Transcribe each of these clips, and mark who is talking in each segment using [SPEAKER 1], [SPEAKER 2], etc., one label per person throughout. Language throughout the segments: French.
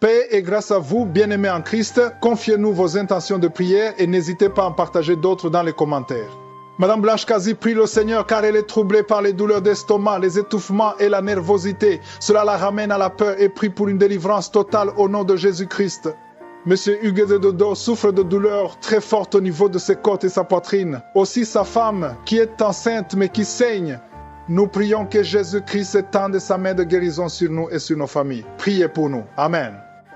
[SPEAKER 1] Paix et grâce à vous, bien-aimés en Christ, confiez-nous vos intentions de prière et n'hésitez pas à en partager d'autres dans les commentaires. Madame Blanche Kazi prie le Seigneur car elle est troublée par les douleurs d'estomac, les étouffements et la nervosité. Cela la ramène à la peur et prie pour une délivrance totale au nom de Jésus-Christ. Monsieur Hugues de Dodo souffre de douleurs très fortes au niveau de ses côtes et sa poitrine. Aussi sa femme qui est enceinte mais qui saigne. Nous prions que Jésus-Christ étende sa main de guérison sur nous et sur nos familles. Priez pour nous. Amen.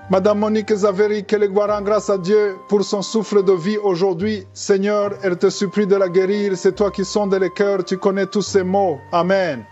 [SPEAKER 1] Madame Monique Zaveri, qu'elle gloire en grâce à Dieu pour son souffle de vie aujourd'hui. Seigneur, elle te supplie de la guérir. C'est toi qui sondes les cœurs, tu connais tous ces mots. Amen.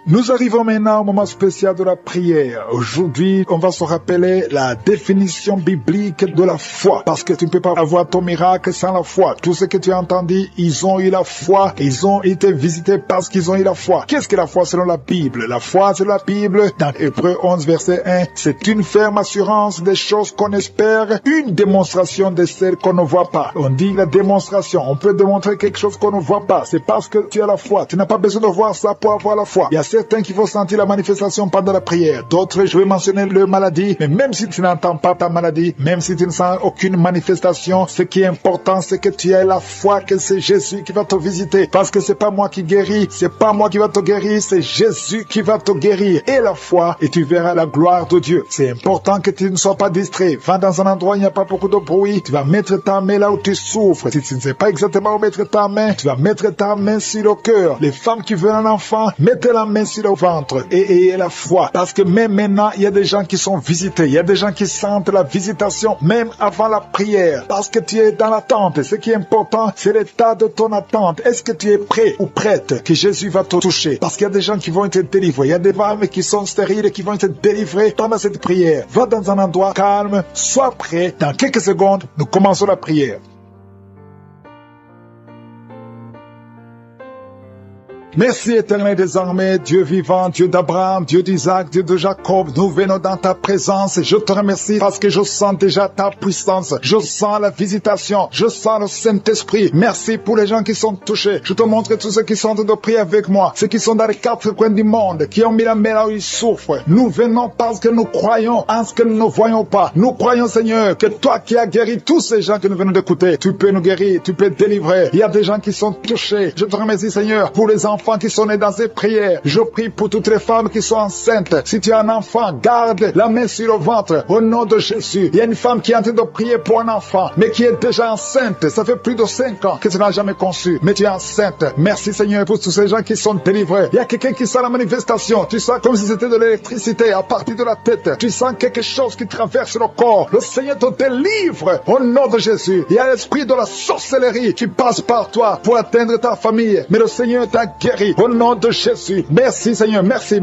[SPEAKER 2] Nous arrivons maintenant au moment spécial de la prière. Aujourd'hui, on va se rappeler la définition biblique de la foi. Parce que tu ne peux pas avoir ton miracle sans la foi. Tout ce que tu as entendu, ils ont eu la foi. Ils ont été visités parce qu'ils ont eu la foi. Qu'est-ce que la foi selon la Bible? La foi selon la Bible, dans Hébreux 11, verset 1, c'est une ferme assurance des choses qu'on espère, une démonstration de celles qu'on ne voit pas. On dit la démonstration. On peut démontrer quelque chose qu'on ne voit pas. C'est parce que tu as la foi. Tu n'as pas besoin de voir ça pour avoir la foi. Il y a certains qui vont sentir la manifestation pendant la prière. D'autres, je vais mentionner leur maladie. Mais même si tu n'entends pas ta maladie, même si tu ne sens aucune manifestation, ce qui est important, c'est que tu aies la foi que c'est Jésus qui va te visiter. Parce que c'est pas moi qui guéris, c'est pas moi qui va te guérir, c'est Jésus qui va te guérir. Et la foi, et tu verras la gloire de Dieu. C'est important que tu ne sois pas distrait. Va dans un endroit où il n'y a pas beaucoup de bruit. Tu vas mettre ta main là où tu souffres. Si tu ne sais pas exactement où mettre ta main, tu vas mettre ta main sur le cœur. Les femmes qui veulent un enfant, mettez la main sur le ventre et ayez la foi. Parce que même maintenant, il y a des gens qui sont visités. Il y a des gens qui sentent la visitation même avant la prière. Parce que tu es dans l'attente. Ce qui est important, c'est l'état de ton attente. Est-ce que tu es prêt ou prête que Jésus va te toucher? Parce qu'il y a des gens qui vont être délivrés. Il y a des femmes qui sont stériles et qui vont être délivrées pendant cette prière. Va dans un endroit calme. Sois prêt. Dans quelques secondes, nous commençons la prière. Merci éternel des armées, Dieu vivant, Dieu d'Abraham, Dieu d'Isaac, Dieu de Jacob. Nous venons dans ta présence et je te remercie parce que je sens déjà ta puissance. Je sens la visitation. Je sens le Saint-Esprit. Merci pour les gens qui sont touchés. Je te montre tous ceux qui sont de prier avec moi. Ceux qui sont dans les quatre coins du monde, qui ont mis la main là où ils souffrent. Nous venons parce que nous croyons en ce que nous ne voyons pas. Nous croyons, Seigneur, que toi qui as guéri tous ces gens que nous venons d'écouter, tu peux nous guérir, tu peux délivrer. Il y a des gens qui sont touchés. Je te remercie, Seigneur, pour les enfants qui sont nés dans ces prières. Je prie pour toutes les femmes qui sont enceintes. Si tu as un enfant, garde la main sur le ventre au nom de Jésus. Il y a une femme qui est en train de prier pour un enfant, mais qui est déjà enceinte. Ça fait plus de 5 ans que tu n'as jamais conçu, mais tu es enceinte. Merci Seigneur pour tous ces gens qui sont délivrés. Il y a quelqu'un qui sent la manifestation. Tu sens comme si c'était de l'électricité à partir de la tête. Tu sens quelque chose qui traverse le corps. Le Seigneur te délivre au nom de Jésus. Il y a l'esprit de la sorcellerie qui passe par toi pour atteindre ta famille, mais le Seigneur t'a guéri. Au nom de Jésus. Merci Seigneur. Merci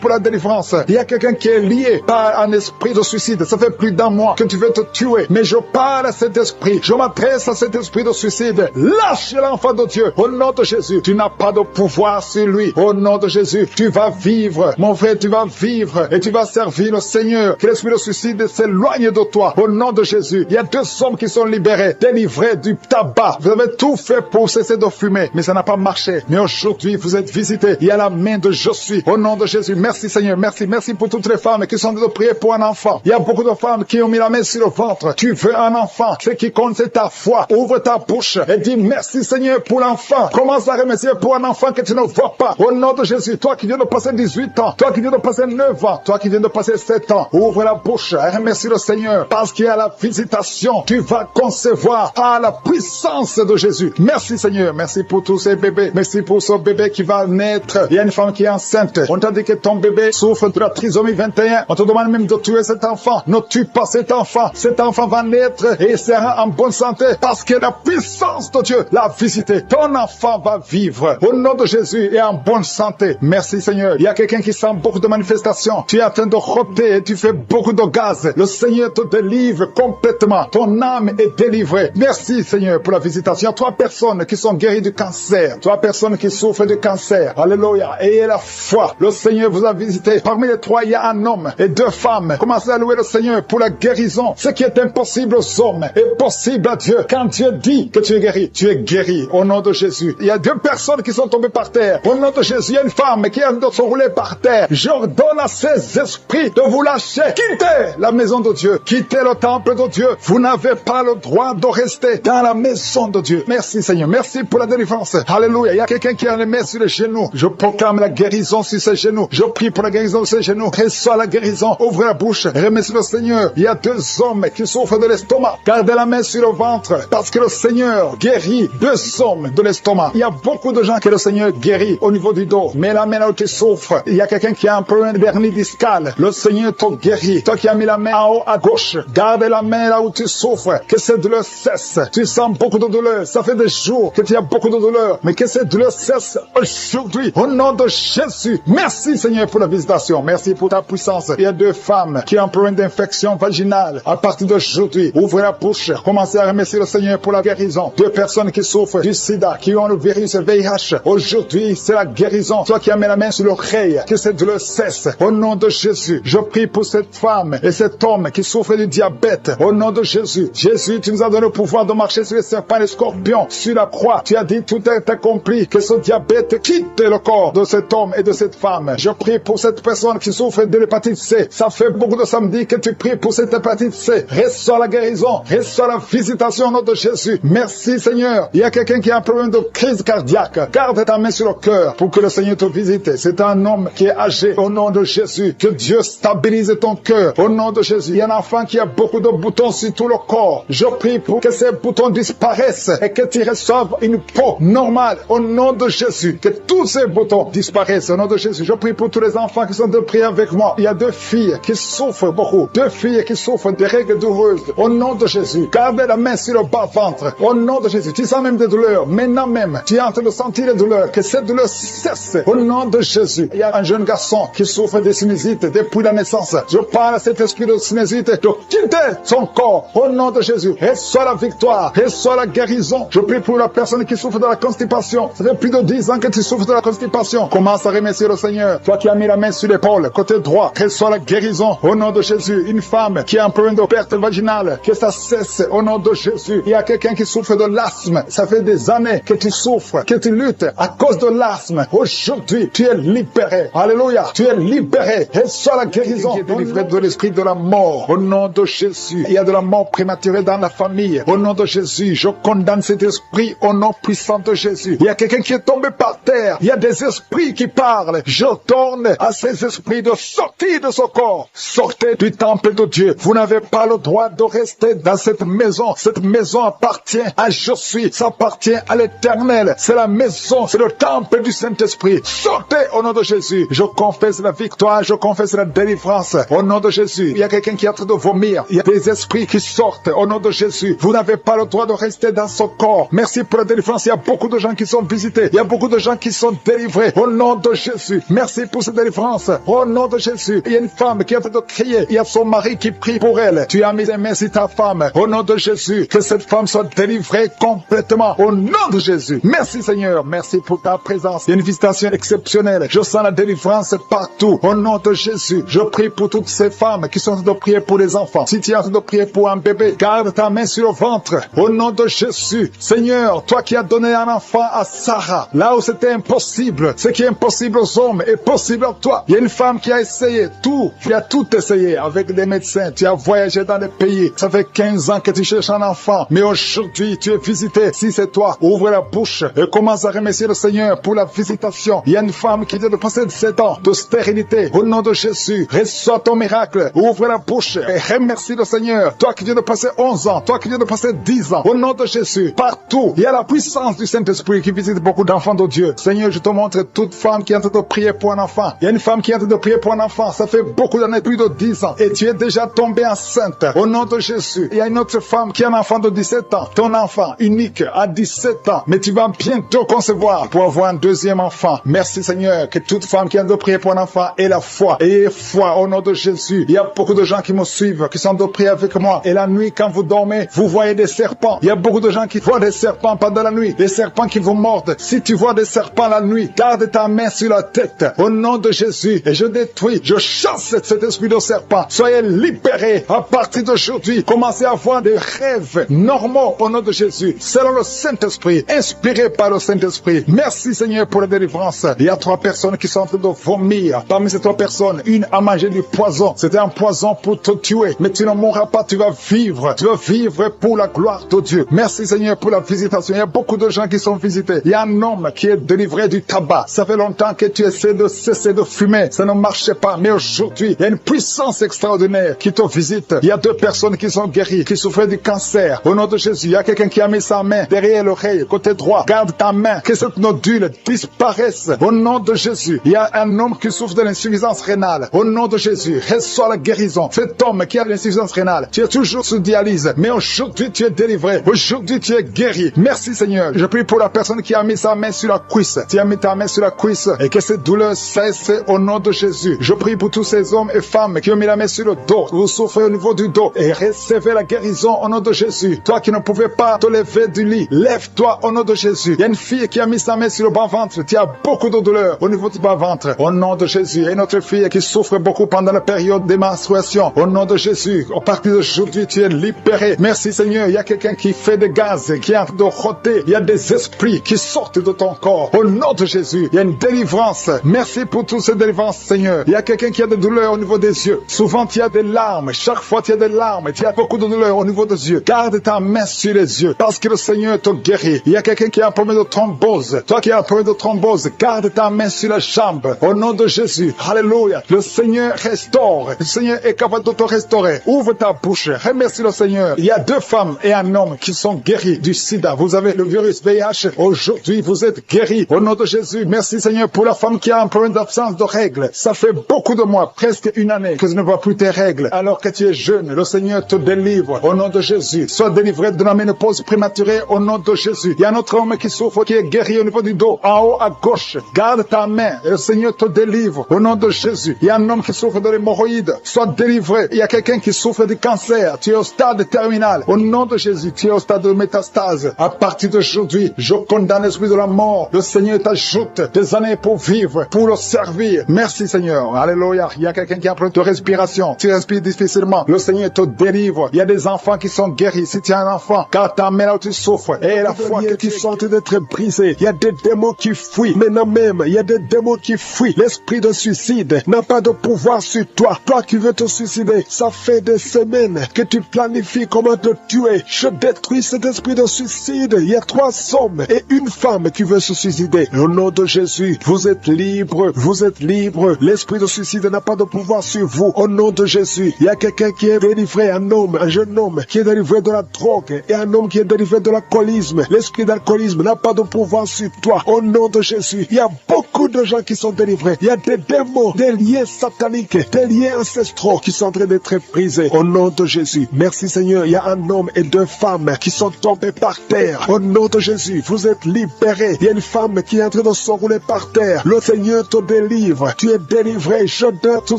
[SPEAKER 2] pour la délivrance. Il y a quelqu'un qui est lié par un esprit de suicide. Ça fait plus d'un mois que tu veux te tuer. Mais je parle à cet esprit. Je m'adresse à cet esprit de suicide. Lâche l'enfant de Dieu. Au nom de Jésus. Tu n'as pas de pouvoir sur lui. Au nom de Jésus. Tu vas vivre. Mon frère, tu vas vivre. Et tu vas servir le Seigneur. Que l'esprit de suicide s'éloigne de toi. Au nom de Jésus. Il y a 2 hommes qui sont libérés. Délivrés du tabac. Vous avez tout fait pour cesser de fumer. Mais ça n'a pas marché. Mais aujourd'hui, vous êtes visités. Il y a la main de je suis. Au nom de Jésus. Merci Seigneur. Merci pour toutes les femmes qui sont de prier pour un enfant. Il y a beaucoup de femmes qui ont mis la main sur le ventre. Tu veux un enfant. Ce qui compte, c'est ta foi. Ouvre ta bouche et dis merci Seigneur pour l'enfant. Commence à remercier pour un enfant que tu ne vois pas. Au nom de Jésus. Toi qui viens de passer 18 ans. Toi qui viens de passer 9 ans. Toi qui viens de passer 7 ans. Ouvre la bouche et remercie le Seigneur. Parce qu'il y a la visitation. Tu vas concevoir à la puissance de Jésus. Merci Seigneur. Merci pour tous ces bébés. Merci pour ce bébé qui va naître. Il y a une femme qui est enceinte. On t'a dit que ton bébé souffre de la trisomie 21. On te demande même de tuer cet enfant. Ne tue pas cet enfant. Cet enfant va naître et il sera en bonne santé parce que la puissance de Dieu l'a visité. Ton enfant va vivre au nom de Jésus et en bonne santé. Merci Seigneur. Il y a quelqu'un qui sent beaucoup de manifestations. Tu es en train de rôter et tu fais beaucoup de gaz. Le Seigneur te délivre complètement. Ton âme est délivrée. Merci Seigneur pour la visitation. Il y a 3 personnes qui sont guéries du cancer. 3 personnes qui souffrent souffre de cancer. Alléluia. Ayez la foi. Le Seigneur vous a visité. Parmi les trois, il y a un homme et deux femmes. Commencez à louer le Seigneur pour la guérison. Ce qui est impossible aux hommes est possible à Dieu. Quand Dieu dit que tu es guéri au nom de Jésus. Il y a deux personnes qui sont tombées par terre. Au nom de Jésus, il y a une femme qui est roulée par terre. J'ordonne à ces esprits de vous lâcher. Quittez la maison de Dieu. Quittez le temple de Dieu. Vous n'avez pas le droit de rester dans la maison de Dieu. Merci Seigneur. Merci pour la délivrance. Alléluia. Il y a quelqu'un qui a les mains sur les genoux. Je proclame la guérison sur ses genoux. Je prie pour la guérison de ses genoux. Reçois la guérison. Ouvre la bouche. Remercie le Seigneur. Il y a deux hommes qui souffrent de l'estomac. Gardez la main sur le ventre parce que le Seigneur guérit deux hommes de l'estomac. Il y a beaucoup de gens que le Seigneur guérit au niveau du dos. Mais la main là où tu souffres, il y a quelqu'un qui a un problème d'hernie discale. Le Seigneur te guérit. Toi qui as mis la main en haut à gauche, garde la main là où tu souffres. Que cette douleur cesse. Tu sens beaucoup de douleur. Ça fait des jours que tu as beaucoup de douleur. Mais que cette douleur cesse aujourd'hui. Au nom de Jésus. Merci Seigneur pour la visitation. Merci pour ta puissance. Il y a deux femmes qui ont un problème d'infection vaginale. À partir d'aujourd'hui, ouvrez la bouche. Commencez à remercier le Seigneur pour la guérison. Deux personnes qui souffrent du sida, qui ont le virus VIH. Aujourd'hui, c'est la guérison. Toi qui as mis la main sur l'oreille, que cette douleur cesse. Au nom de Jésus, je prie pour cette femme et cet homme qui souffre du diabète. Au nom de Jésus. Jésus, tu nous as donné le pouvoir de marcher sur les serpents et les scorpions. Sur la croix, tu as dit tout est accompli. Que ce diabète quitte le corps de cet homme et de cette femme. Je prie pour cette personne qui souffre de l'hépatite C. Ça fait beaucoup de samedis que tu pries pour cette hépatite C. Reçois la guérison. Reçois la visitation au nom de Jésus. Merci Seigneur. Il y a quelqu'un qui a un problème de crise cardiaque. Garde ta main sur le cœur pour que le Seigneur te visite. C'est un homme qui est âgé. Au nom de Jésus. Que Dieu stabilise ton cœur. Au nom de Jésus. Il y a un enfant qui a beaucoup de boutons sur tout le corps. Je prie pour que ces boutons disparaissent et que tu reçoives une peau normale. Au nom de Jésus. Que tous ces boutons disparaissent. Au nom de Jésus. Je prie pour tous les enfants qui sont de prier avec moi. Il y a deux filles qui souffrent beaucoup. Deux filles qui souffrent de règles douloureuses. Au nom de Jésus. Gardez la main sur le bas-ventre. Au nom de Jésus. Tu sens même des douleurs. Maintenant même, tu es en train de sentir les douleurs. Que cette douleur cesse. Au nom de Jésus. Il y a un jeune garçon qui souffre de sinusite depuis la naissance. Je parle à cet esprit de sinusite de quitter son corps. Au nom de Jésus. Reçois la victoire. Reçois la guérison. Je prie pour la personne qui souffre de la constipation. Ça fait plus de 10 ans que tu souffres de la constipation. Commence à remercier le Seigneur. Toi qui as mis la main sur l'épaule, côté droit, reçois la guérison. Au nom de Jésus. Une femme qui a un problème de perte vaginale, que ça cesse. Au nom de Jésus. Il y a quelqu'un qui souffre de l'asthme. Ça fait des années que tu souffres, que tu luttes à cause de l'asthme. Aujourd'hui, tu es libéré. Alléluia. Tu es libéré. Reçois la guérison. Tu es délivré de l'esprit de la mort. Au nom de Jésus. Il y a de la mort prématurée dans la famille. Au nom de Jésus, je condamne cet esprit au nom puissant de Jésus. Il y a quelqu'un qui est tombé par terre. Il y a des esprits qui parlent. Je tourne à ces esprits de sortir de ce corps. Sortez du temple de Dieu. Vous n'avez pas le droit de rester dans cette maison. Cette maison appartient à Je suis. Ça appartient à l'Éternel. C'est la maison, c'est le temple du Saint-Esprit. Sortez au nom de Jésus. Je confesse la victoire, je confesse la délivrance. Au nom de Jésus. Il y a quelqu'un qui est en train de vomir. Il y a des esprits qui sortent au nom de Jésus. Vous n'avez pas le droit de rester dans ce corps. Merci pour la délivrance. Il y a beaucoup de gens qui sont visités. Il y a beaucoup de gens qui sont délivrés. Au nom de Jésus. Merci pour cette délivrance. Au nom de Jésus. Il y a une femme qui est en train de crier. Il y a son mari qui prie pour elle. Tu as mis les mains sur ta femme. Au nom de Jésus. Que cette femme soit délivrée complètement. Au nom de Jésus. Merci Seigneur. Merci pour ta présence. Il y a une visitation exceptionnelle. Je sens la délivrance partout. Au nom de Jésus. Je prie pour toutes ces femmes qui sont en train de prier pour les enfants. Si tu es en train de prier pour un bébé, garde ta main sur le ventre. Au nom de Jésus. Seigneur, toi qui as donné un enfant à Sarah, là où c'était impossible, ce qui est impossible aux hommes est possible à toi. Il y a une femme qui a essayé tout. Tu as tout essayé avec des médecins. Tu as voyagé dans des pays. Ça fait 15 ans que tu cherches un enfant. Mais aujourd'hui, tu es visité. Si c'est toi, ouvre la bouche et commence à remercier le Seigneur pour la visitation. Il y a une femme qui vient de passer 7 ans de stérilité. Au nom de Jésus, reçois ton miracle. Ouvre la bouche et remercie le Seigneur. Toi qui viens de passer 11 ans, toi qui viens de passer 10 ans. Au nom de Jésus, partout, il y a la puissance du Saint-Esprit qui visite beaucoup d'enfants de Dieu. Seigneur, je te montre toute femme qui est en train de prier pour un enfant. Il y a une femme qui est en train de prier pour un enfant. Ça fait beaucoup d'années, plus de 10 ans. Et tu es déjà tombée enceinte. Au nom de Jésus. Il y a une autre femme qui a un enfant de 17 ans. Ton enfant unique à 17 ans. Mais tu vas bientôt concevoir pour avoir un deuxième enfant. Merci Seigneur. Que toute femme qui est en train de prier pour un enfant ait la foi. Ayez foi au nom de Jésus. Il y a beaucoup de gens qui me suivent, qui sont de prier avec moi. Et la nuit, quand vous dormez, vous voyez des serpents. Il y a beaucoup de gens qui voient des serpents pendant la nuit. Des serpents qui vous mordent. Si tu vois des serpents la nuit, garde ta main sur la tête. Au nom de Jésus, et je détruis, je chasse cet esprit de serpent. Soyez libérés à partir d'aujourd'hui. Commencez à avoir des rêves normaux au nom de Jésus, selon le Saint-Esprit, inspiré par le Saint-Esprit. Merci Seigneur pour la délivrance. Il y a 3 personnes qui sont en train de vomir. Parmi ces 3 personnes, une a mangé du poison. C'était un poison pour te tuer. Mais tu ne mourras pas, tu vas vivre. Tu vas vivre pour la gloire de Dieu. Merci Seigneur pour la visitation. Il y a beaucoup de gens qui sont visités. Il y a un homme qui est délivré du tabac. Ça fait longtemps que tu essaies de cesser de fumer. Ça ne marchait pas. Mais aujourd'hui, il y a une puissance extraordinaire qui te visite. Il y a 2 personnes qui sont guéries, qui souffraient du cancer. Au nom de Jésus, il y a quelqu'un qui a mis sa main derrière l'oreille, côté droit. Garde ta main, que cette nodule disparaisse. Au nom de Jésus, il y a un homme qui souffre de l'insuffisance rénale. Au nom de Jésus, reçois la guérison. Cet homme qui a l'insuffisance rénale, tu es toujours sous dialyse, mais aujourd'hui tu es délivré. Aujourd'hui tu es guéri. Merci Seigneur. Je prie pour la personne qui a mis sa main sur la cuisse. Tu as mis ta main sur la cuisse et que cette douleur cesse au nom de Jésus. Je prie pour tous ces hommes et femmes qui ont mis la main sur le dos. Vous souffrez au niveau du dos et recevez la guérison au nom de Jésus. Toi qui ne pouvais pas te lever du lit, lève-toi au nom de Jésus. Il y a une fille qui a mis sa main sur le bas-ventre. Tu as beaucoup de douleur au niveau du bas-ventre. Au nom de Jésus. Et une autre fille qui souffre beaucoup pendant la période des menstruations. Au nom de Jésus. À partir d'aujourd'hui, tu es libéré. Merci Seigneur. Il y a quelqu'un qui fait des gaz, qui est en train de rôter. Il y a des esprits qui sortent de ton corps. Au nom de Jésus. Il y a une délivrance. Merci pour toutes ces délivrances, Seigneur. Il y a quelqu'un qui a des douleurs au niveau des yeux. Souvent, tu as des larmes. Chaque fois, tu as des larmes. Tu as beaucoup de douleurs au niveau des yeux. Garde ta main sur les yeux parce que le Seigneur te guérit. Il y a quelqu'un qui a un problème de thrombose. Toi qui as un problème de thrombose, garde ta main sur la jambe. Au nom de Jésus. Alléluia. Le Seigneur restaure. Le Seigneur est capable de te restaurer. Ouvre ta bouche. Remercie le Seigneur. Il y a 2 femmes et un homme qui sont guéris du sida. Vous avez le virus VIH. Aujourd'hui, vous êtes guéris. Au nom de Jésus. Merci Seigneur pour la femme qui a un problème d'absence de règles. Ça fait beaucoup de mois, presque une année, que tu ne vois plus tes règles. Alors que tu es jeune, le Seigneur te délivre. Au nom de Jésus. Sois délivré de la ménopause prématurée au nom de Jésus. Il y a un autre homme qui souffre, qui est guéri au niveau du dos, en haut à gauche. Garde ta main et le Seigneur te délivre au nom de Jésus. Il y a un homme qui souffre de l'hémorroïde. Sois délivré. Il y a quelqu'un qui souffre du cancer. Tu es au stade terminal. Au nom de Jésus, tu es au stade de métastase. À partir d'aujourd'hui, je condamne l'esprit de la mort. Le Seigneur t'ajoute des années pour vivre, pour le servir. Merci Seigneur. Alléluia. Il y a quelqu'un qui a un problème de respiration. Tu respires difficilement. Le Seigneur te délivre. Il y a des enfants qui sont guéris. Si tu as un enfant, garde ta main là où tu souffres. Et la foi que tu sens d'être brisé. Il y a des démons qui fuient. Maintenant même, il y a des démons qui fuient. L'esprit de suicide n'a pas de pouvoir sur toi. Toi qui veux te suicider, ça fait des semaines que tu planifies comment te tuer. Je détruis cet esprit de suicide. Il y a 3 hommes et une femme qui veut se suicider. Au nom de Jésus, vous êtes libres. Vous êtes libres. L'esprit de suicide n'a pas de pouvoir sur vous. Au nom de Jésus, il y a quelqu'un qui est délivré, un homme, un jeune homme qui est délivré de la drogue et un homme qui est délivré de l'alcoolisme. L'esprit d'alcoolisme n'a pas de pouvoir sur toi. Au nom de Jésus, il y a beaucoup de gens qui sont délivrés. Il y a des démons, des liens sataniques, des liens ancestraux qui sont en train d'être brisés. Au nom de Jésus, merci Seigneur. Il y a un homme et 2 femmes qui sont tombés par terre. Au nom de Jésus, vous êtes libérés. Il y a une femme qui est en train de s'enrouler par terre. Le Seigneur te délivre. Tu es délivré. Je donne tous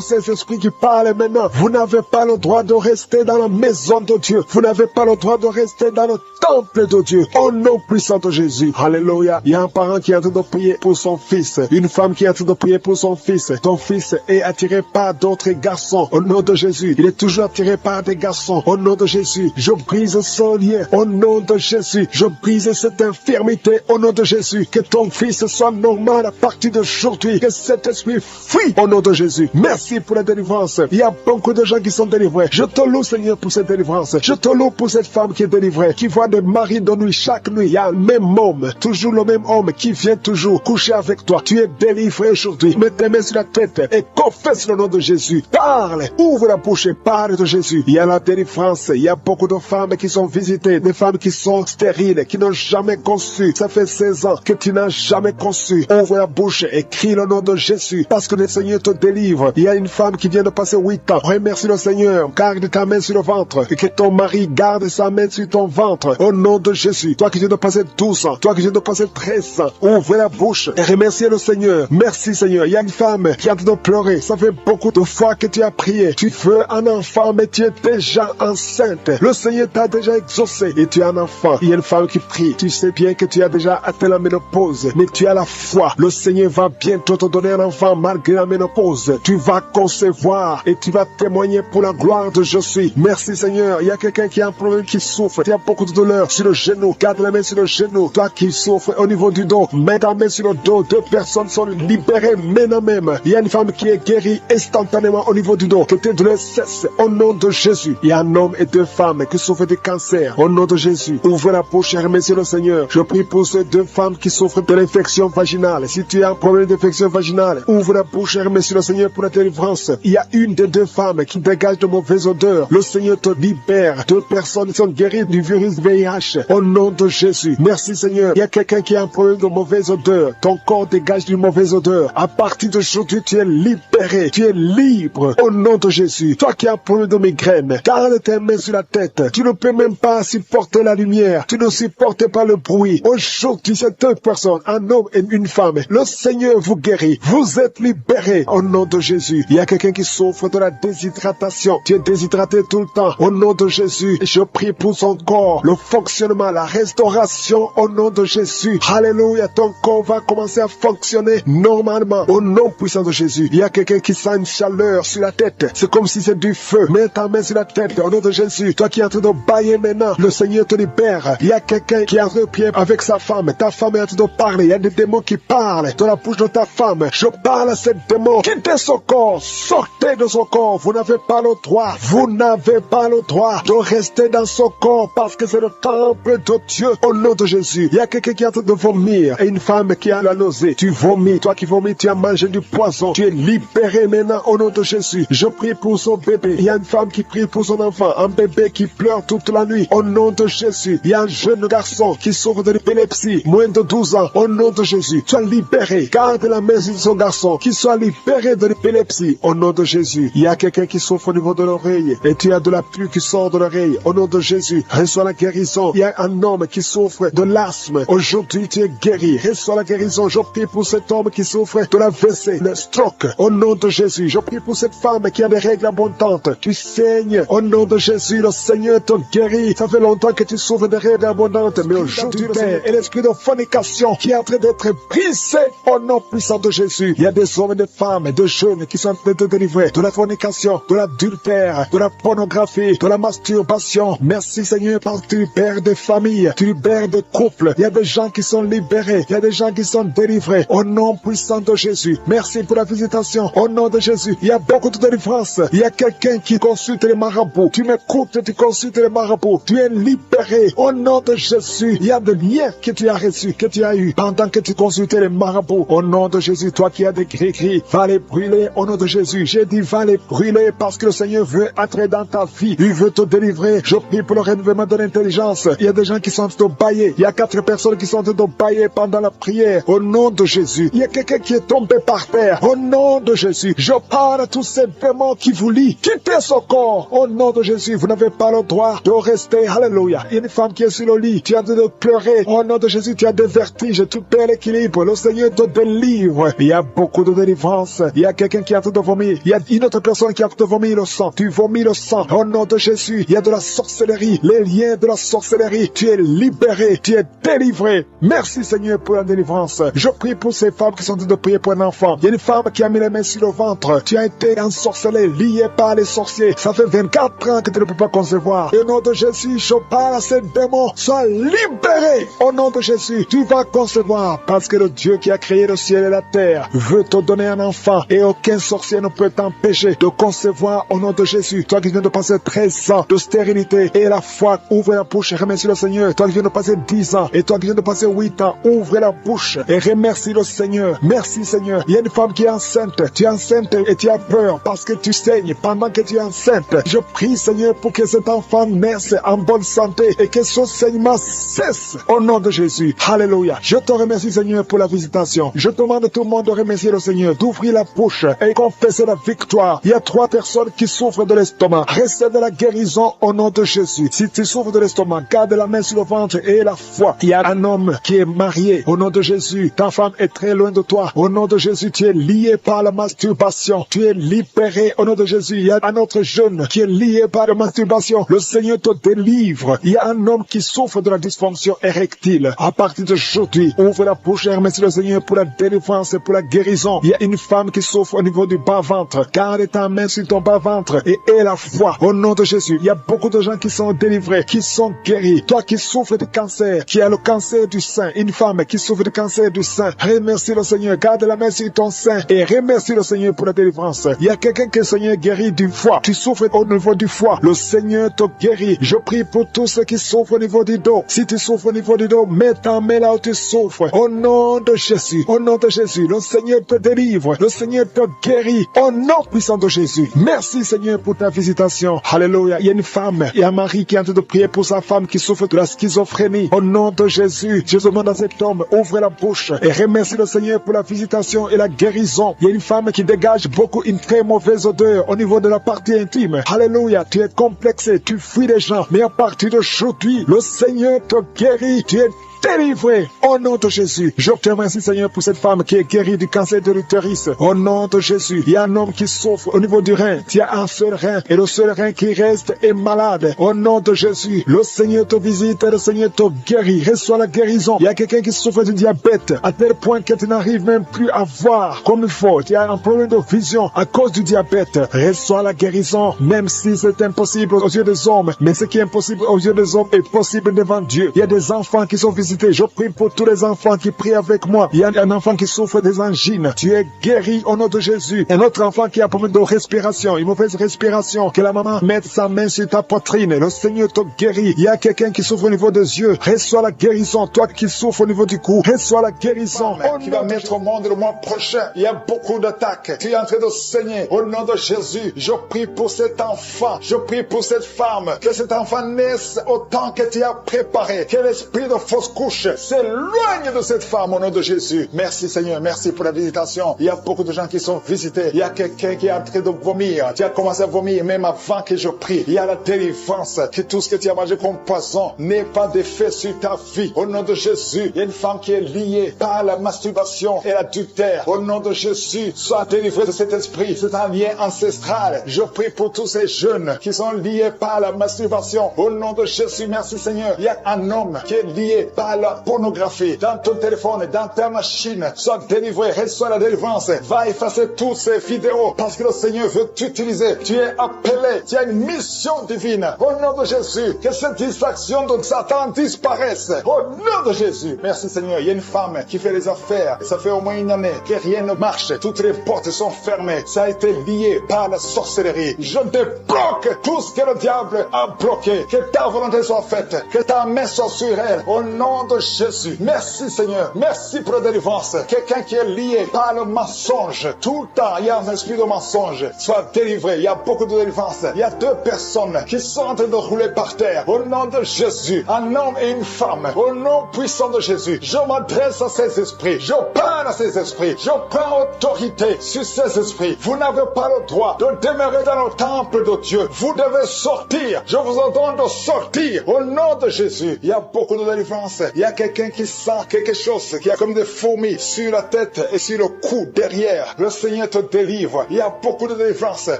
[SPEAKER 2] ces esprits qui parlent maintenant. Vous n'avez pas le droit de rester dans la maison de Dieu. Vous n'avez pas le droit de rester dans le temple de Dieu. Au nom puissant de Jésus. Alléluia. Il y a un parent qui est en train de prier pour son fils. Une femme qui est en train de prier pour son fils. Ton fils est attiré par d'autres garçons. Au nom de Jésus. Il est toujours attiré par des garçons. Au nom de Jésus. Je brise ce lien. Au nom de Jésus. Je brise cette infirmité. Au nom de Jésus. Que ton fils soit normal à partir d'aujourd'hui. Que cet esprit fuit. Au nom de Jésus. Merci pour la délivrance. Il y a beaucoup de gens qui sont délivrés. Je te loue Seigneur pour cette délivrance. Je te loue pour cette femme qui est délivrée. Qui voit des maris de nuit. Chaque nuit, il y a le même homme. Toujours le même homme qui vient toujours coucher avec toi. Tu es délivré aujourd'hui. Mets tes mains sur la tête et confesse le nom de Jésus. Parle. Ouvre la bouche et parle de Jésus. Il y a la délivrance. Il y a beaucoup de femmes qui sont visitées. Des femmes qui sont stériles, qui n'ont jamais conçu. Ça fait 16 ans que tu n'as jamais conçu. Ouvre la bouche et crie le nom de Jésus. Parce que le Seigneur te délivre. Il y a une femme qui vient de passer 8 ans. Remercie le Seigneur. Garde ta main sur le ventre. Et que ton mari garde sa main sur ton ventre. Au nom de Jésus. Toi qui viens de passer 12 ans. Toi qui viens de passer 13 ans. Ouvre la bouche et remercie le Seigneur. Merci Seigneur. Il y a une femme qui a de pleurer. Ça fait beaucoup de fois que tu as prié. Tu veux un enfant, mais tu es déjà enceinte. Le Seigneur t'a déjà exaucé et tu as un enfant. Il y a une femme qui prie. Tu sais bien que tu as déjà atteint la ménopause, mais tu as la foi. Le Seigneur va bientôt te donner un enfant malgré la ménopause. Tu vas concevoir et tu vas témoigner pour la gloire de je suis. Merci Seigneur. Il y a quelqu'un qui a un problème, qui souffre. Tu as beaucoup de douleur sur le genou. Garde la main sur le genou. Toi qui souffres au niveau du dos, mets ta main sur le dos. 2 personnes sont libérées maintenant même. Il y a une femme qui est guérie instantanément au niveau du dos. Que tes douleurs cessent au nom de Jésus. Il y a un homme et 2 femmes qui souffrent de cancer au nom de Jésus. Ouvre la bouche et remercie le Seigneur. Je prie pour ces 2 femmes qui souffrent de l'infection vaginale. Si tu as un problème d'infection vaginale, ouvre la bouche et remercie le Seigneur pour la délivrance. Il y a une des 2 femmes qui dégage de mauvaises odeurs. Le Seigneur te libère. 2 personnes sont guéries du virus VIH au nom de Jésus. Merci Seigneur. Il y a quelqu'un qui a un problème de mauvaise odeur. Ton corps dégage d'une mauvaise odeur. À partir d'aujourd'hui, tu es libéré. Tu es libre au nom de Jésus. Toi qui as un problème de migraine, garde tes mains sur la tête. Tu ne peux même pas supporter la lumière. Tu ne supportes pas le bruit. Aujourd'hui, c'est 2 personnes, un homme et une femme. Le Seigneur vous guérit. Vous êtes libérés au nom de Jésus. Il y a quelqu'un qui souffre de la déshydratation. Tu es déshydraté tout le temps. Au nom de Jésus, je prie pour son corps, le fonctionnement, la restauration au nom de Jésus. Alléluia, ton corps va commencer à fonctionner normalement au nom puissant de Jésus. Il y a quelqu'un qui sent une chaleur sur la tête. C'est comme si c'est du feu. Mets ta main sur la tête au nom de Jésus. Toi qui es en train de bailler maintenant, le Seigneur te libère. Il y a quelqu'un qui est en train de prier avec sa femme. Ta femme est en train de parler. Il y a des démons qui parlent dans la bouche de ta femme. Je parle à ces démons. Quittez son corps. Sortez de son corps. Vous n'avez pas le droit. Vous n'avez pas le droit de rester dans son corps parce que c'est le temple de Dieu au nom de Jésus. Il y a quelqu'un qui est en train de vomir et une femme qui a la nausée. Tu vomis. Toi qui vomis, tu as mangé du poison. Tu es libéré maintenant au nom de Jésus. Je prie pour son bébé. Il y a une femme qui prie pour son enfant. Un bébé qui pleure toute la nuit au nom de Jésus. Il y a un jeune garçon qui souffre de l'épilepsie. Moins de 12 ans au nom de Jésus. Sois libéré. Garde la main sur son garçon. Qu'il soit libéré de l'épilepsie au nom de Jésus. Il y a quelqu'un qui souffre au niveau de l'oreille et tu as de la pluie qui sort de l'oreille au nom de Jésus. Reçois la guérison. Il y a un homme qui souffre de l'asthme. Aujourd'hui, tu es guéri. Reçois la guérison. Je prie pour cet homme qui souffre de la WC, le stroke au nom de Jésus. Je prie pour cette femme qui a des règles abondantes. Tu saignes au nom de Jésus. Le Seigneur te guérit. Ça fait longtemps que tu souffres de règles abondantes, mais aujourd'hui, Père, et l'esprit de fornication qui est en train d'être brisé au nom puissant de Jésus. Il y a des hommes et des femmes, de jeunes qui sont en train de délivrer de la fornication, de l'adultère, de la pornographie, de la masturbation. Merci Seigneur parce que tu libères des familles, tu libères des couples. Il y a des gens qui sont libérés, il y a des gens qui sont délivrés au nom puissant de Jésus. Merci pour la visitation au nom de Jésus. Il y a beaucoup de délivrance. Il y a quelqu'un qui consulte les marabouts. Tu m'écoutes, tu consultes les marabouts. Tu es libéré au nom de Jésus. Il y a des liens que tu as reçus, que tu as eu pendant que tu consultais les marabouts. Au nom de Jésus, toi qui as des gris-gris, va les brûler au nom de Jésus. J'ai dit va les brûler parce que le Seigneur veut entrer dans ta vie. Il veut te délivrer. Je prie pour le renouvellement de l'intelligence. Il y a des gens qui sont en train de bailler. Il y a 4 personnes qui sont en train de bailler pendant la prière. Au nom de Jésus. Il y a quelqu'un qui est tombé par terre. Au nom de Jésus. Je parle à tous ces démons qui vous lient. Quittez son corps. Au nom de Jésus. Vous n'avez pas le droit de rester. Alléluia. Il y a une femme qui est sur le lit. Tu as de pleurer. Au nom de Jésus, tu as des vertiges. Tu perds l'équilibre. Le Seigneur te délivre. Il y a beaucoup de délivrance. Il y a quelqu'un qui est en train de vomir. Il y a une autre personne qui est en train de vomir le sang. Tu vomis le sang. Au nom de Jésus. Il y a de la sorcellerie. Les liens de la sorcellerie. Tu es libéré. Tu es délivré. Merci Seigneur pour la délivrance. Je prie pour ces femmes qui sont en train de prier pour un enfant. Il y a une femme qui a mis les mains sur le ventre. Tu as été ensorcelé, lié par les sorciers. Ça fait 24 ans que tu ne peux pas concevoir. Et au nom de Jésus, je parle à ces démons. Sois libéré. Au nom de Jésus, tu vas concevoir. Parce que le Dieu qui a créé le ciel et la terre veut te donner un enfant. Et aucun sorcier ne peut t'empêcher de concevoir au nom de Jésus. Toi qui viens de passer 13 ans de stérilité et la foi, ouvre la bouche et remercie le Seigneur. Toi qui viens de passer 10 ans et toi qui viens de passer 8 ans, ouvre la bouche et remercie le Seigneur. Merci Seigneur. Il y a une femme qui est enceinte. Tu es enceinte et tu as peur parce que tu saignes pendant que tu es enceinte. Je prie Seigneur pour que cet enfant naisse en bonne santé et que son saignement cesse au nom de Jésus. Alléluia. Je te remercie Seigneur pour la visitation. Je demande à tout le monde de remercier le Seigneur, d'ouvrir la bouche et confesser la victoire. Il y a 3 personnes qui souffrent de l'estomac. Recevez de la guérison au nom de Jésus. Si tu souffres de l'estomac, garde la main sur le ventre et la foi. Il y a un homme qui est marié au nom de Jésus. Ta femme est très loin de toi. Au nom de Jésus, tu es lié par la masturbation. Tu es libéré au nom de Jésus. Il y a un autre jeune qui est lié par la masturbation. Le Seigneur te délivre. Il y a un homme qui souffre de la dysfonction érectile. À partir de d'aujourd'hui, ouvre la bouche et remercie le Seigneur pour la délivrance et pour la guérison. Il y a une femme qui souffre au niveau du bas-ventre. Garde ta main sur ton bas-ventre et aie la foi au nom de Jésus. Il y a beaucoup de gens qui sont délivrés, qui sont guéris. Toi qui souffres de cancer, qui as le cancer du sein, une femme qui souffre de cancer du sein, remercie le Seigneur. Garde la main sur ton sein et remercie le Seigneur pour la délivrance. Il y a quelqu'un que le Seigneur guérit du foie. Tu souffres au niveau du foie. Le Seigneur te guérit. Je prie pour tous ceux qui souffrent au niveau du dos. Si tu souffres au niveau du dos, mets ta main là où tu souffres. Au nom de Jésus. Au nom de Jésus. Le Seigneur te délivre. Le Seigneur te guérit. Au nom puissant de Jésus. Merci Seigneur pour ta visitation. Alléluia. Il y a une femme. Il y a Marie qui est en train de prier pour sa femme qui souffre de la schizophrénie. Au nom de Jésus. Je demande à cet homme, ouvre la bouche et remercie le Seigneur pour la visitation et la guérison. Il y a une femme qui dégage beaucoup une très mauvaise odeur au niveau de la partie intime. Alléluia. Tu es complexé. Tu fuis les gens. Mais à partir d'aujourd'hui, le Seigneur te guérit. Tu es délivré au nom de Jésus. Je te remercie Seigneur pour cette femme qui est guérie du cancer de l'utérus. Au nom de Jésus. Il y a un homme qui souffre au niveau du rein. Tu as un seul rein et le seul rein qui reste est malade. Au nom de Jésus. Le Seigneur te visite et le Seigneur te guérit. Reçois la guérison. Il y a quelqu'un qui souffre du diabète à tel point que tu n'arrives même plus à voir comme il faut. Tu as un problème de vision à cause du diabète. Reçois la guérison même si c'est impossible aux yeux des hommes. Mais ce qui est impossible aux yeux des hommes est possible devant Dieu. Il y a des enfants qui sont visités. Je prie pour tous les enfants qui prient avec moi. Il y a un enfant qui souffre des angines. Tu es guéri au nom de Jésus. Un autre enfant qui a un problème de respiration, une mauvaise respiration. Que la maman mette sa main sur ta poitrine. Le Seigneur te guérit. Il y a quelqu'un qui souffre au niveau des yeux. Reçois la guérison. Toi qui souffres au niveau du cou, reçois la guérison.
[SPEAKER 1] Qui va mettre au monde le mois prochain. Il y a beaucoup d'attaques. Tu es en train de saigner. Au nom de Jésus, je prie pour cet enfant. Je prie pour cette femme. Que cet enfant naisse au temps que tu as préparé. Que l'esprit de fausse couche s'éloigne de cette femme au nom de Jésus. Merci Seigneur, merci pour la visitation. Il y a beaucoup de gens qui sont visités. Il y a quelqu'un qui est en train de vomir. Tu as commencé à vomir même avant que je prie. Il y a la délivrance. Que tout ce que tu as mangé comme poison n'ait pas d'effet sur ta vie. Au nom de Jésus, il y a une femme qui est liée par la masturbation et l'adultère. Au nom de Jésus, sois délivré de cet esprit. C'est un lien ancestral. Je prie pour tous ces jeunes qui sont liés par la masturbation. Au nom de Jésus, merci Seigneur. Il y a un homme qui est lié par la pornographie dans ton téléphone, dans ta machine. Sois délivré, reçois la délivrance. Va effacer toutes ces vidéos parce que le Seigneur veut t'utiliser. Tu es appelé, tu as une mission divine. Au nom de Jésus, que cette distraction de Satan disparaisse. Au nom de Jésus. Merci Seigneur. Il y a une femme qui fait les affaires. Ça fait au moins une année que rien ne marche. Toutes les portes sont fermées. Ça a été lié par la sorcellerie. Je débloque tout ce que le diable a bloqué. Que ta volonté soit faite. Que ta main soit sur elle. Au nom de Jésus. Merci Seigneur. Merci pour la délivrance. Quelqu'un qui est lié par le mensonge. Tout le temps, il y a un esprit de mensonge. Sois délivré. Il y a beaucoup de délivrance. Il y a deux personnes qui sont en train de rouler par terre. Au nom de Jésus. Un homme et une femme. Au nom puissant de Jésus. Je m'adresse à ces esprits. Je parle à ces esprits. Je prends autorité sur ces esprits. Vous n'avez pas le droit de demeurer dans le temple de Dieu. Vous devez sortir. Je vous ordonne de sortir. Au nom de Jésus. Il y a beaucoup de délivrance. Il y a quelqu'un qui sent quelque chose qui a comme des fourmis sur la tête et sur le cou derrière. Le Seigneur te délivre. Il y a beaucoup de délivrance.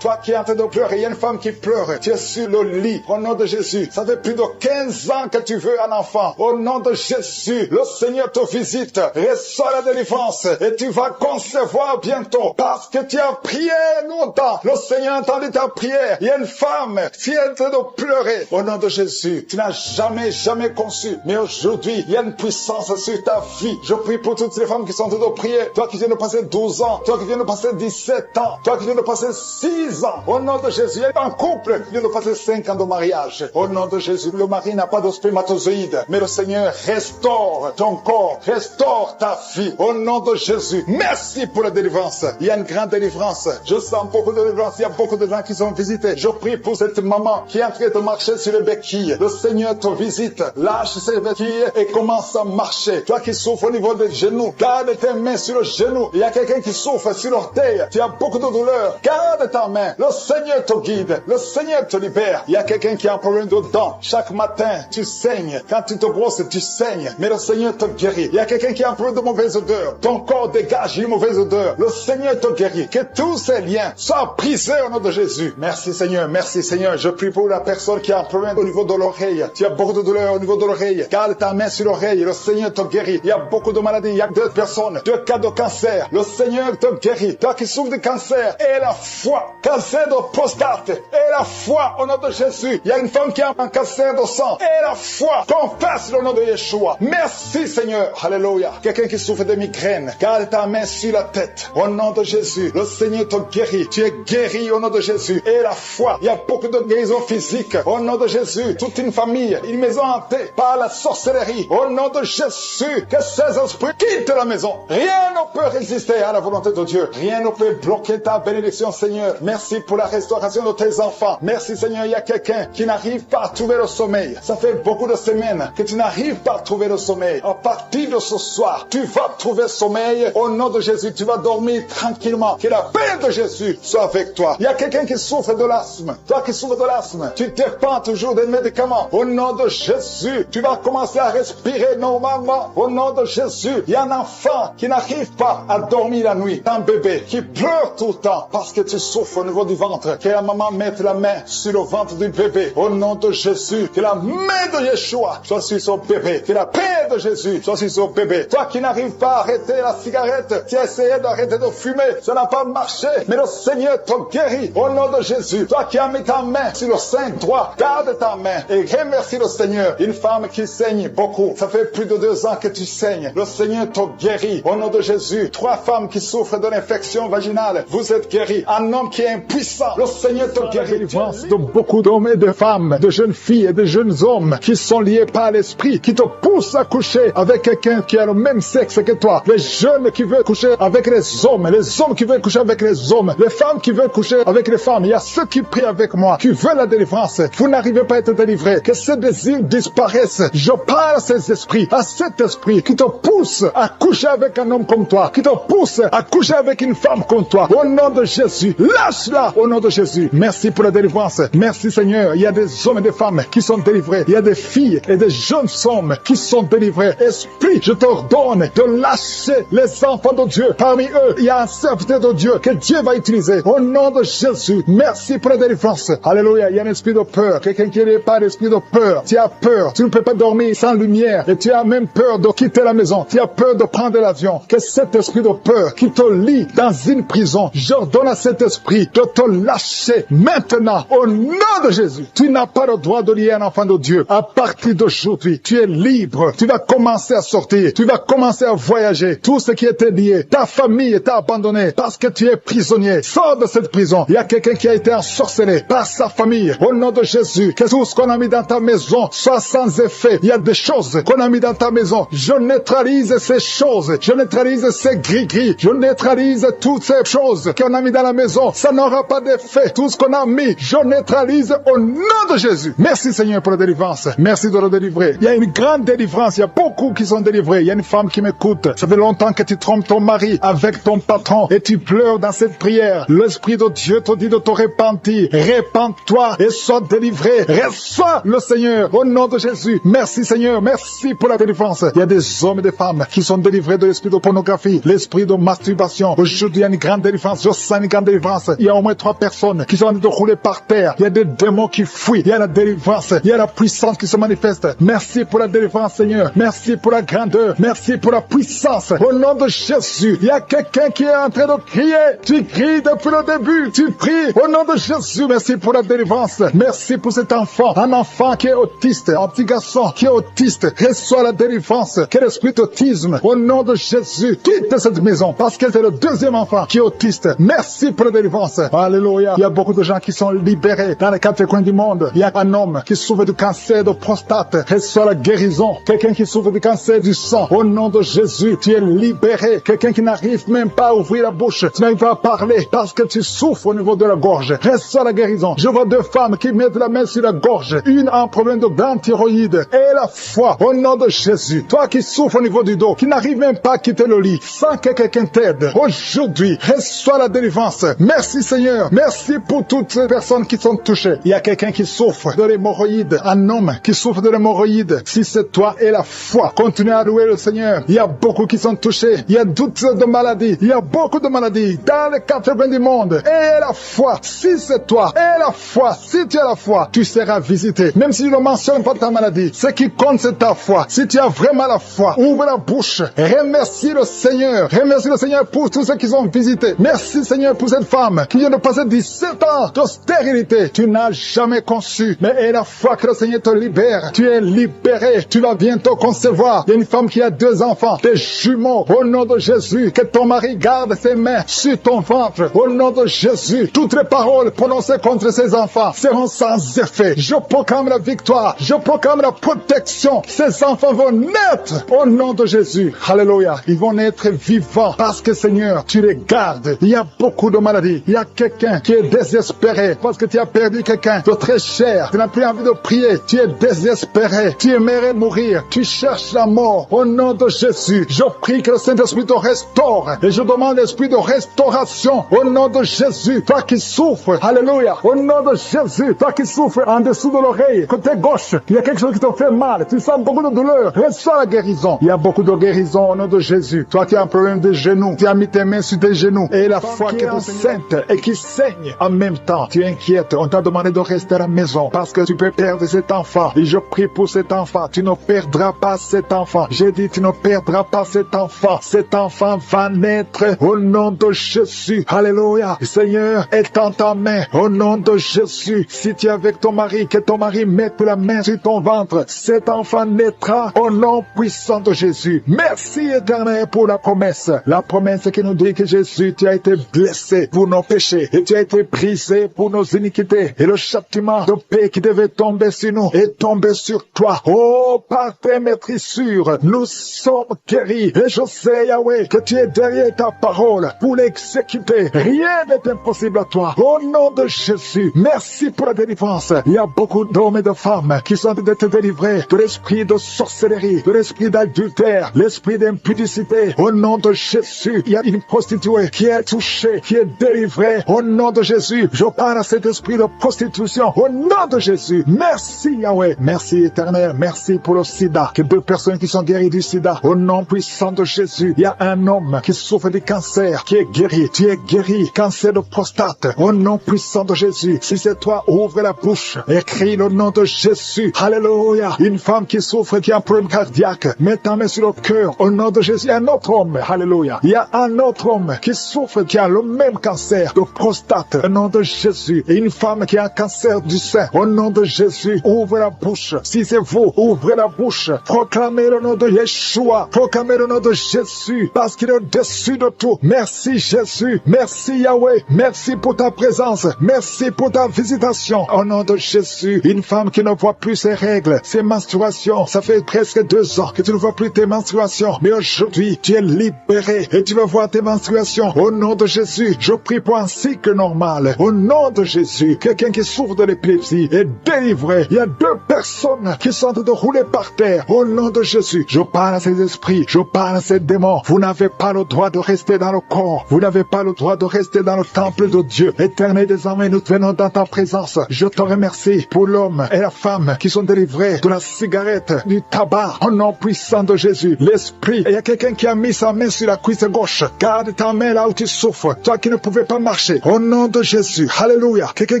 [SPEAKER 1] Toi qui es en train de pleurer, il y a une femme qui pleure. Tu es sur le lit. Au nom de Jésus. Ça fait plus de 15 ans que tu veux un enfant. Au nom de Jésus, le Seigneur te visite. Reçois la délivrance et tu vas concevoir bientôt parce que tu as prié longtemps. Le Seigneur a entendu ta prière. Il y a une femme qui est en train de pleurer. Au nom de Jésus, tu n'as jamais conçu. Mais aujourd'hui, il y a une puissance sur ta vie. Je prie pour toutes les femmes qui sont en train de prier. Toi qui viens de passer 12 ans. Toi qui viens de passer 17 ans. Toi qui viens de passer 6 ans. Au nom de Jésus, il y a un couple qui vient de passer 5 ans de mariage. Au nom de Jésus, le mari n'a pas de spermatozoïde. Mais le Seigneur restaure ton corps. Restaure ta vie. Au nom de Jésus. Merci pour la délivrance. Il y a une grande délivrance. Je sens beaucoup de délivrance. Il y a beaucoup de gens qui sont visités. Je prie pour cette maman qui est en train de marcher sur les béquilles. Le Seigneur te visite. Lâche ses béquilles et commence à marcher. Toi qui souffres au niveau des genoux, garde tes mains sur le genou. Il y a quelqu'un qui souffre sur l'orteil. Tu as beaucoup de douleur. Garde ta main. Le Seigneur te guide. Le Seigneur te libère. Il y a quelqu'un qui a un problème de dents. Chaque matin, tu saignes. Quand tu te brosses, tu saignes. Mais le Seigneur te guérit. Il y a quelqu'un qui a un problème de mauvaise odeur. Ton corps dégage une mauvaise odeur. Le Seigneur te guérit. Que tous ces liens soient brisés au nom de Jésus. Merci Seigneur. Merci Seigneur. Je prie pour la personne qui a un problème au niveau de l'oreille. Tu as beaucoup de douleur au niveau de l'oreille. Garde ta main
[SPEAKER 2] main sur l'oreille, le Seigneur te guérit. Il y a beaucoup de maladies, il y a 2 personnes, 2 cas de cancer. Le Seigneur te guérit. Toi qui souffres de cancer, et la foi. Cancer de prostate, et la foi au nom de Jésus. Il y a une femme qui a un cancer de sang, et la foi. Confesse le nom de Yeshua. Merci Seigneur. Alléluia. Quelqu'un qui souffre de migraine, garde ta main sur la tête. Au nom de Jésus, le Seigneur te guérit. Tu es guéri au nom de Jésus. Et la foi. Il y a beaucoup de guérisons physiques. Au nom de Jésus, toute une famille, une maison hantée par la sorcellerie. Au nom de Jésus, que ces esprits quittent la maison. Rien ne peut résister à la volonté de Dieu. Rien ne peut bloquer ta bénédiction, Seigneur. Merci pour la restauration de tes enfants. Merci, Seigneur. Il y a quelqu'un qui n'arrive pas à trouver le sommeil. Ça fait beaucoup de semaines que tu n'arrives pas à trouver le sommeil. À partir de ce soir, tu vas trouver sommeil. Au nom de Jésus, tu vas dormir tranquillement. Que la paix de Jésus soit avec toi. Il y a quelqu'un qui souffre de l'asthme. Toi qui souffres de l'asthme, tu dépends toujours des médicaments. Au nom de Jésus, tu vas commencer à respirer normalement. Au nom de Jésus, il y a un enfant qui n'arrive pas à dormir la nuit. Un bébé qui pleure tout le temps parce que tu souffres au niveau du ventre. Que la maman mette la main sur le ventre du bébé. Au nom de Jésus, que la main de Yeshua soit sur son bébé. Que la paix de Jésus soit sur son bébé. Toi qui n'arrives pas à arrêter la cigarette, tu as essayé d'arrêter de fumer, ça n'a pas marché. Mais le Seigneur te guérit. Au nom de Jésus, toi qui as mis ta main sur le sein droit, garde ta main et remercie le Seigneur. Une femme qui saigne beaucoup, ça fait plus de 2 ans que tu saignes. Le Seigneur te guérit. Au nom de Jésus, 3 femmes qui souffrent de l'infection vaginale, vous êtes guéris. Un homme qui est impuissant, le Seigneur te guérit.
[SPEAKER 1] De beaucoup d'hommes et de femmes, de jeunes filles et de jeunes hommes qui sont liés par l'esprit, qui te poussent à coucher avec quelqu'un qui a le même sexe que toi. Les jeunes qui veulent coucher avec les hommes qui veulent coucher avec les hommes, les femmes qui veulent coucher avec les femmes. Il y a ceux qui prient avec moi, qui veulent la délivrance. Vous n'arrivez pas à être délivré. Que ces désirs disparaissent. Je parle à ces esprits, à cet esprit qui te pousse à coucher avec un homme comme toi, qui te pousse à coucher avec une femme comme toi. Au nom de Jésus, lâche-la au nom de Jésus. Merci pour la délivrance. Merci Seigneur. Il y a des hommes et des femmes qui sont délivrés. Il y a des filles et des jeunes hommes qui sont délivrés. Esprit, je t'ordonne de lâcher les enfants de Dieu. Parmi eux, il y a un serviteur de Dieu que Dieu va utiliser. Au nom de Jésus, merci pour la délivrance. Alléluia. Il y a un esprit de peur. Quelqu'un qui n'est pas l'esprit de peur. Tu as peur. Tu ne peux pas dormir sans lumière. Et tu as même peur de quitter la maison. Tu as peur de prendre l'avion. Que cet esprit de peur qui te lie dans une prison, j'ordonne à cet esprit de te lâcher maintenant. Au nom de Jésus. Tu n'as pas le droit de lier un enfant de Dieu. À partir d'aujourd'hui, tu es libre. Tu vas commencer à sortir. Tu vas commencer à voyager. Tout ce qui était lié, ta famille t'a abandonné parce que tu es prisonnier. Sors de cette prison. Il y a quelqu'un qui a été ensorcelé par sa famille. Au nom de Jésus, que tout ce qu'on a mis dans ta maison soit sans effet. Il y a des choses qu'on a mis dans ta maison. Je neutralise ces choses. Je neutralise ces gris-gris. Je neutralise toutes ces choses qu'on a mis dans la maison. Ça n'aura pas d'effet. Tout ce qu'on a mis, je neutralise au nom de Jésus. Merci Seigneur pour la délivrance. Merci de le délivrer. Il y a une grande délivrance. Il y a beaucoup qui sont délivrés. Il y a une femme qui m'écoute. Ça fait longtemps que tu trompes ton mari avec ton patron et tu pleures dans cette prière. L'Esprit de Dieu te dit de te repentir. Répands-toi et sois délivré. Reçois le Seigneur au nom de Jésus. Merci Seigneur. Merci pour la délivrance. Il y a des hommes et des femmes qui sont délivrés de l'esprit de pornographie, l'esprit de masturbation. Aujourd'hui, il y a une grande délivrance. Je sens une grande délivrance. Il y a au moins 3 personnes qui sont en train de rouler par terre. Il y a des démons qui fuient. Il y a la délivrance. Il y a la puissance qui se manifeste. Merci pour la délivrance Seigneur. Merci pour la grandeur. Merci pour la puissance. Au nom de Jésus, il y a quelqu'un qui est en train de crier. Tu cries depuis le début. Tu pries au nom de Jésus. Merci pour la délivrance. Merci pour cet enfant. Un enfant qui est autiste. Un petit garçon qui est autiste. Reçoit la délivrance. Quel esprit d'autisme. Au nom de Jésus, quitte cette maison parce que c'est le 2e enfant qui est autiste. Merci pour la délivrance. Alléluia. Il y a beaucoup de gens qui sont libérés dans les 4 coins du monde. Il y a un homme qui souffre du cancer de prostate. Reçoit la guérison. Quelqu'un qui souffre du cancer du sang. Au nom de Jésus, tu es libéré. Quelqu'un qui n'arrive même pas à ouvrir la bouche. Tu n'arrives pas à parler parce que tu souffres au niveau de la gorge. Reçois la guérison. Je vois 2 femmes qui mettent la main sur la gorge. Une a un problème de grande thyroïde. Et la foi. Au nom de Jésus. Toi qui souffres au niveau du dos, qui n'arrive même pas à quitter le lit, sans que quelqu'un t'aide. Aujourd'hui, reçois la délivrance. Merci Seigneur. Merci pour toutes ces personnes qui sont touchées. Il y a quelqu'un qui souffre de l'hémorroïde. Un homme qui souffre de l'hémorroïde. Si c'est toi et la foi, continue à louer le Seigneur. Il y a beaucoup qui sont touchés. Il y a toutes de maladies. Il y a beaucoup de maladies dans les 4 coins du monde. Et la foi, si c'est toi, et la foi, si tu as la foi, tu seras visité. Même si je ne mentionne pas ta maladie, ce qui compte c'est
[SPEAKER 2] ta foi. Si tu as vraiment la foi, ouvre la bouche. Remercie le Seigneur. Remercie le Seigneur pour tous ceux qui sont visités. Merci Seigneur pour cette femme qui vient de passer 17 ans de stérilité. Tu n'as jamais conçu, mais aie la foi que le Seigneur te libère. Tu es libéré. Tu vas bientôt concevoir. Il y a une femme qui a 2 enfants, des jumeaux. Au nom de Jésus, que ton mari garde ses mains sur ton ventre. Au nom de Jésus, toutes les paroles prononcées contre ses enfants seront sans effet. Je proclame la victoire. Je proclame la protection. Ces enfants vont naître au nom de Jésus. Alléluia. Ils vont naître vivants parce que Seigneur, tu les gardes. Il y a beaucoup de maladies. Il y a quelqu'un qui est désespéré parce que tu as perdu quelqu'un de très cher. Tu n'as plus envie de prier. Tu es désespéré. Tu aimerais mourir. Tu cherches la mort. Au nom de Jésus, je prie que le Saint-Esprit te restaure. Et je demande l'esprit de restauration. Au nom de Jésus, toi qui souffres. Alléluia. Au nom de Jésus, toi qui souffres en dessous de l'oreille, côté gauche, il y a quelque chose qui te fait mal. Tu sens beaucoup de douleur. Reçois la guérison. Il y a beaucoup de guérison au nom de Jésus. Toi qui as un problème de genoux, tu as mis tes mains sur tes genoux. Et la foi qui est enceinte et qui saigne en même temps. Tu es inquiète. On t'a demandé de rester à la maison parce que tu peux perdre cet enfant. Et je prie pour cet enfant. Tu ne perdras pas cet enfant. J'ai dit, tu ne perdras pas cet enfant. Cet enfant va naître au nom de Jésus. Alléluia. Seigneur, étends ta main au nom de Jésus. Si tu es avec ton mari, que ton mari mette la main sur ton ventre. Cet enfant naîtra au nom puissant de Jésus. Merci Éternel pour la promesse. La promesse qui nous dit que Jésus, tu as été blessé pour nos péchés et tu as été brisé pour nos iniquités. Et le châtiment de paix qui devait tomber sur nous est tombé sur toi. Oh, par tes maîtrissures, nous sommes guéris. Et je sais, Yahweh, que tu es derrière ta parole pour l'exécuter. Rien n'est impossible à toi. Au nom de Jésus, merci pour la délivrance. Il y a beaucoup d'hommes et de femmes qui sont en train d'être délivrés de l'esprit de sorcellerie, de l'esprit d'adultère, l'esprit d'impudicité. Au nom de Jésus, il y a une prostituée qui est touchée, qui est délivrée. Au nom de Jésus, je parle à cet esprit de prostitution. Au nom de Jésus, merci Yahweh. Merci Éternel, merci pour le sida. Que 2 personnes qui sont guéries du sida. Au nom puissant de Jésus, il y a un homme qui souffre du cancer, qui est guéri. Tu es guéri. Cancer de prostate. Au nom puissant de Jésus. Si c'est toi, ouvre la bouche. Écris le nom de Jésus. Alléluia. Une femme qui souffre, qui a un problème cardiaque. Mets ta main sur le cœur. Au nom de Jésus. Un autre homme. Alléluia. Il y a un autre homme qui souffre, qui a le même cancer de prostate. Au nom de Jésus. Et une femme qui a un cancer du sein. Au nom de Jésus. Ouvre la bouche. Si c'est vous, ouvrez la bouche. Proclamez le nom de Yeshua. Proclamez le nom de Jésus. Parce qu'il est au-dessus de tout. Merci Jésus. Merci Yahweh. Merci pour ta présence. Merci pour ta visitation. Au nom de Jésus. Une femme qui ne voit plus ses règles, ses menstruations. Ça fait presque 2 ans que tu ne vois plus tes menstruations. Mais aujourd'hui, tu es libéré et tu vas voir tes menstruations. Au nom de Jésus, je prie pour un cycle normal. Au nom de Jésus, quelqu'un qui souffre de l'épilepsie est délivré. Il y a 2 personnes qui sont en train de rouler par terre. Au nom de Jésus, je parle à ces esprits, je parle à ces démons. Vous n'avez pas le droit de rester dans le corps. Vous n'avez pas le droit de rester dans le temple de Dieu. Éternel, désormais, nous venons dans ta présence. Je te remercie pour l'homme et la femme qui sont délivrés de la cigarette, du tabac. Au nom puissant de Jésus, l'esprit. Et il y a quelqu'un qui a mis sa main sur la cuisse gauche. Garde ta main là où tu souffres. Toi qui ne pouvais pas marcher. Au nom de Jésus. Alléluia. Quelqu'un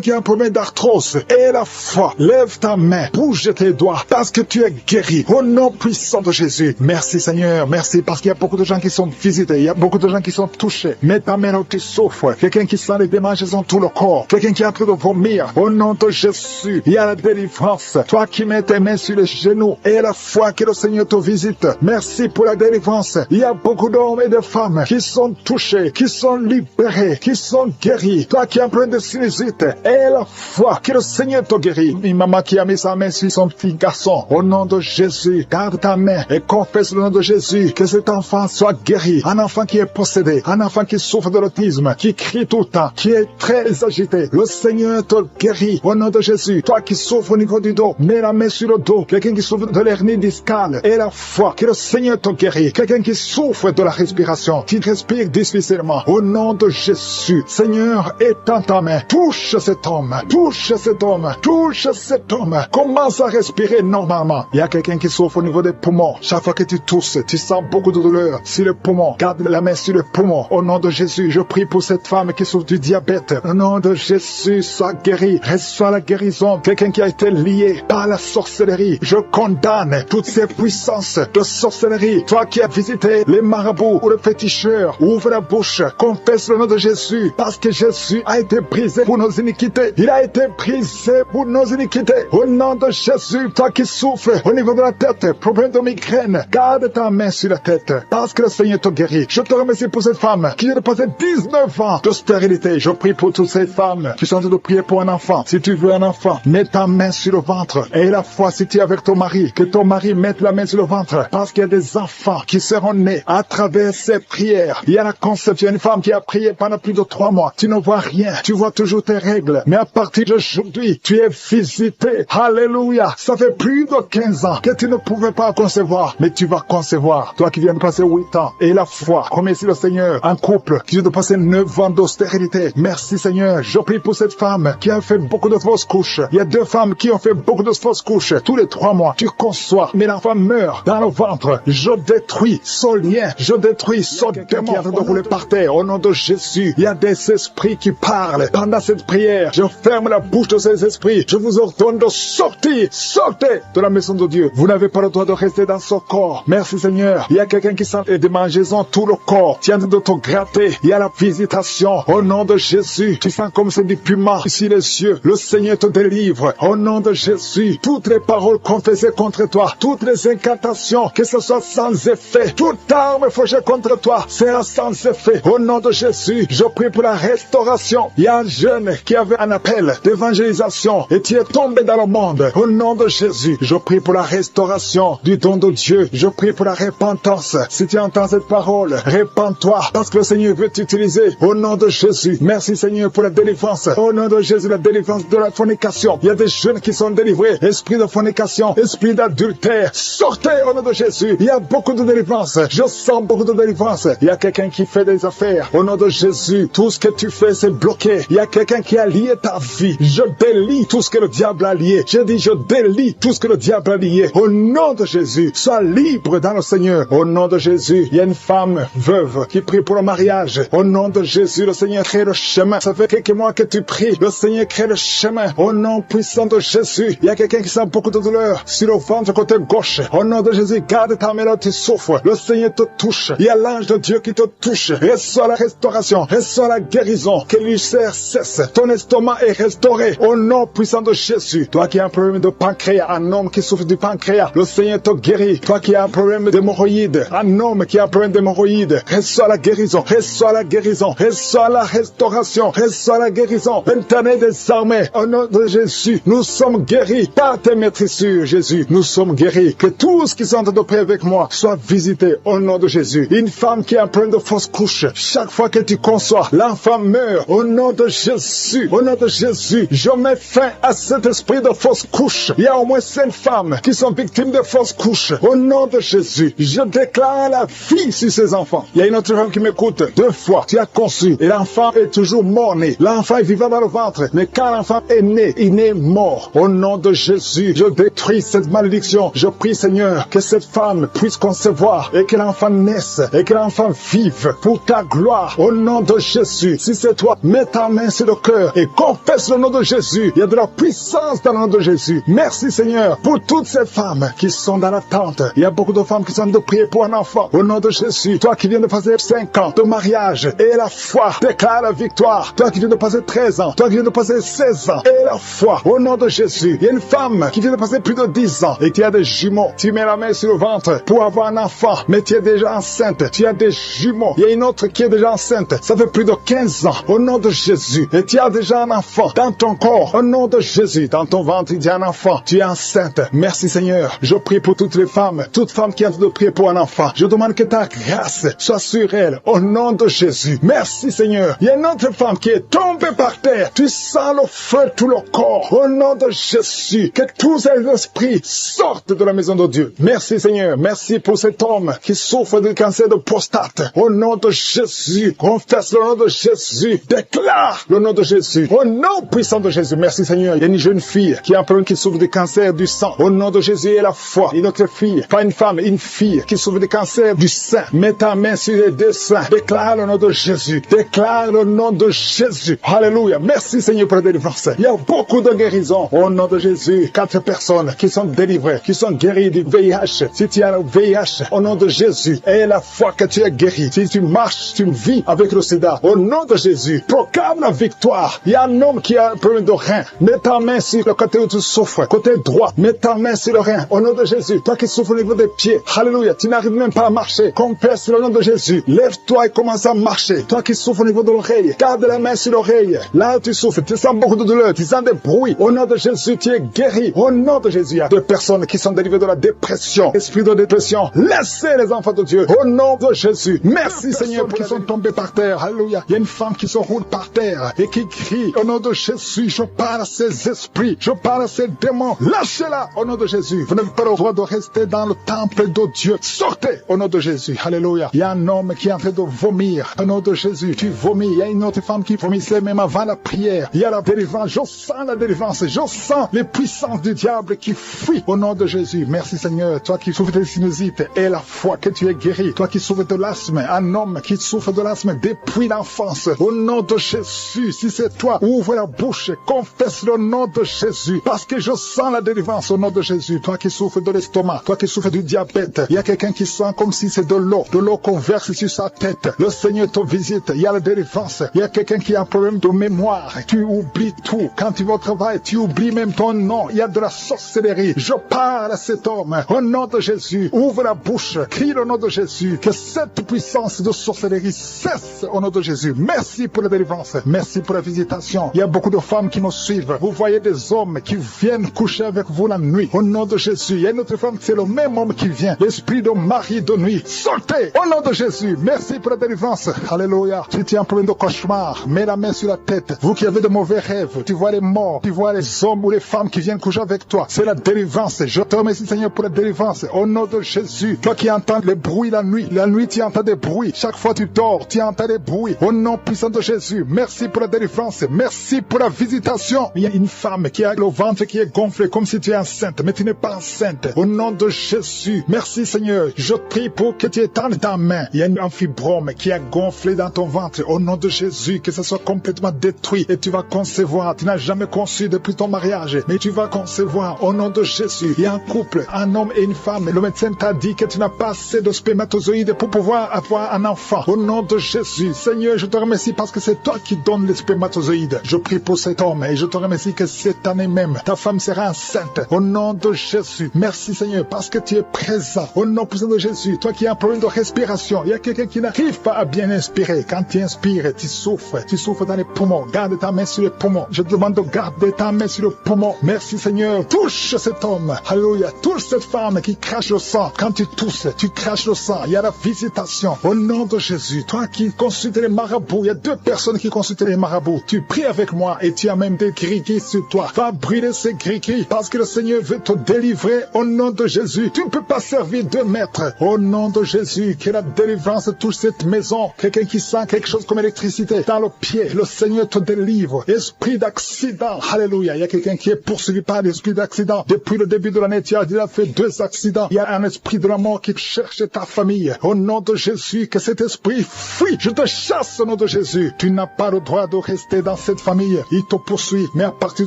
[SPEAKER 2] qui a un problème d'arthrose. Et la foi. Lève ta main. Bouge tes doigts. Parce que tu es guéri. Au nom puissant de Jésus. Merci Seigneur. Merci parce qu'il y a beaucoup de gens qui sont visités. Il y a beaucoup de gens qui sont touchés. Mets ta main là où tu souffres. Quelqu'un qui sent les démangeaisons dans tout le corps. Quelqu'un qui est en train de vomir. Au nom de Jésus. Il y a la délivrance. Toi qui mets tes mains sur les genoux. Et la foi que le Seigneur te visite. Merci pour la délivrance. Il y a beaucoup d'hommes et de femmes qui sont touchés, qui sont libérés, qui sont guéris. Toi qui es en train de sinusite. Et la foi que le Seigneur te guérit. Une maman qui a mis sa main sur son petit garçon. Au nom de Jésus. Garde ta main et confesse le nom de Jésus. Que cet enfant soit guéri. Un enfant qui est possédé. Un enfant qui souffre de l'autisme. Qui crie tout le temps. Qui est très agité. Le Seigneur te guérit. Au nom de Jésus. Toi qui souffres au niveau du dos. Mets la main sur le dos. Quelqu'un qui souffre de l'hernie discale. Et la foi que le Seigneur te guérit. Quelqu'un qui souffre de la respiration. Qui respire difficilement. Au nom de Jésus. Seigneur, étends ta main. Touche cet homme. Touche cet homme. Touche cet homme. Commence à respirer normalement. Il y a quelqu'un qui souffre au niveau des poumons. Chaque fois que tu tousses, tu sens beaucoup de douleur sur le poumon. Garde la main sur le poumon. Au nom de Jésus, je prie pour cette femme qui souffre du diabète. Au nom de Jésus, sois guéri. Reçois la guérison. Quelqu'un qui a été lié par la sorcellerie. Je condamne toutes ces puissances de sorcellerie. Toi qui as visité les marabouts ou les féticheurs, ouvre la bouche, confesse le nom de Jésus, parce que Jésus a été brisé pour nos iniquités. Il a été brisé pour nos iniquités. Au nom de Jésus, toi qui souffres au niveau de la tête, problème de migraine, garde ta main sur la tête, parce que le Seigneur te guérit. Je te remercie pour cette femme qui vient de passer 19 ans de stérilité. Je prie pour toutes ces femmes qui sont en train de prier pour un enfant. Si tu veux un enfant, mets ta main sur le ventre. Et la foi, si tu es avec ton mari, que ton mari mette la main sur le ventre, parce qu'il y a des enfants qui seront nés à travers ces prières. Il y a la conception, une femme qui a prié pendant plus de 3 mois. Tu ne vois rien, tu vois toujours tes règles. Mais à partir d'aujourd'hui, tu es visité. Alléluia. Ça fait plus de 15 ans que tu ne pouvais pas concevoir, mais tu vas concevoir. Toi qui viens de passer 8 ans. Et la foi, remercie le Seigneur. Un couple qui vient de passer 9 ans d'austérité. Merci Seigneur. Je prie pour cette femme qui a fait beaucoup de fausses couches. Il y a 2 femmes qui ont fait beaucoup de fausses couches. Tous les 3 mois, tu conçois, mais l'enfant meurt dans le ventre. Je détruis ce lien. Je détruis ce démon qui est en train de rouler par terre. Au nom de Jésus, il y a des esprits qui parlent. Pendant cette prière, je ferme la bouche de ces esprits. Je vous ordonne de sortir. Sortez de la maison de Dieu. Vous n'avez pas le droit de rester dans ce corps. Merci Seigneur. Il y a quelqu'un qui sent des démangeaisons tout le corps. Tu es en train de te gratter. Il y a la visitation. Au nom de Jésus, tu sens comme c'est du piment ici les yeux. Le Seigneur te délivre. Au nom de Jésus, toutes les paroles confessées contre toi, toutes les incantations, que ce soit sans effet, toute arme forgée contre toi sera sans effet. Au nom de Jésus, je prie pour la restauration. Il y a un jeune qui avait un appel d'évangélisation et tu es tombé dans le monde. Au nom de Jésus, je prie pour la restauration du don de Dieu. Je prie pour la repentance. Si tu entends cette parole, répands-toi parce que le Seigneur veut t'utiliser. Au nom de Jésus, merci Seigneur pour la délivrance. Au nom de Jésus, la délivrance de la fornication. Il y a des jeunes qui sont délivrés. Esprit de fornication, esprit d'adultère, sortez au nom de Jésus. Il y a beaucoup de délivrance. Je sens beaucoup de délivrance. Il y a quelqu'un qui fait des affaires. Au nom de Jésus, tout ce que tu fais, c'est bloqué. Il y a quelqu'un qui a lié ta vie. Je délie tout ce que le diable a lié. Je dis, je délie tout ce que le diable a lié. Au nom de Jésus, sois libre dans le Seigneur. Au nom de Jésus, il y a une femme veuve qui prie pour le mariage. Au nom de Jésus, le Seigneur crée le chemin. Ça fait quelques mois que tu pries. Le Seigneur crée le chemin. Au nom puissant de Jésus, il y a quelqu'un qui sent beaucoup de douleur sur le ventre côté gauche. Au nom de Jésus, garde ta main là, tu souffres. Le Seigneur te touche. Il y a l'ange de Dieu qui te touche. Reçois la restauration. Reçois la guérison. Que l'ulcère cesse. Ton estomac est restauré. Au nom puissant de Jésus. Toi qui as un problème de pancréas, un homme qui souffre du pancréas, le Seigneur te guérit. Toi qui as un problème d'hémorroïdes, un homme qui a un problème d'hémorroïdes, reçois la guérison. Reçois la guérison. Reçois la restauration. Reçois la guérison. Éternel des armées, au nom de Jésus, nous sommes guéris par tes maîtrisures, Jésus. Nous sommes guéris. Que tous qui sont en train de prier avec moi soient visités au nom de Jésus. Une femme qui a un problème de fausse couche, chaque fois que tu conçois, l'enfant meurt. Au nom de Jésus, au nom de Jésus, je mets fin à cet esprit de fausse couche. Il y a au moins 5 femmes qui sont victimes de fausses couches. Au nom de Jésus, je déclare la vie sur ces enfants. Il y a une autre femme qui m'écoute. 2 fois, tu as conçu et l'enfant est toujours mort-né. L'enfant est vivant dans le ventre, mais quand l'enfant est né, il est mort. Au nom de Jésus, je détruis cette malédiction. Je prie, Seigneur, que cette femme puisse concevoir et que l'enfant naisse et que l'enfant vive pour ta gloire. Au nom de Jésus, si c'est toi, mets ta main sur le cœur et confesse le nom de Jésus. Il y a de la puissance dans le nom de Jésus. Merci, Seigneur, pour toutes ces femmes qui sont dans l'attente. Il y a beaucoup de femmes qui sont de prier pour un enfant. Au nom de Jésus, toi qui viens de passer 5 ans de mariage et la foi déclare la victoire. Toi qui viens de passer 13 ans, toi qui viens de passer 16 ans et la foi. Au nom de Jésus, il y a une femme qui vient de passer plus de 10 ans et qui a des jumeaux. Tu mets la main sur le ventre pour avoir un enfant, mais tu es déjà enceinte. Tu as des jumeaux. Il y a une autre qui est déjà enceinte. Ça fait plus de 15 ans. Au nom de Jésus. Et tu as déjà un enfant dans ton corps. Au nom de Jésus. Dans ton ventre, il y a un enfant. Tu es enceinte. Merci Seigneur. Je prie pour toutes les femmes. Toutes femmes qui ont de prier pour un enfant. Je demande que ta grâce soit sur elles. Au nom de Jésus. Merci Seigneur. Il y a une autre femme qui est tombée par terre. Tu sens le feu tout le corps. Au nom de Jésus. Que tous ces esprits sortent de la maison de Dieu. Merci Seigneur. Merci pour cet homme qui souffre du cancer de prostate. Au nom de Jésus. Confesse le nom de Jésus. Déclare le nom de Jésus. Au nom puissant de Jésus. Merci Seigneur. Il y a une jeune fille qui a un problème qui souffre du cancer du sang. Au nom de Jésus et la foi. Une autre fille, pas une femme, une fille qui souffre du cancer du sein. Mets ta main sur les 2 seins. Déclare le nom de Jésus. Déclare le nom de Jésus. Alléluia. Merci Seigneur pour la délivrance. Il y a beaucoup de guérisons. Au nom de Jésus. 4 personnes qui sont délivrés, qui sont guéris du VIH. Si tu as le VIH, au nom de Jésus, aie la foi que tu es guéri. Si tu marches, tu vis avec le sida, au nom de Jésus, proclame la victoire. Il y a un homme qui a un problème de rein. Mets ta main sur le côté où tu souffres, côté droit. Mets ta main sur le rein, au nom de Jésus. Toi qui souffres au niveau des pieds, alléluia, tu n'arrives même pas à marcher. Confesse le nom de Jésus. Lève-toi et commence à marcher. Toi qui souffres au niveau de l'oreille, garde la main sur l'oreille. Là où tu souffres, tu sens beaucoup de douleur, tu sens des bruits. Au nom de Jésus, tu es guéri. Au nom de Jésus, il y a 2 personnes qui sont délivrées de la dépression. Esprit de dépression, laissez les enfants de Dieu. Au nom de Jésus. Merci Seigneur pour qui sont tombés par terre. Alléluia. Il y a une femme qui se roule par terre et qui crie au nom de Jésus. Je parle à ces esprits, je parle à ces démons. Lâchez-la au nom de Jésus. Vous n'avez pas le droit de rester dans le temple de Dieu. Sortez au nom de Jésus. Alléluia. Il y a un homme qui est en train de vomir au nom de Jésus. Tu vomis. Il y a une autre femme qui vomissait même avant la prière. Il y a la délivrance. Je sens la délivrance. Je sens les puissances du diable qui fuient au nom de Jésus. Merci Seigneur. Toi qui souffres de sinusite, aie la foi que tu es guéri. Toi qui souffres de l'asthme, un homme qui souffre de l'asthme depuis l'enfance, au nom de Jésus, si c'est toi, ouvre la bouche, confesse le nom de Jésus, parce que je sens la délivrance au nom de Jésus. Toi qui souffres de l'estomac, toi qui souffres du diabète, il y a quelqu'un qui sent comme si c'est de l'eau qu'on verse sur sa tête. Le Seigneur te visite, il y a la délivrance. Il y a quelqu'un qui a un problème de mémoire, tu oublies tout. Quand tu vas au travail, tu oublies même ton nom. Il y a de la sorcellerie. Je parle à cet homme au nom de Jésus. Ouvre la bouche, crie le nom de Jésus, que cette puissance de sorcellerie cesse au nom de Jésus. Merci pour la délivrance, merci pour la visitation. Il y a beaucoup de femmes qui nous suivent. Vous voyez des hommes qui viennent coucher avec vous la nuit. Au nom de Jésus, il y a une autre femme, c'est le même homme qui vient. L'esprit de mari de nuit, sortez au nom de Jésus. Merci pour la délivrance. Alléluia. Si tu as un problème de cauchemar, mets la main sur la tête. Vous qui avez de mauvais rêves, tu vois les morts, tu vois les hommes ou les femmes qui viennent coucher avec toi. C'est la délivrance. Je te remercie Seigneur pour la délivrance. Au nom de Jésus. Toi qui entends les bruits la nuit tu entends des bruits. Chaque fois tu dors, tu entends des bruits. Au nom puissant de Jésus, merci pour la délivrance, merci pour la visitation. Il y a une femme qui a le ventre qui est gonflé comme si tu es enceinte, mais tu n'es pas enceinte. Au nom de Jésus, merci Seigneur. Je prie pour que tu étendes ta main. Il y a un fibrome qui a gonflé dans ton ventre. Au nom de Jésus, que ça soit complètement détruit et tu vas concevoir. Tu n'as jamais conçu depuis ton mariage, mais tu vas concevoir. Au nom de Jésus, il y a un couple, un homme et une femme. Le médecin t'a dit que tu n'as pas assez de spermatozoïdes pour pouvoir avoir un enfant. Au nom de Jésus, Seigneur, je te remercie parce que c'est toi qui donnes les spermatozoïdes. Je prie pour cet homme et je te remercie que cette année même, ta femme sera enceinte. Au nom de Jésus, merci Seigneur parce que tu es présent. Au nom puissant de Jésus, toi qui as un problème de respiration, il y a quelqu'un qui n'arrive pas à bien inspirer. Quand tu inspires, tu souffres dans les poumons. Garde ta main sur les poumons. Je te demande de garder ta main sur le poumon. Merci Seigneur. Touche cet homme. Alléluia. Touche cette femme qui crache le sang. Quand tu tousses, tu craches le sang. Il y a la visitation. Au nom de Jésus, toi qui consultes les marabouts, il y a 2 personnes qui consultent les marabouts. Tu pries avec moi et tu as même des gris-gris sur toi. Va brûler ces gris-gris parce que le Seigneur veut te délivrer au nom de Jésus. Tu ne peux pas servir 2 maîtres. Au nom de Jésus, que la délivrance touche cette maison. Quelqu'un qui sent quelque chose comme électricité dans le pied, le Seigneur te délivre. Esprit d'accident, alléluia. Il y a quelqu'un qui est poursuivi par l'esprit d'accident. Depuis le début de l'année, tu as déjà fait 2 accidents. Il y a un esprit de la mort qui cherche ta famille. Au nom de Jésus, que cet esprit fuit. Je te chasse au nom de Jésus. Tu n'as pas le droit de rester dans cette famille. Il te poursuit. Mais à partir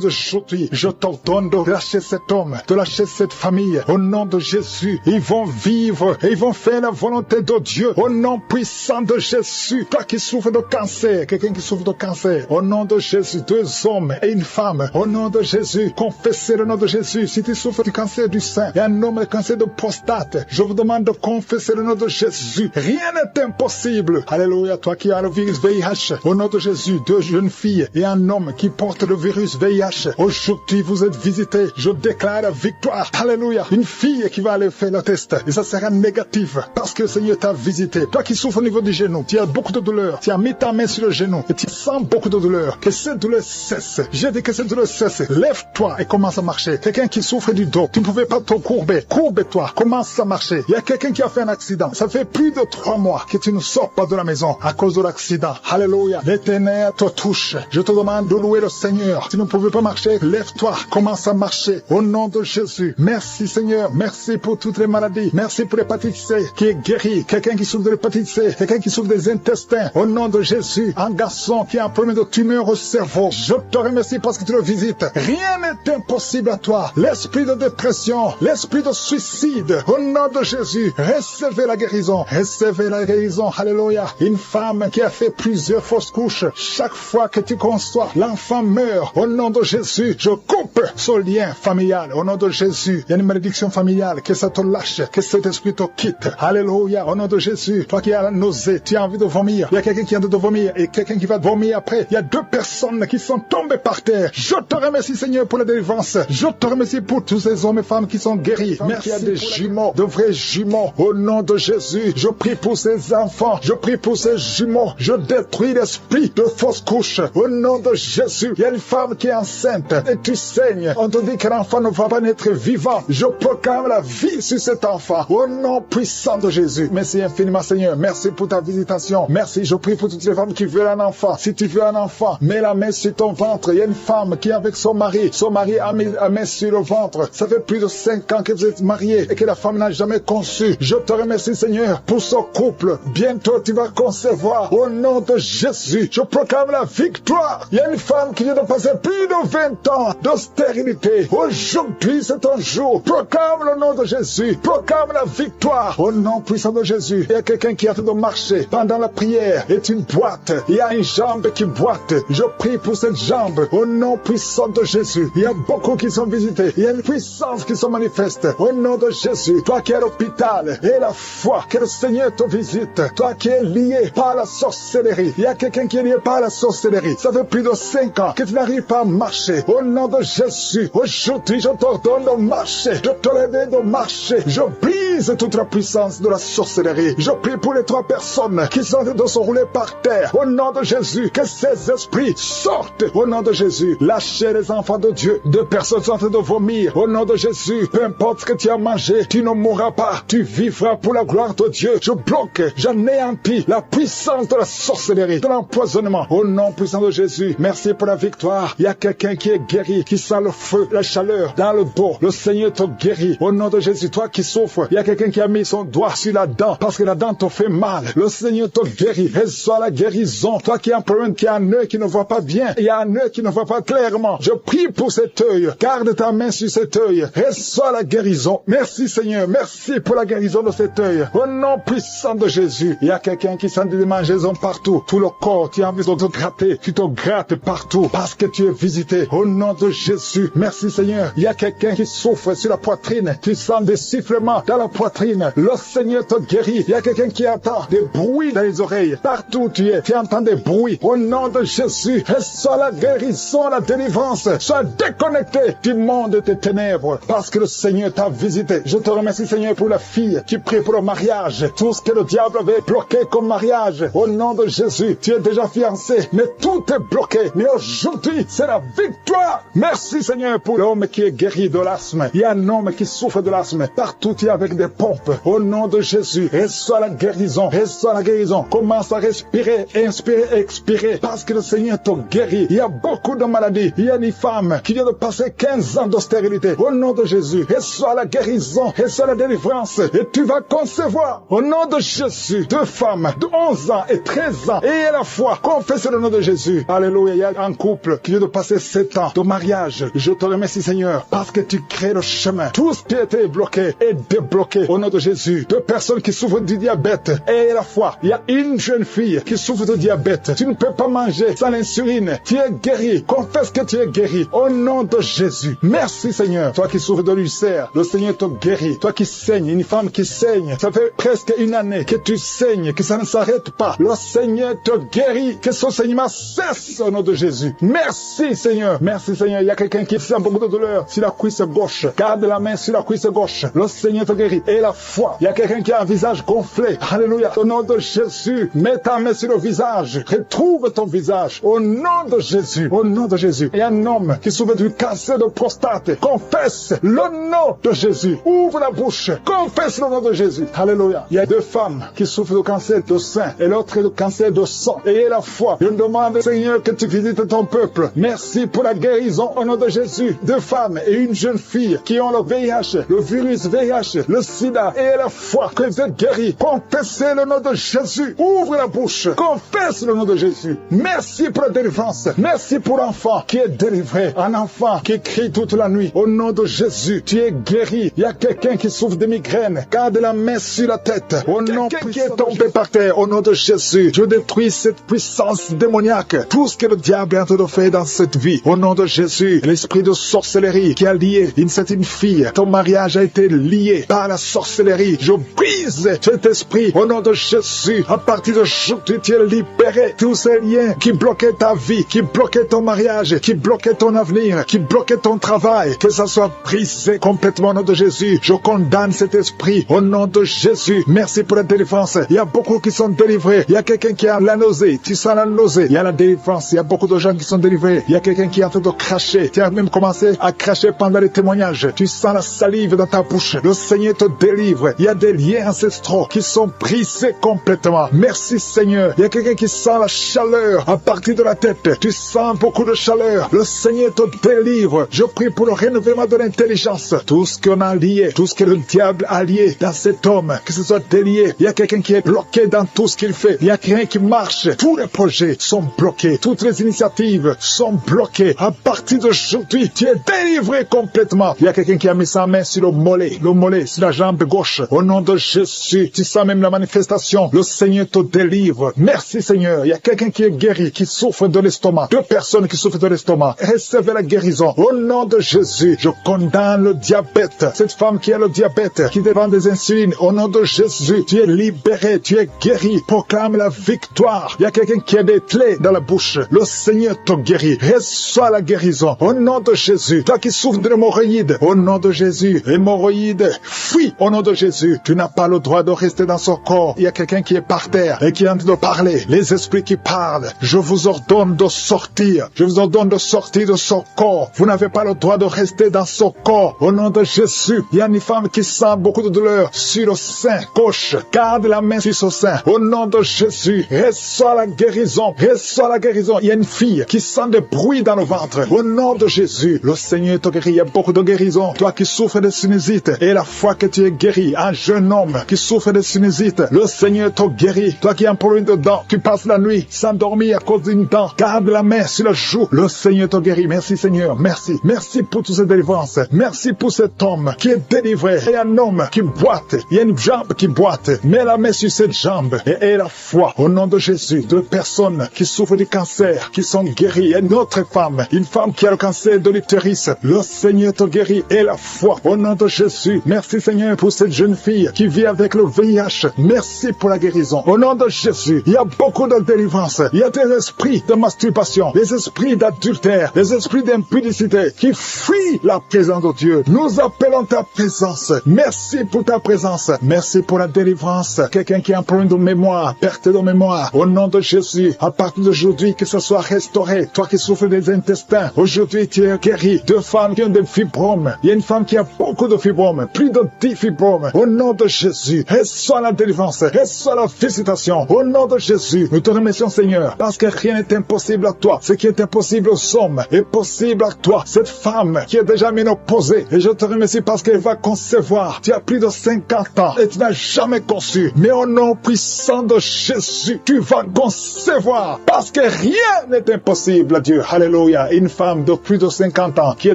[SPEAKER 2] d'aujourd'hui, je t'ordonne de lâcher cet homme, de lâcher cette famille. Au nom de Jésus, ils vont vivre et ils vont faire la volonté de Dieu. Au nom puissant de Jésus, toi qui souffres de cancer, quelqu'un qui souffre de cancer, au nom de Jésus, 2 hommes et une femme, au nom de Jésus, confessez le nom de Jésus. Si tu souffres du cancer du sein et un homme de cancer de prostate, je vous demande de confesser le nom de Jésus. Rien n'est impossible. Alléluia. Toi qui as le virus VIH, au nom de Jésus, 2 jeunes filles et un homme qui porte le virus VIH, aujourd'hui vous êtes visités. Je déclare la victoire. Alléluia. Une fille qui va aller faire le test et ça sera négatif parce que le Seigneur t'a visité. Toi qui souffres au niveau du genou, tu as beaucoup de douleur, tu as mis ta main sur le genou et tu sens beaucoup de douleur. Que cette douleur cesse. J'ai dit que cette douleur cesse. Lève-toi et commence à marcher. Quelqu'un qui souffre du dos, tu ne pouvais pas te courber. Courbe-toi, commence à marcher. Il y a quelqu'un qui a fait un accident. Ça fait plus de 3 mois que tu ne sors pas de la maison à cause de l'accident. Alléluia. L'Éternel te touche. Je te demande de louer le Seigneur. Tu ne pouvais pas marcher, lève-toi, commence à marcher. Au nom de Jésus. Merci Seigneur. Merci pour toutes les maladies. Merci pour l'hépatite C qui est guérie. Quelqu'un qui souffre de l'hépatite C. Quelqu'un qui souffre des intestins. Au nom de Jésus. Un garçon qui a un problème de tumeur au cerveau. Je te remercie parce que tu le visites. Rien n'est impossible à toi. L'Esprit l'esprit de dépression, l'esprit de suicide, au nom de Jésus, recevez la guérison, recevez la guérison, alléluia. Une femme qui a fait plusieurs fausses couches, chaque fois que tu conçois, l'enfant meurt, au nom de Jésus, je coupe ce lien familial, au nom de Jésus. Il y a une malédiction familiale, que ça te lâche, que cet esprit te quitte, alléluia, au nom de Jésus. Toi qui as la nausée, tu as envie de vomir, il y a quelqu'un qui a envie de vomir et quelqu'un qui va vomir après. Il y a 2 personnes qui sont tombées par terre. Je te remercie, Seigneur, pour la délivrance. Je te remercie pour tous ces hommes et femmes qui sont guéris. Merci. Il y a des jumeaux, de vrais jumeaux, au nom de Jésus. Je prie pour ces enfants, je prie pour ces jumeaux. Je détruis l'esprit de fausse couche, au nom de Jésus. Il y a une femme qui est enceinte et tu saignes. On te dit que l'enfant ne va pas naître vivant. Je proclame la vie sur cet enfant, au nom puissant de Jésus. Merci infiniment, Seigneur. Merci pour ta visitation. Merci, je prie pour toutes les femmes qui veulent un enfant. Si tu veux un enfant, mets la main sur ton ventre. Il y a une femme qui est avec son mari. Son mari a mis la main sur le ventre. Ça fait plus de 5 ans que vous êtes mariés et que la femme n'a jamais conçu. Je te remercie, Seigneur, pour ce couple. Bientôt, tu vas concevoir. Au nom de Jésus, je proclame la victoire. Il y a une femme qui vient de passer plus de 20 ans de stérilité. Aujourd'hui, c'est un jour. Proclame le nom de Jésus. Proclame la victoire. Au nom puissant de Jésus. Il y a quelqu'un qui a fait de marcher pendant la prière. Est une boîte. Il y a une jambe qui boite. Je prie pour cette jambe. Au nom puissant de Jésus. Il y a beaucoup qui sont visités. Il y a une puissance qui se manifeste. Au nom de Jésus. Toi qui es à l'hôpital. Et la foi. Que le Seigneur te visite. Toi qui es lié par la sorcellerie. Il y a quelqu'un qui est lié par la sorcellerie. Ça fait plus de 5 ans que tu n'arrives pas à marcher. Au nom de Jésus. Aujourd'hui, je t'ordonne de marcher. De te lever, de marcher. Je brise toute la puissance de la sorcellerie. Je prie pour les 3 personnes qui sont en train de se rouler par terre. Au nom de Jésus, que ces esprits sortent. Au nom de Jésus, lâchez les enfants de Dieu. 2 personnes sont en train de vomir. Au nom de Jésus, peu importe ce que tu as mangé, tu ne mourras pas. Tu vivras pour la gloire de Dieu. Je bloque, j'anéantis la puissance de la sorcellerie, de l'empoisonnement. Au nom puissant de Jésus, merci pour la victoire. Il y a quelqu'un qui est guéri, qui sent le feu, la chaleur dans le dos. Le Seigneur te guérit. Au nom de Jésus, toi qui souffres, il y a quelqu'un qui a mis son doigt sur la dent parce que la dent te fait mal. Le Seigneur te guérit. Reçois la guérison. Toi qui as un problème, qui a un œil qui ne voit pas bien, il y a un œil qui ne voit pas clairement. Je prie pour cet œil. Garde ta main sur cet œil. Reçois la guérison. Merci Seigneur. Merci pour la guérison de cet œil. Au nom puissant de Jésus. Il y a quelqu'un qui sent des démangeaisons partout. Tout le corps, tu as envie de te gratter. Tu te grattes partout parce que tu es visité. Au nom de Jésus. Merci Seigneur. Il y a quelqu'un qui souffre sur la poitrine. Tu sens des sifflements dans la poitrine. Le Seigneur te guérit. Il y a quelqu'un qui entend des bruits dans les oreilles. Partout où tu es, tu entends des bruits. Au nom de Jésus, reçois la guérison, la délivrance. Sois déconnecté du monde des ténèbres parce que le Seigneur t'a visité. Je te remercie Seigneur pour la fille qui prie pour le mariage. Tout ce que le diable avait bloqué comme mariage. Au nom de Jésus, tu es déjà fiancé, mais tout est bloqué. Mais aujourd'hui, c'est la victoire. Merci Seigneur pour l'homme qui est guéri de l'asthme. Il y a un homme qui souffre de l'asthme. Partout, tu es avec des pompes. Au nom de Jésus, reçois la guérison. Reçois la guérison. Commence à respirer, inspirer, expirer. Parce que le Seigneur te guérit. Il y a beaucoup de maladies. Il y a une femme qui vient de passer 15 ans de stérilité. Au nom de Jésus, reçois la guérison. Reçois la délivrance. Et tu vas concevoir. Au nom de Jésus, 2 femmes de 11 ans et 13 ans. Et à la fois, confesse le nom de Jésus. Alléluia. Il y a un couple qui vient de passer 7 ans de mariage. Je te remercie Seigneur parce que tu crées le chemin. Tout ce qui était bloqué est débloqué. Au nom de Jésus, 2 personnes qui souffrent du diabète. Et à la fois, il y a une jeune fille qui souffre de diabète. Tu ne peux pas manger sans l'insuline. Tu es guéri. Confesse que tu es guéri. Au nom de Jésus. Merci Seigneur. Toi qui souffres de l'ulcère, le Seigneur te guérit. Toi qui saignes, une femme qui saigne. Ça fait presque 1 année que tu saignes, que ça ne s'arrête pas. Le Seigneur te guérit. Que ce saignement cesse au nom de Jésus. Merci Seigneur. Merci Seigneur. Il y a quelqu'un qui sent beaucoup de douleur sur la cuisse gauche. Garde la main sur la cuisse gauche. Le Seigneur te guérit. Et la foi. Il y a quelqu'un qui a un visage gonflé. Alléluia. Au nom de Jésus. Mets ta main sur le visage. Retrouve ton visage. Au nom de Jésus. Au nom de Jésus. Il y a un homme qui souffre du cancer de prostate. Confesse le nom de Jésus. Ouvre la bouche. Confesse le nom de Jésus. Alléluia. Il y a 2 femmes qui souffrent du cancer de sein et l'autre du cancer de sang. Ayez la foi. Je demande, Seigneur, que tu visites ton peuple. Merci pour la guérison au nom de Jésus. 2 femmes et une jeune fille qui ont le VIH, le virus VIH. Le sida et la foi que vous êtes guéris. Confessez le nom de Jésus. Ouvre la bouche. Confesse le nom de Jésus. Merci pour la délivrance. Merci pour l'enfant qui est délivré. Un enfant qui crie toute la nuit. Au nom de Jésus, tu es guéri. Il y a quelqu'un qui souffre de migraine. Garde la main sur la tête. Au nom qui est tombé par terre. Au nom de Jésus, je détruis cette puissance démoniaque. Tout ce que le diable est en train de faire dans cette vie. Au nom de Jésus, l'esprit de sorcellerie qui a lié une fille. Ton mariage a été lié par la sorcellerie. Je brise cet esprit. Au nom de Jésus, à partir d'aujourd'hui, tu es libéré. Tous ces liens qui bloquaient ta vie, qui bloquaient ton mariage, qui bloquaient ton avenir, qui bloquaient ton travail, que ça soit brisé complètement au nom de Jésus. Je condamne cet esprit au nom de Jésus. Merci pour la délivrance. Il y a beaucoup qui sont délivrés. Il y a quelqu'un qui a la nausée. Tu sens la nausée. Il y a la délivrance. Il y a beaucoup de gens qui sont délivrés. Il y a quelqu'un qui est en train de cracher. Tu as même commencé à cracher pendant les témoignages. Tu sens la salive dans ta bouche. Le Seigneur te délivre. Il y a des liens ancestraux qui sont brisés complètement. Merci Seigneur. Il y a quelqu'un qui sent la chaleur à partir de la tête. Tu sens beaucoup de chaleur. Le Seigneur te délivre. Je prie pour le renouvellement de l'intelligence. Tout ce qu'on a lié, tout ce que le diable a lié dans cet homme, que ce soit délié. Il y a quelqu'un qui est bloqué dans tout ce qu'il fait. Il y a quelqu'un qui marche. Tous les projets sont bloqués. Toutes les initiatives sont bloquées. À partir d'aujourd'hui, tu es délivré complètement. Il y a quelqu'un qui a mis sa main sur le mollet sur la jambe gauche. Au nom de Jésus, tu sens même la manifestation. Le Seigneur te délivre. Merci Seigneur. Il y a quelqu'un qui est guéri, qui souffre de l'estomac. 2 personnes qui souffrent de l'estomac. Recevez la guérison. Au nom de Jésus, je condamne le diabète. Cette femme qui a le diabète, qui dépend des insulines. Au nom de Jésus, tu es libéré, tu es guéri. Proclame la victoire. Il y a quelqu'un qui a des plaies dans la bouche. Le Seigneur te guérit. Reçois la guérison. Au nom de Jésus. Toi qui souffres de l'hémorroïde. Au nom de Jésus. Hémorroïde, fuis. Au nom de Jésus. Tu n'as pas le droit de rester dans son corps. Il y a quelqu'un qui est par terre et qui est en train de parler. Les esprits qui parlent. Je vous ordonne de sortir. Je vous ordonne de sortir de son corps. Vous n'avez pas le droit de rester dans son corps. Au nom de Jésus. Il y a une femme qui sent beaucoup de douleur sur le sein gauche. Garde la main sur son sein. Au nom de Jésus. Reçois la guérison. Reçois la guérison. Il y a une fille qui sent des bruits dans le ventre. Au nom de Jésus. Le Seigneur te guérit. Il y a beaucoup de guérison. Toi qui souffres de sinusite et la foi que tu es guéri. Un jeune homme qui souffre de sinusite. Le Seigneur te guérit. Toi qui as un problème de dents. Tu passes la nuit sans dormir à cause d'une dent. Garde la main sur la joue. Le Seigneur te guérit. Merci Seigneur. Merci. Merci pour toutes ces délivrances. Merci pour cet homme qui est délivré. Il y a un homme qui boite. Il y a une jambe qui boite. Mets la main sur cette jambe et aie la foi. Au nom de Jésus. 2 personnes qui souffrent du cancer, qui sont guéries. Il y a une autre femme. Une femme qui a le cancer de l'utérus. Le Seigneur te guérit. Et la foi. Au nom de Jésus. Merci Seigneur pour cette jeune fille qui vit avec le VIH. Merci pour la guérison. Au nom de Jésus. Il y a beaucoup de délivrance. Il y a des esprits de masturbation, des esprits d'adultère, des esprits d'impudicité qui fuient la présence de Dieu. Nous appelons ta présence. Merci pour ta présence. Merci pour la délivrance. Quelqu'un qui a un problème de mémoire, perte de mémoire. Au nom de Jésus. À partir d'aujourd'hui, que ce soit restauré. Toi qui souffres des intestins. Aujourd'hui, tu es guéri. 2 femmes qui ont des fibromes. Il y a une femme qui a beaucoup de fibromes. Plus de 10 fibromes. Au nom de Jésus. Reçois la délivrance. Reçois la visitation. Au nom de Jésus. Nous te remercions Seigneur. Parce que rien n'est impossible à toi. Ce qui est impossible aux hommes est possible à toi. Cette femme qui est déjà ménopausée. Et je te remercie parce qu'elle va concevoir. Tu as plus de 50 ans et tu n'as jamais conçu. Mais au nom puissant de Jésus, tu vas concevoir. Parce que rien n'est impossible à Dieu. Alléluia. Une femme de plus de 50 ans qui est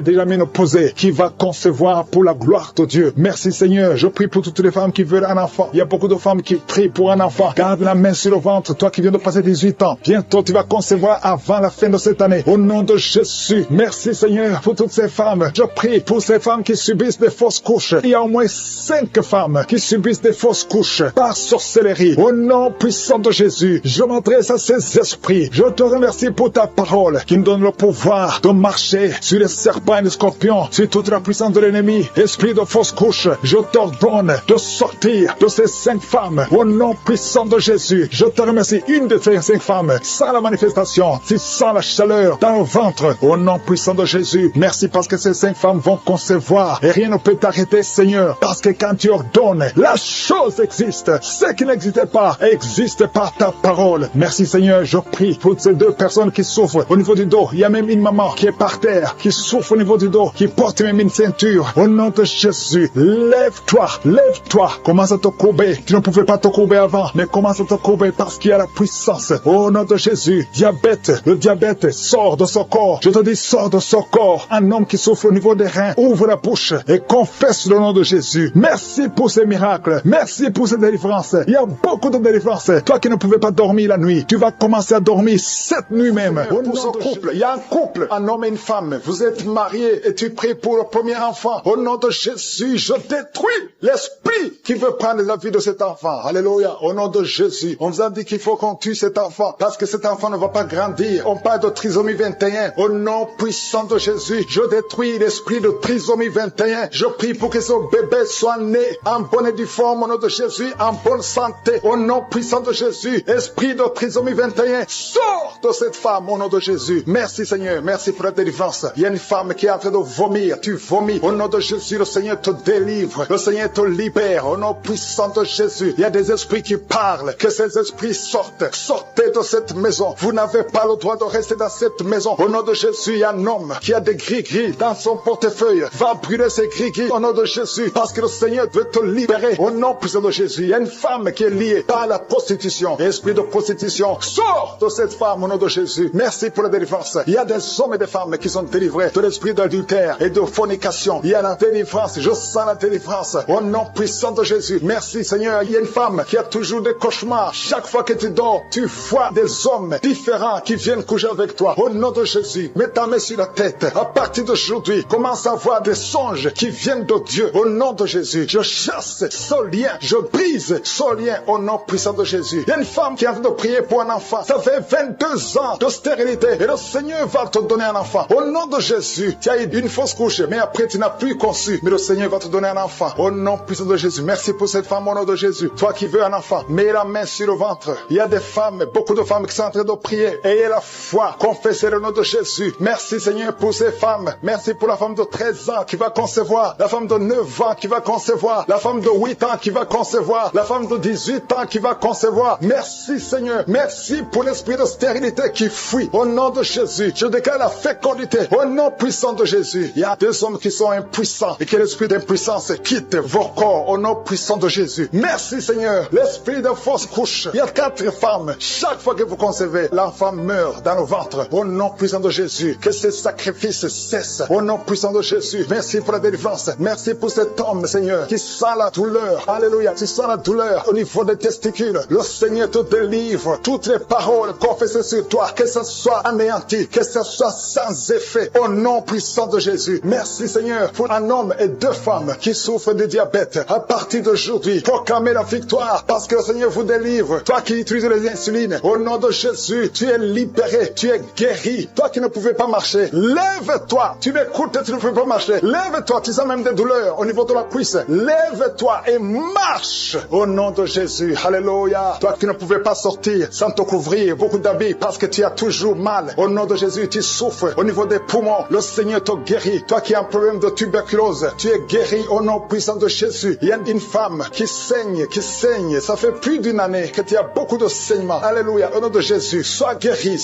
[SPEAKER 2] déjà ménopausée, qui va concevoir pour la gloire de Dieu. Merci Seigneur. Je prie pour toutes les femmes qui veulent un enfant. Il y a beaucoup de femmes qui prient pour un enfant. Garde la main sur le ventre. Toi qui viens de passer 18 ans. Bientôt tu vas concevoir avant la fin de cette année. Au nom de Jésus. Merci Seigneur pour toutes ces femmes. Je prie pour ces femmes qui subissent des fausses couches. Il y a au moins 5 femmes qui subissent des fausses couches par sorcellerie. Au nom puissant de Jésus, je m'adresse à ces esprits. Je te remercie pour ta parole qui me donne le pouvoir de marcher sur les serpents et les scorpions, sur toute la puissance de l'ennemi. Esprit de fausse couche, je t'ordonne de sortir de ces 5 femmes. Au nom puissant de Jésus, je te remercie. Une de ces 5 femmes, sans la manifestation, tu sens la chaleur dans le ventre. Au nom puissant de Jésus, merci parce que ces 5 femmes vont concevoir et rien ne peut t'arrêter Seigneur. Parce que quand tu ordonnes, la chose existe. Ce qui n'existait pas existe par ta parole. Merci Seigneur, je prie pour ces 2 personnes qui souffrent au niveau du dos. Il y a même une maman qui est par terre, qui souffre au niveau du dos, qui porte même une ceinture. Au nom de Jésus, lève Lève-toi, lève-toi. Commence à te courber. Tu ne pouvais pas te courber avant, mais commence à te courber parce qu'il y a la puissance. Au nom de Jésus, le diabète sort de son corps. Je te dis, sors de son corps. Un homme qui souffre au niveau des reins, ouvre la bouche et confesse le nom de Jésus. Merci pour ces miracles. Merci pour ces délivrances. Il y a beaucoup de délivrances. Toi qui ne pouvais pas dormir la nuit, tu vas commencer à dormir cette nuit même. Pour ce couple, il y a un couple, un homme et une femme. Vous êtes mariés et tu pries pour le premier enfant. Au nom de Jésus, je détruis l'esprit qui veut prendre la vie de cet enfant. Alléluia. Au nom de Jésus, on vous a dit qu'il faut qu'on tue cet enfant parce que cet enfant ne va pas grandir. On parle de trisomie 21. Au nom puissant de Jésus, je détruis l'esprit de trisomie 21. Je prie pour que ce bébé soit né en bonne et due forme au nom de Jésus, en bonne santé. Au nom puissant de Jésus, esprit de trisomie 21, sors de cette femme au nom de Jésus. Merci Seigneur, merci pour la délivrance. Il y a une femme qui est en train de vomir. Tu vomis. Au nom de Jésus, le Seigneur te délivre. Le Seigneur te libère. Au nom puissant de Jésus, il y a des esprits qui parlent. Que ces esprits sortent. Sortez de cette maison. Vous n'avez pas le droit de rester dans cette maison. Au nom de Jésus, il y a un homme qui a des gris-gris dans son portefeuille. Va brûler ces gris-gris au nom de Jésus parce que le Seigneur veut te libérer. Au nom puissant de Jésus, il y a une femme qui est liée par la prostitution. Esprit de prostitution, sors de cette femme au nom de Jésus. Merci pour la délivrance. Il y a des hommes et des femmes qui sont délivrés de l'esprit d'adultère et de fornication. Il y a la délivrance. Je sens la délivrance. Au nom puissant de Jésus. Merci Seigneur. Il y a une femme qui a toujours des cauchemars. Chaque fois que tu dors, tu vois des hommes différents qui viennent coucher avec toi. Au nom de Jésus, mets ta main sur la tête. À partir d'aujourd'hui, commence à voir des songes qui viennent de Dieu. Au nom de Jésus, je chasse ce lien. Je brise ce lien au nom puissant de Jésus. Il y a une femme qui est en train de prier pour un enfant. Ça fait 22 ans de stérilité et le Seigneur va te donner un enfant. Au nom de Jésus, tu as eu une fausse couche, mais après tu n'as plus conçu. Mais le Seigneur va te donner un enfant. Au nom puissant de Jésus. Merci pour cette femme au nom de Jésus. Toi qui veux un enfant, mets la main sur le ventre. Il y a des femmes, beaucoup de femmes qui sont en train de prier. Ayez la foi. Confessez le nom de Jésus. Merci Seigneur pour ces femmes. Merci pour la femme de 13 ans qui va concevoir. La femme de 9 ans qui va concevoir. La femme de 8 ans qui va concevoir. La femme de 18 ans qui va concevoir. Merci Seigneur. Merci pour l'esprit de stérilité qui fuit. Au nom de Jésus, je déclare la fécondité. Au nom puissant de Jésus. Il y a des hommes qui sont impuissants et que l'esprit d'impuissance quitte vos corps. Au nom puissant de Jésus. Merci Seigneur. L'esprit de fausse couche. Il y a 4 femmes. Chaque fois que vous concevez, l'enfant meurt dans le ventre. Au nom puissant de Jésus. Que ces sacrifices cessent. Au nom puissant de Jésus. Merci pour la délivrance. Merci pour cet homme, Seigneur, qui sent la douleur. Alléluia. Tu sens la douleur au niveau des testicules. Le Seigneur te délivre. Toutes les paroles confessées sur toi, que ce soit anéanti, que ce soit sans effet. Au nom puissant de Jésus. Merci, Seigneur, pour un homme et 2 femmes qui souffrent de diabète. À partir d'aujourd'hui, proclamez la victoire parce que le Seigneur vous délivre. Toi qui utilises les insulines, au nom de Jésus, tu es libéré, tu es guéri. Toi qui ne pouvais pas marcher, lève-toi. Tu m'écoutes et tu ne peux pas marcher. Lève-toi, tu sens même des douleurs au niveau de la cuisse. Lève-toi et marche au nom de Jésus. Alléluia. Toi qui ne pouvais pas sortir sans te couvrir beaucoup d'habits parce que tu as toujours mal. Au nom de Jésus, tu souffres au niveau des poumons. Le Seigneur te guérit. Toi qui as un problème de tuberculose, tu es guéri au nom puissant de Jésus. Il y a une femme qui saigne. Ça fait plus d'1 année que tu as beaucoup de saignements. Alléluia. Au nom de Jésus, sois guéri.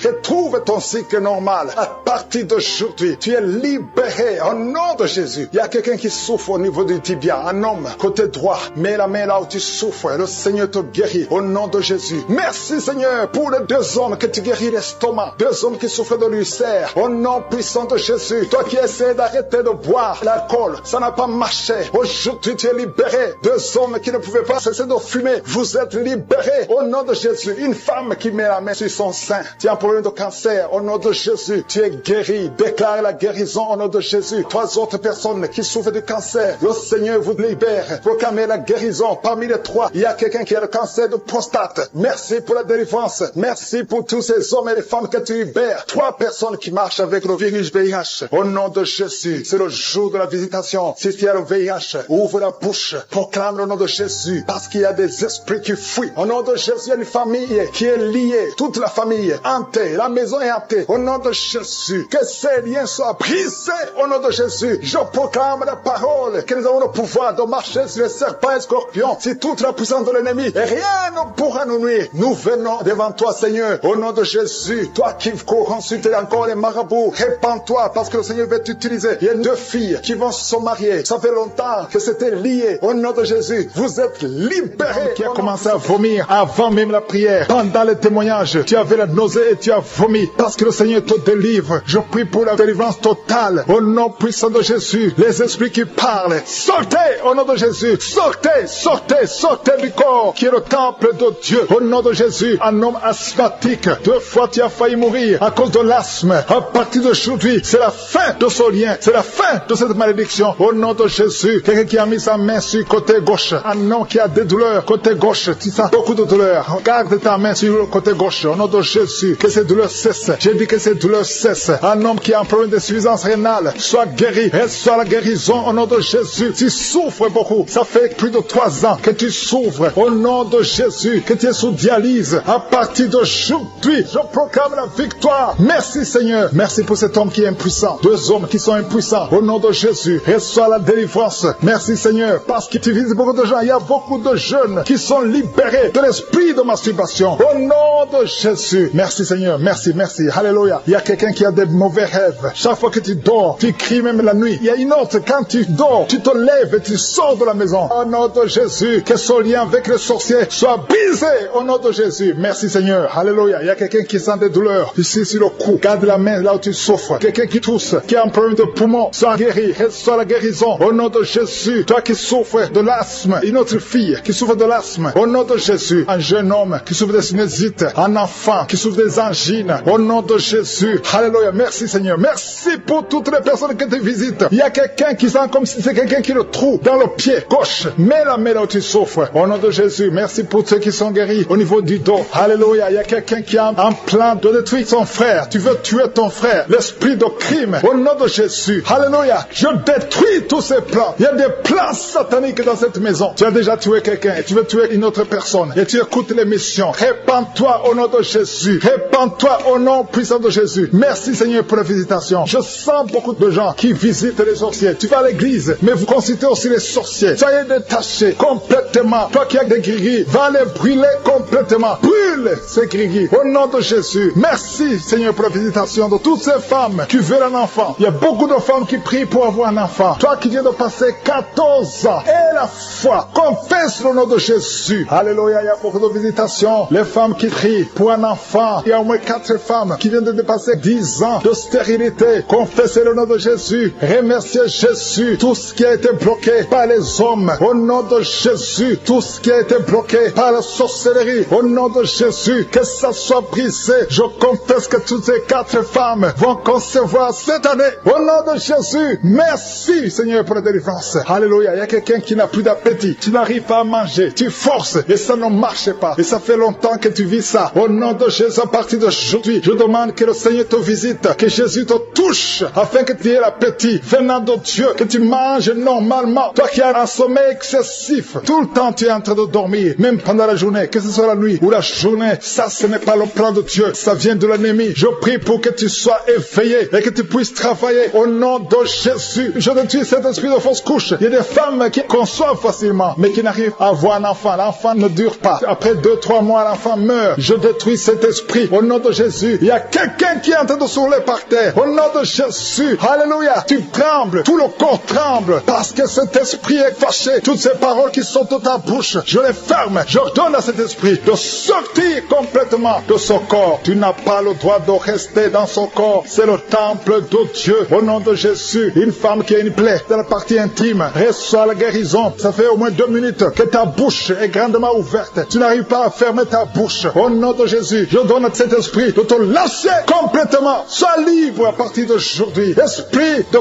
[SPEAKER 2] Retrouve ton cycle normal. À partir d'aujourd'hui, tu es libéré au nom de Jésus. Il y a quelqu'un qui souffre au niveau du tibia. Un homme, côté droit. Mets la main là où tu souffres. Le Seigneur te guérit au nom de Jésus. Merci Seigneur pour les 2 hommes que tu guéris l'estomac. 2 hommes qui souffrent de l'ulcère. Au nom puissant de Jésus. Toi qui essaies d'arrêter de boire l'alcool, ça n'a pas marché. Aujourd'hui tu es libéré. 2 hommes qui ne pouvaient pas cesser de fumer. Vous êtes libérés au nom de Jésus. Une femme qui met la main sur son sein. Tu as un problème de cancer. Au nom de Jésus, tu es guéri. Déclare la guérison au nom de Jésus. 3 autres personnes qui souffrent de cancer. Le Seigneur vous libère. Proclamez la guérison. Parmi les 3, il y a quelqu'un qui a le cancer de prostate. Merci pour la délivrance. Merci pour tous ces hommes et les femmes que tu libères. 3 personnes qui marchent avec le virus VIH. Au nom de Jésus, c'est le jour de la visitation. Si tu as le VIH, ouvre la bouche. Proclame le nom de Jésus. Parce qu'il y a des esprits qui fuient. Au nom de Jésus, il y a une famille qui est liée. Toute la famille hantée. La maison est hantée. Au nom de Jésus, que ces liens soient brisés. Au nom de Jésus, je proclame la parole. Que nous avons le pouvoir de marcher sur les serpents et les scorpions. Si toute la puissance de l'ennemi, et rien ne pourra nous nuire. Nous venons devant toi, Seigneur. Au nom de Jésus, toi qui cours consulter encore les marabouts, répands-toi parce que le Seigneur veut t'utiliser. Il y a 2 filles qui vont se marier. bloqué. Ça fait longtemps que c'était lié. Au nom de Jésus, vous êtes libérés. Qui a commencé à vomir avant même la prière. Pendant le témoignage, tu avais la nausée et tu as vomi. Parce que le Seigneur te délivre. Je prie pour la délivrance totale. Au nom puissant de Jésus, les esprits qui parlent, sortez au nom de Jésus. Sortez, sortez, sortez du corps qui est le temple de Dieu. Au nom de Jésus, un homme asthmatique. 2 fois tu as failli mourir à cause de l'asthme. À partir d'aujourd'hui, c'est la fin de ce lien. C'est la fin de cette malédiction. Au nom de Jésus, quelqu'un qui a mis sa main sur le côté gauche. Un homme qui a des douleurs côté gauche. Tu sens beaucoup de douleurs. Garde ta main sur le côté gauche. Au nom de Jésus, que ces douleurs cessent. J'ai dit que ces douleurs cessent. Un homme qui a un problème d'insuffisance rénale, soit guéri. Reçois la guérison au nom de Jésus. Tu souffres beaucoup. Ça fait plus de 3 ans que tu souffres. Au nom de Jésus, que tu es sous dialyse. À partir d'aujourd'hui, je proclame la victoire. Merci Seigneur. Merci pour cet homme qui est impuissant. 2 hommes qui sont impuissants. Au nom de Jésus, reçois la délivrance. Merci Seigneur. Parce que tu visites beaucoup de gens. Il y a beaucoup de jeunes qui sont libérés de l'esprit de masturbation. Au nom de Jésus. Merci Seigneur. Merci, merci. Alléluia. Il y a quelqu'un qui a des mauvais rêves. Chaque fois que tu dors, tu cries même la nuit. Il y a une autre, quand tu dors, tu te lèves et tu sors de la maison. Au nom de Jésus, que ce lien avec le sorcier soit brisé. Au nom de Jésus. Merci Seigneur. Alléluia. Il y a quelqu'un qui sent des douleurs ici sur le cou. Garde la main là où tu souffres. Quelqu'un qui tousse, qui a un problème de poumon, soit guéri. Reçois la guérison. Au nom de Jésus. Toi qui souffres de l'asthme, une autre fille qui souffre de l'asthme. Au nom de Jésus. Un jeune homme qui souffre de sinusite. Un enfant qui souffre des angines. Au nom de Jésus. Alléluia. Merci Seigneur. Merci pour toutes les personnes que tu visites. Il y a quelqu'un qui sent comme si c'est quelqu'un qui le trouve dans le pied gauche. Mets la main là où tu souffres. Au nom de Jésus. Merci pour ceux qui sont guéris au niveau du dos. Alléluia. Il y a quelqu'un qui a un plan de détruire son frère. Tu veux tuer ton frère. L'esprit de crime. Au nom de Jésus. Alléluia. Je détruis tous ces plans. Il y a des plans sataniques dans cette maison. Tu as déjà tué quelqu'un et tu veux tuer une autre personne. Et tu écoutes l'émission. Répands-toi au nom de Jésus. Répands-toi au nom puissant de Jésus. Merci Seigneur pour la visitation. Je sens beaucoup de gens qui visitent les sorciers. Tu vas à l'église, mais vous consultez aussi les sorciers. Soyez détachés complètement. Toi qui as des gris-gris, va les brûler complètement. Brûle ces gris-gris au nom de Jésus. Merci Seigneur pour la visitation de toutes ces femmes qui veulent un enfant. Il y a beaucoup de femmes qui prient pour avoir un enfant. Toi qui viens de passer 14 ans et la foi, confesse le nom de Jésus. Alléluia, il y a beaucoup de visitations. Les femmes qui prient pour un enfant. Il y a au moins 4 femmes qui viennent de dépasser 10 ans de stérilité. Confessez le nom de Jésus. Remerciez Jésus. Tout ce qui a été bloqué par les hommes. Au nom de Jésus. Tout ce qui a été bloqué par la sorcellerie. Au nom de Jésus. Que ça soit brisé. Je confesse que toutes ces 4 femmes vont concevoir cette année. Au nom de Jésus. Merci Seigneur pour la délivrance. Alléluia. Il y a quelqu'un qui n'a plus d'appétit. Tu n'arrives pas à manger. Tu forces et ça ne marche pas. Et ça fait longtemps que tu vis ça. Au nom de Jésus, à partir d'aujourd'hui, je demande que le Seigneur te visite. Que Jésus te touche afin que tu aies l'appétit venant de Dieu. Que tu manges normalement. Toi qui as un sommeil excessif. Tout le temps tu es en train de dormir. Même pendant la journée. Que ce soit la nuit ou la journée. Ça ce n'est pas le plan de Dieu. Ça vient de l'ennemi. Je prie pour que tu sois éveillé et que tu puisses travailler au nom de Jésus. Je détruis cet esprit de fausse couche. Il y a des femmes qui conçoivent facilement mais qui n'arrivent à avoir un enfant. L'enfant ne dure pas. Après 2-3 mois, l'enfant meurt. Je détruis cet esprit au nom de Jésus. Il y a quelqu'un qui est en train de s'ouler par terre. Au nom de Jésus. Alléluia. Tu trembles. Tout le corps tremble parce que cet esprit est fâché. Toutes ces paroles qui sont dans ta bouche, je les ferme. J'ordonne à cet esprit de sortir complètement de son corps. Tu n'as pas le droit de rester dans son corps. C'est le temple de Dieu. Au nom de Jésus. Une femme qui a une plaie dans la partie intime reçoit la guérison. Ça fait au moins 2 minutes que ta bouche est grandement ouverte. Tu n'arrives pas à fermer ta bouche. Au nom de Jésus, je donne à cet esprit de te lâcher complètement. Sois libre à partir d'aujourd'hui. Esprit de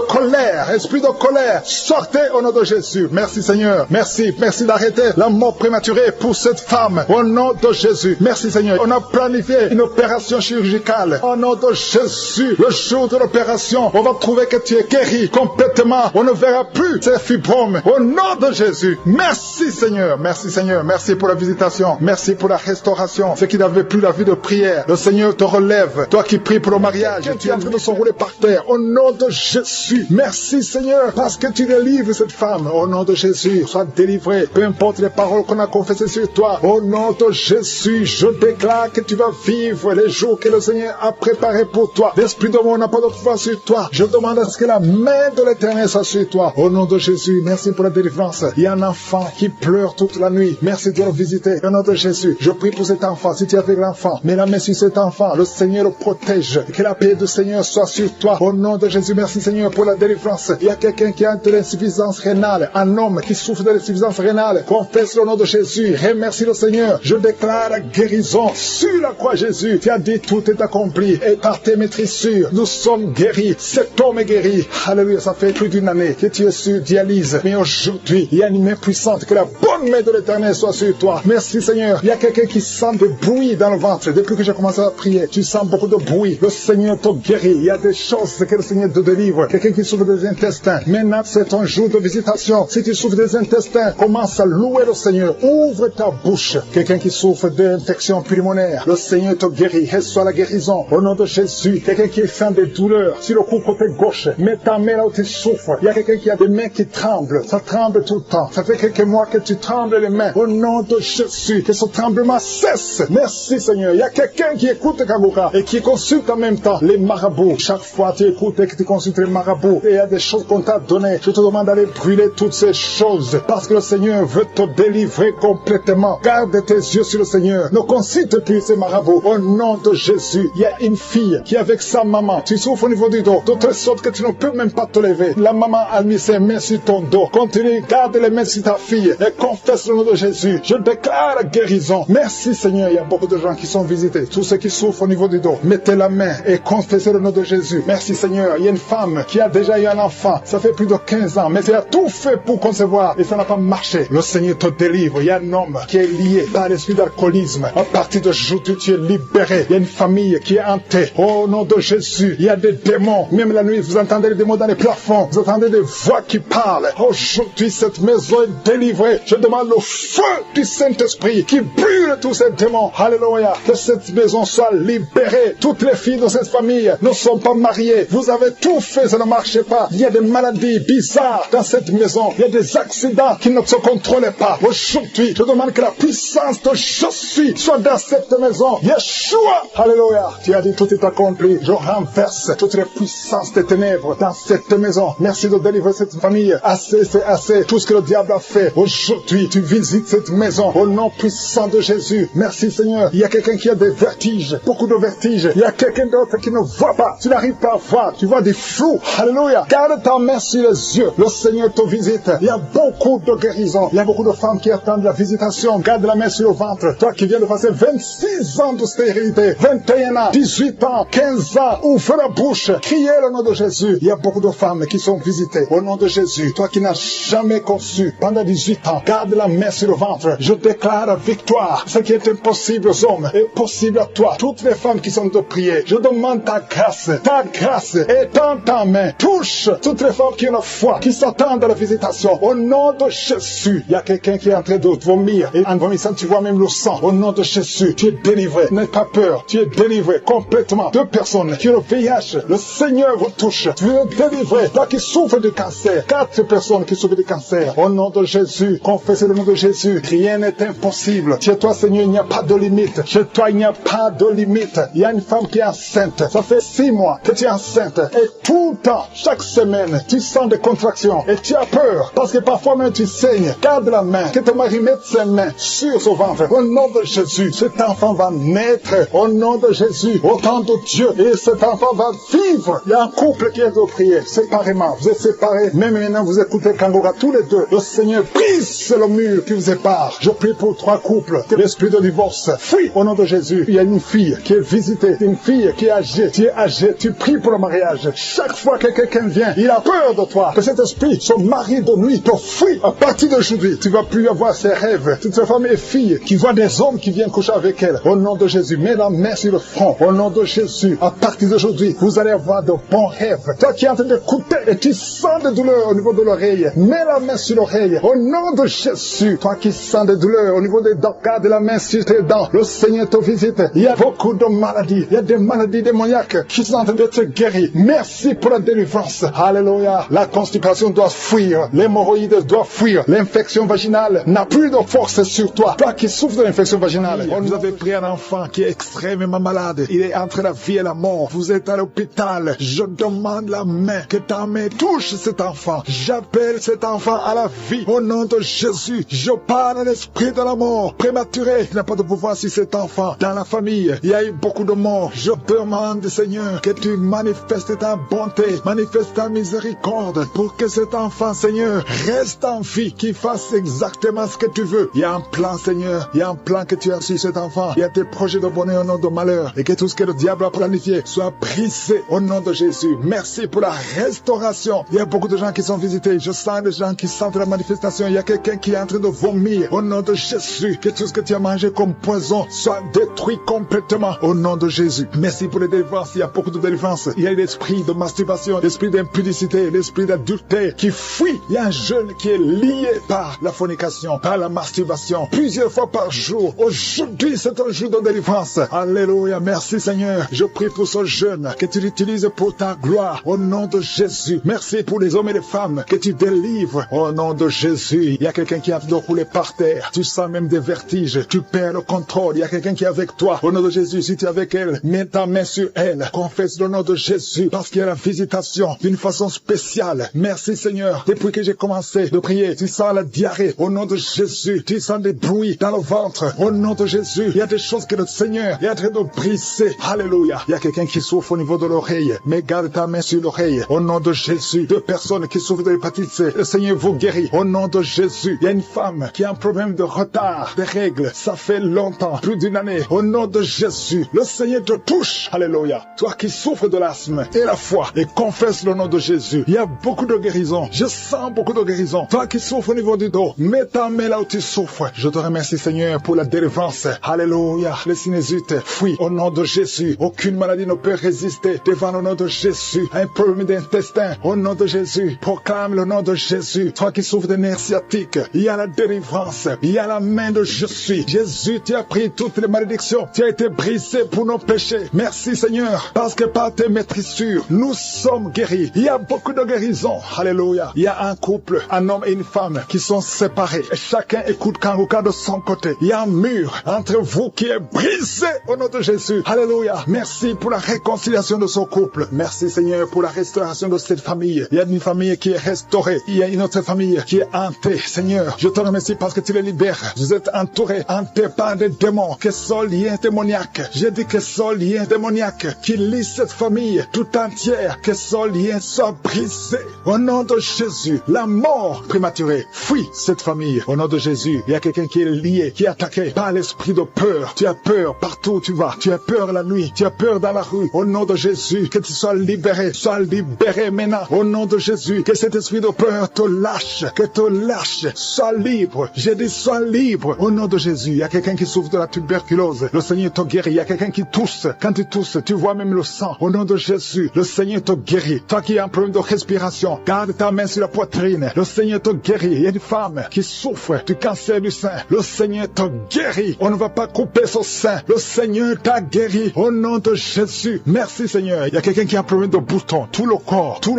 [SPEAKER 2] colère, sortez au nom de Jésus. Merci Seigneur. Merci d'arrêter la mort prématurée pour cette femme. Au nom de Jésus. Merci Seigneur. On a planifié une opération chirurgicale. Au nom de Jésus, le jour de l'opération, on va trouver que tu es guéri complètement. On ne verra plus ces fibromes. Au nom de de Jésus. Merci Seigneur, merci Seigneur, merci pour la visitation, merci pour la restauration. Ceux qui n'avaient plus la vie de prière, le Seigneur te relève. Toi qui pries pour le mariage, tu es en train de s'enrouler par terre. Au nom de Jésus, merci Seigneur, parce que tu délivres cette femme. Au nom de Jésus, sois délivré. Peu importe les paroles qu'on a confessées sur toi. Au nom de Jésus, je déclare que tu vas vivre les jours que le Seigneur a préparés pour toi. L'esprit de mort n'a pas de pouvoir sur toi. Je demande à ce que la main de l'Éternel soit sur toi. Au nom de Jésus, merci pour la délivrance. Il y a un enfant qui pleure toute la nuit. Merci de le visiter. Au nom de Jésus, je prie pour cet enfant. Si tu es avec l'enfant, mets la main sur cet enfant. Le Seigneur le protège. Que la paix du Seigneur soit sur toi. Au nom de Jésus, merci Seigneur pour la délivrance. Il y a quelqu'un qui a de l'insuffisance rénale. Un homme qui souffre de l'insuffisance rénale. Confesse le nom de Jésus. Remercie le Seigneur. Je déclare la guérison sur la croix Jésus. Tu as dit tout est accompli. Et par tes maîtrissures, nous sommes guéris. Cet homme est guéri. Alléluia, ça fait plus d'une année que tu es sur dialyse. Mais aujourd'hui, il y a une main puissante. Que la bonne main de l'Éternel soit sur toi. Merci Seigneur. Il y a quelqu'un qui sent des bruits dans le ventre. Depuis que j'ai commencé à prier, tu sens beaucoup de bruit. Le Seigneur te guérit. Il y a des choses que le Seigneur te délivre. Quelqu'un qui souffre des intestins. Maintenant, c'est ton jour de visitation. Si tu souffres des intestins, commence à louer le Seigneur. Ouvre ta bouche. Quelqu'un qui souffre d'infection pulmonaire, le Seigneur te guérit. Reçois la guérison. Au nom de Jésus. Quelqu'un qui sent des douleurs sur le cou côté gauche, mets ta main là où tu souffres. Il y a quelqu'un qui a des mains qui tremblent. Ça tremble tout le temps. Ça fait quelques mois que tu trembles les mains. Au nom de Jésus, que ce tremblement cesse. Merci Seigneur. Il y a quelqu'un qui écoute Kangourka et qui consulte en même temps les marabouts. Chaque fois tu écoutes et que tu consultes les marabouts, et il y a des choses qu'on t'a données. Je te demande d'aller brûler toutes ces choses, parce que le Seigneur veut te délivrer complètement. Garde tes yeux sur le Seigneur. Ne consulte plus ces marabouts. Au nom de Jésus, il y a une fille qui est avec sa maman. Tu souffres au niveau du dos, de telle sorte que tu ne peux même pas te lever. La maman a mis ses mains sur ton dos. Continue, garde les mains sur ta fille et confesse le nom de Jésus. Je déclare la guérison. Merci Seigneur. Il y a beaucoup de gens qui sont visités. Tous ceux qui souffrent au niveau du dos, mettez la main et confessez le nom de Jésus. Merci Seigneur. Il y a une femme qui a déjà eu un enfant. Ça fait plus de 15 ans, mais elle a tout fait pour concevoir et ça n'a pas marché. Le Seigneur te délivre. Il y a un homme qui est lié par l'esprit d'alcoolisme. À partir d'aujourd'hui, tu es libéré. Il y a une famille qui est hantée. Au nom de Jésus, il y a des démons. Même la nuit, vous entendez les démons dans les plafonds. Vous entendez des voix qui parlent. Aujourd'hui, cette maison est délivrée. Je demande le feu du Saint-Esprit qui brûle tous ces démons. Alléluia. Que cette maison soit libérée. Toutes les filles de cette famille ne sont pas mariées. Vous avez tout fait, ça ne marchait pas. Il y a des maladies bizarres dans cette maison. Il y a des accidents qui ne se contrôlent pas. Aujourd'hui, je demande que la puissance de je suis soit dans cette maison. Yeshua. Alléluia. Tu as dit tout est accompli. Je renverse toutes les puissances des ténèbres dans cette maison. Merci de délivrer cette famille. Assez, c'est assez. Tout ce que le diable a fait. Aujourd'hui, tu visites cette maison. Au nom puissant de Jésus. Merci Seigneur. Il y a quelqu'un qui a des vertiges. Beaucoup de vertiges. Il y a quelqu'un d'autre qui ne voit pas. Tu n'arrives pas à voir. Tu vois des flous. Alléluia. Garde ta main sur les yeux. Le Seigneur te visite. Il y a beaucoup de guérisons. Il y a beaucoup de femmes qui attendent la visitation. Garde la main sur le ventre. Toi qui viens de passer 26 ans de stérilité, 21 ans, 18 ans, 15 ans, ouvre la bouche. Criez le nom de Jésus. Il y a beaucoup de femmes qui sont visitées. Au nom de Jésus. Toi qui n'as jamais conçu pendant 18 ans, garde la main sur le ventre. Je déclare la victoire. Ce qui est impossible aux hommes est possible à toi. Toutes les femmes qui sont de prier, je demande ta grâce. Ta grâce est dans ta main. Touche toutes les femmes qui ont la foi, qui s'attendent à la visitation. Au nom de Jésus. Il y a quelqu'un qui est en train de vomir. Et en vomissant, tu vois même le sang. Au nom de Jésus, tu es délivré. N'aie pas peur. Tu es délivré complètement. 2 personnes qui ont le VIH. Le Seigneur vous touche. Tu es délivré. Toi qui souffres de cancer. 4 personnes qui souffrent de cancer. Au nom de Jésus. Confessez le nom de Jésus. Rien n'est impossible. Chez toi, Seigneur, il n'y a pas de limite. Chez toi, il n'y a pas de limite. Il y a une femme qui est enceinte. Ça fait 6 mois que tu es enceinte. Et tout le temps, chaque semaine, tu sens des contractions. Et tu as peur. Parce que parfois même tu saignes. Garde la main. Que ton mari mette ses mains sur son ventre. Au nom de Jésus, cet enfant va naître. Au nom de Jésus, au temps de Dieu. Et cet enfant va vivre. Il y a un couple qui est de prier séparément. Vous êtes séparés. Même maintenant, vous écoutez Kangourka tous les deux. Le Seigneur brise le mur qui vous sépare. Je prie pour 3 couples. Que l'esprit de divorce fuit au nom de Jésus. Il y a une fille qui est visitée. Une fille qui est âgée. Tu es âgé. Tu pries pour le mariage. Chaque fois que quelqu'un vient, il a peur de toi. Que cet esprit, son mari de nuit, te fuit. À partir d'aujourd'hui, tu vas plus avoir ces rêves. Toutes ces femmes et filles qui voient des hommes qui viennent coucher avec elles. Au nom de Jésus, mets la main sur le front. Au nom de Jésus, à partir d'aujourd'hui, vous allez avoir de bons rêves. Toi qui es en train d'écouter et tu sens des douleurs au niveau de l'oreille, mets la main sur l'oreille. Au nom de Jésus, toi qui sens des douleurs au niveau des dents, garde la main sur tes dents. Le Seigneur te visite. Il y a beaucoup de maladies. Il y a des maladies démoniaques qui sont en train d'être guéries. Merci pour la délivrance. Alléluia. La constipation doit fuir. L'hémorroïde doit fuir. L'infection vaginale n'a plus de force sur toi. Toi qui souffres de l'infection vaginale. Vous avez pris un enfant qui est extrêmement malade. Il est entre la vie et la mort. Vous êtes à l'hôpital. Je demande la main. Que ta main touche cet enfant. J'appelle cet enfant à la vie. Au nom de Jésus, je parle à l'esprit de la mort prématurée. Il n'a pas de pouvoir sur cet enfant. Dans la famille, il y a eu beaucoup de morts. Je demande, Seigneur, que tu manifestes ta bonté, manifestes ta miséricorde pour que cet enfant, Seigneur, reste en vie, qu'il fasse exactement ce que tu veux. Il y a un plan, Seigneur. Il y a un plan que tu as sur cet enfant. Il y a tes projets de bonheur, au nom de malheur. Et que tout ce que le diable a planifié soit brisé au nom de Jésus. Merci pour la restauration. Il y a beaucoup de gens qui sont visités. Je sens des gens qui sentent la manifestation. Il y a quelqu'un qui est en train de vomir. Au nom de Jésus, que tout ce que tu as mangé comme poison soit détruit complètement. Au nom de Jésus. Merci pour les délivrances. Il y a beaucoup de délivrances. Il y a l'esprit de masturbation, l'esprit d'impudicité, l'esprit d'adultère qui fuit. Il y a un jeune qui est lié par la fornication, par la masturbation, plusieurs fois par jour. Aujourd'hui, c'est un jour de délivrance. Alléluia. Merci Seigneur. Je prie pour ce jeune, que tu l'utilises pour ta gloire. Au nom de Jésus. Merci pour les hommes et les femmes que tu délivres. Au nom de Jésus. Il y a quelqu'un qui a de rouler par terre. Tu sens même des vertiges. Tu perds le contrôle. Il y a quelqu'un qui est avec toi. Au nom de Jésus, si tu es avec elle, mets ta main sur elle. Confesse le nom de Jésus parce qu'il y a la visitation d'une façon spéciale. Merci Seigneur. Depuis que j'ai commencé de prier, tu sens la diarrhée. Au nom de Jésus, tu sens des bruits dans le ventre. Au nom de Jésus, il y a des choses que le Seigneur est en train de briser. Alléluia. Il y a quelqu'un qui souffre au niveau de l'oreille. Mais garde ta main sur l'oreille. Au nom de Jésus, deux personnes qui souffrent de l'hépatite C. Le Seigneur vous guérit. Au nom de Jésus, il y a une femme qui a un problème de retard, de règles. Ça fait longtemps, plus d'une année. Au nom de Jésus, le Seigneur te touche. Alléluia. Toi qui souffres de l'asthme et la foi et confesse le nom de Jésus. Il y a beaucoup de guérison. Je sens beaucoup de guérison. Toi qui souffres au niveau du dos, mets ta main là où tu souffres. Je te remercie Seigneur pour la délivrance. Alléluia. Les sinusite fuient au nom de Jésus. Aucune maladie ne peut résister devant le nom de Jésus. Un problème d'intestin au nom de Jésus. Proclame le nom de Jésus. Toi qui souffres de nerfs sciatiques, il y a la délivrance. Il y a la main de Jésus. Jésus, tu as pris toutes les malédictions. Tu as été brisé pour nos péchés. Merci Seigneur. Parce que par tes maîtrissures, nous sommes guéris. Il y a beaucoup de guérison. Alléluia. Il y a un couple, un homme et une femme qui sont séparés. Et chacun écoute Kanguka de son côté. Il y a un mur entre vous qui est brisé au nom de Jésus. Alléluia. Merci pour la réconciliation de ce couple. Merci Seigneur pour la restauration de cette famille. Il y a une famille qui est restaurée. Il y a une autre famille qui est hantée. Seigneur, je te remercie parce que tu les libères. Vous êtes entourés, hantés par des démons, que ce lien démoniaque. J'ai dit que ce lien démoniaque qui lie cette famille tout entière, que ce lien soit brisé. Au nom de Jésus, la mort prématurée fuit cette famille. Au nom de Jésus, il y a quelqu'un qui est lié, qui est attaqué par l'esprit de peur. Tu as peur partout où tu vas. Tu as peur la nuit. Tu as peur dans la rue. Au nom de Jésus, que tu sois libéré. Sois libéré maintenant. Au nom de Jésus, que cet esprit de peur te lâche. Que te lâche. Sois libre. J'ai dit sois libre. Au nom de Jésus, il y a quelqu'un qui souffre de la tuberculose. Le Seigneur te guérit. Il y a quelqu'un qui tousse. Quand tu tousses, tu vois même le sang. Au nom de Jésus, le Seigneur te guérit. Toi qui as un problème de respiration, garde ta main sur la poitrine. Le Seigneur te guérit. Il y a une femme qui souffre du cancer du sein. Le Seigneur te guérit. On ne va pas couper son sein. Le Seigneur t'a guéri. Au nom de Jésus. Merci Seigneur. Il y a quelqu'un qui a un problème de boutons. Tout le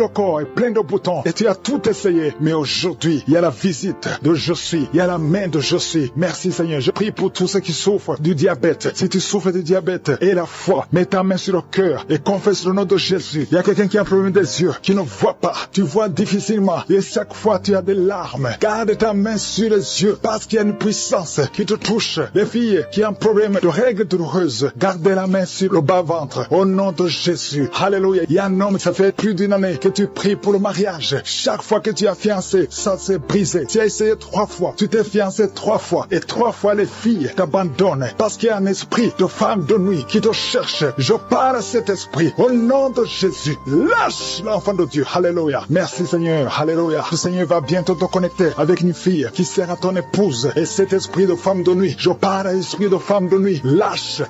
[SPEAKER 2] corps est plein de boutons. Et tu as tout essayé. Mais aujourd'hui, il y a la visite de Je suis. Il y a la main de Je suis. Merci Seigneur. Je prie pour tous ceux qui souffrent du diabète. Si tu souffres du diabète et la foi, mets ta main sur le cœur et confesse le nom de Jésus. Il y a quelqu'un qui a un problème des yeux, qui ne voit pas. Tu vois difficilement. Et chaque fois, tu as des larmes. Garde ta main sur les yeux parce qu'il y a une puissance qui te touche. Les filles qui ont un problème de règles douloureuses, gardez la main sur le bas-ventre. Au nom de Jésus. Alléluia. Il y a un homme, ça fait plus d'une année que tu pries pour le mariage. Chaque fois que tu as fiancé, ça s'est brisé. Tu as essayé 3 fois. Tu t'es fiancé 3 fois. Et 3 fois, les filles t'abandonnent. Parce qu'il y a un esprit de femme de nuit qui te cherche. Je parle à cet esprit. Au nom de Jésus. Lâche l'enfant de Dieu. Alléluia. Merci Seigneur. Alléluia. Le Seigneur va bientôt te connecter avec une fille qui sera ton épouse. Et cet esprit de femme de nuit, je parle à l'esprit de femme de nuit. Lâche